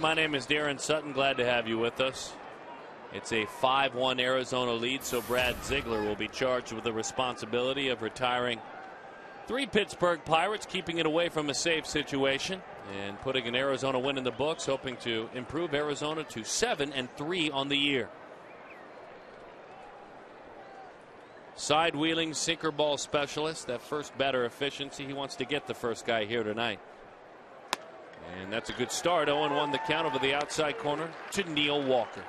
My name is Darren Sutton. Glad to have you with us. It's a 5-1 Arizona lead, so Brad Ziegler will be charged with the responsibility of retiring 3 Pittsburgh Pirates, keeping it away from a safe situation and putting an Arizona win in the books, hoping to improve Arizona to 7-3 on the year. Side-wheeling sinker ball specialist, that first batter efficiency. He wants to get the first guy here tonight. And that's a good start. 0-1 the count over the outside corner to Neil Walker.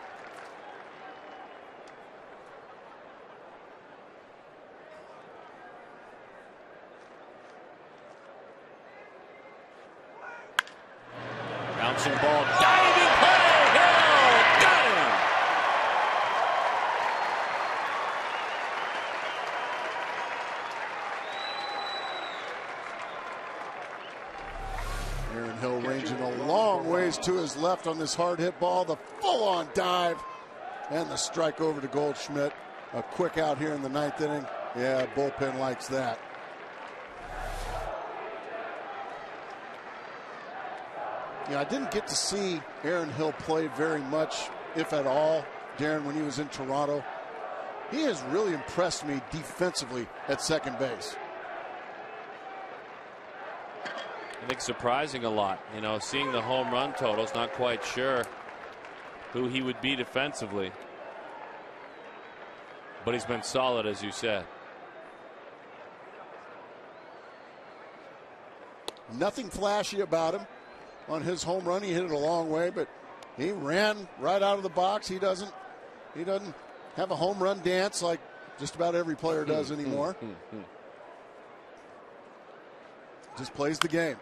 Bouncing ball, diving play. Hill got him. Aaron Hill ranging a long ways to his left on this hard hit ball. The full-on dive and the strike over to Goldschmidt. A quick out here in the 9th inning. Yeah, bullpen likes that. Yeah, I didn't get to see Aaron Hill play very much, if at all, Darren, when he was in Toronto. He has really impressed me defensively at second base. I think surprising a lot. You know, seeing the home run totals, not quite sure who he would be defensively. But he's been solid, as you said. Nothing flashy about him. On his home run, he hit it a long way, but he ran right out of the box. He doesn't have a home run dance like just about every player does anymore. Just plays the game.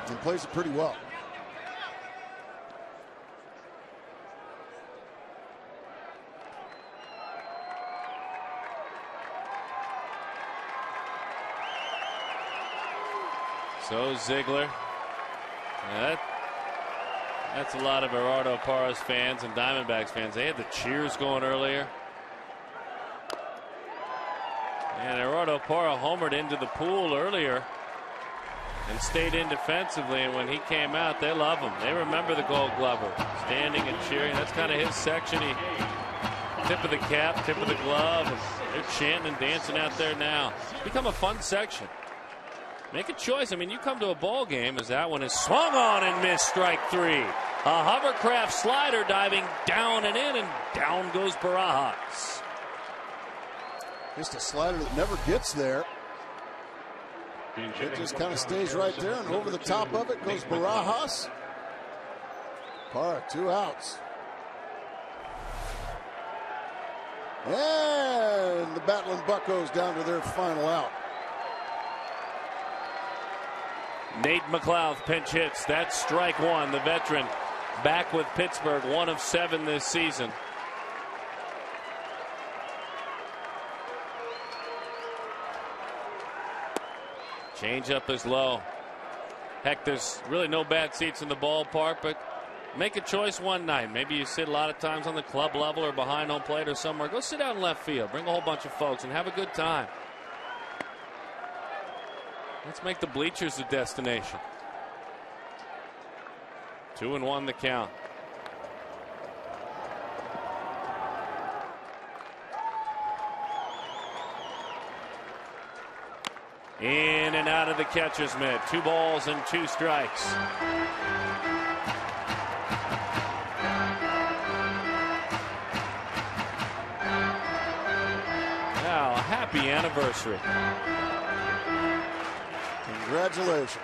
And plays it pretty well. So Ziegler. That's a lot of Gerardo Parra's fans and Diamondbacks fans. They had the cheers going earlier. And Gerardo Parra homered into the pool earlier and stayed in defensively. And when he came out, they love him. They remember the Gold Glover standing and cheering. That's kind of his section. He tip of the cap, tip of the glove. And they're chanting and dancing out there now. It's become a fun section. Make a choice. I mean, you come to a ball game as that one is swung on and missed, strike 3. A hovercraft slider diving down and in, and down goes Barajas. Just a slider that never gets there. It just kind of stays right there, and over the top of it goes Barajas. Parra, 2 outs. And the Battling Buccos down to their final out. Nate McLeod pinch hits. That's strike 1. The veteran back with Pittsburgh, 1 of 7 this season. Changeup is low. Heck, there's really no bad seats in the ballpark, but make a choice one night. Maybe you sit a lot of times on the club level or behind home plate or somewhere. Go sit out in left field. Bring a whole bunch of folks and have a good time. Let's make the bleachers the destination. 2-1 the count. In and out of the catcher's mitt. 2 balls and 2 strikes. Now, happy anniversary. Congratulations.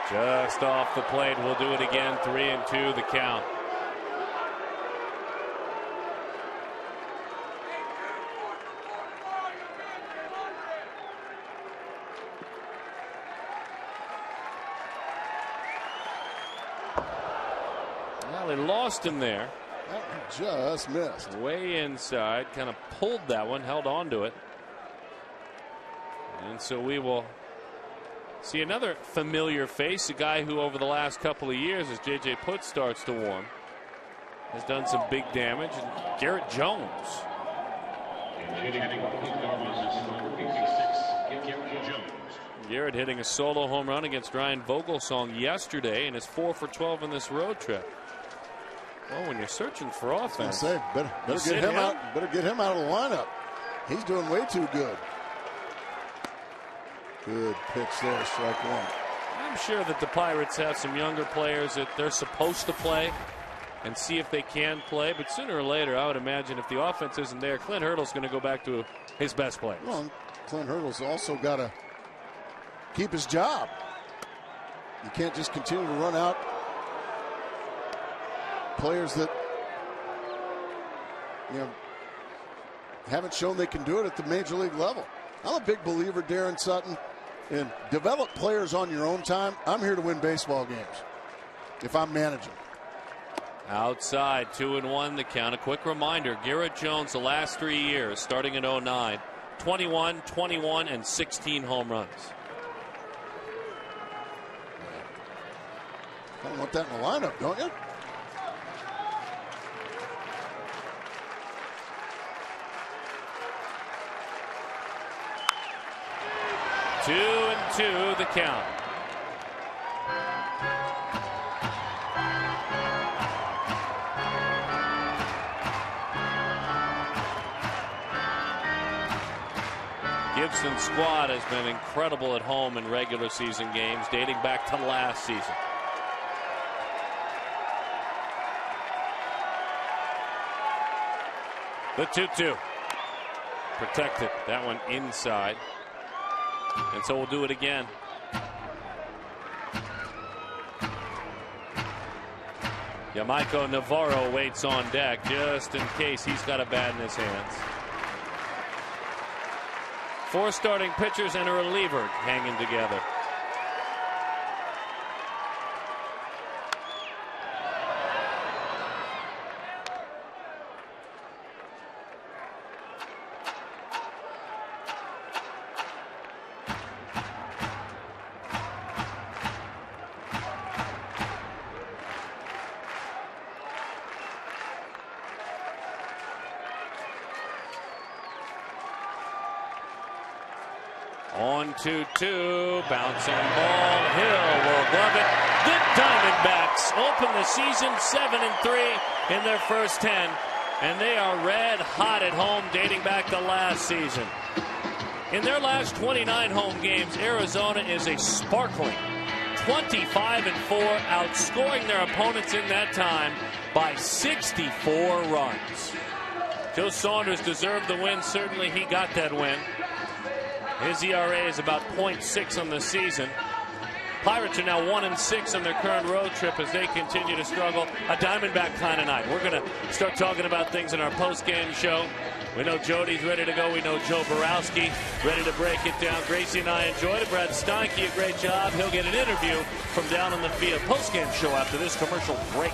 Just off the plate. We'll do it again. 3-2 the count. Well, they lost him there. That one just missed. Way inside. Kind of pulled that one. Held on to it. And so we will see another familiar face, a guy who over the last couple of years, as J.J. Putz starts to warm, has done some big damage. And Garrett Jones. Garrett hitting a solo home run against Ryan Vogelsong yesterday and is 4 for 12 in this road trip. Well, when you're searching for offense, better get him out. Better get him out of the lineup. He's doing way too good. Good pitch there, strike 1. I'm sure that the Pirates have some younger players that they're supposed to play and see if they can play. But sooner or later, I would imagine if the offense isn't there, Clint Hurdle's going to go back to his best players. Well, Clint Hurdle's also got to keep his job. You can't just continue to run out players that, haven't shown they can do it at the major league level. I'm a big believer, Darren Sutton, in develop players on your own time. I'm here to win baseball games if I'm managing. Outside, 2-1 the count. A quick reminder, Garrett Jones the last 3 years, starting in 09, 21, 21, and 16 home runs. I don't want that in the lineup, don't you? Two and 2 the count. Gibson's squad has been incredible at home in regular season games dating back to last season. The 2-2. Protected. That one inside. And so we'll do it again. Yamaiko Navarro waits on deck just in case he's got a bat in his hands. 4 starting pitchers and a reliever hanging together. On 2-2, bouncing ball. Hill will glove it. The Diamondbacks open the season 7-3 in their first 10, and they are red hot at home dating back to last season. In their last 29 home games, Arizona is a sparkling 25-4, outscoring their opponents in that time by 64 runs. Joe Saunders deserved the win. Certainly he got that win. His ERA is about .6 on the season. Pirates are now 1-6 on their current road trip as they continue to struggle. A Diamondback kind of night. We're going to start talking about things in our post-game show. We know Jody's ready to go. We know Joe Borowski ready to break it down. Gracie and I enjoyed it. Brad Steinke, a great job. He'll get an interview from down on the field. Post-game show after this commercial break.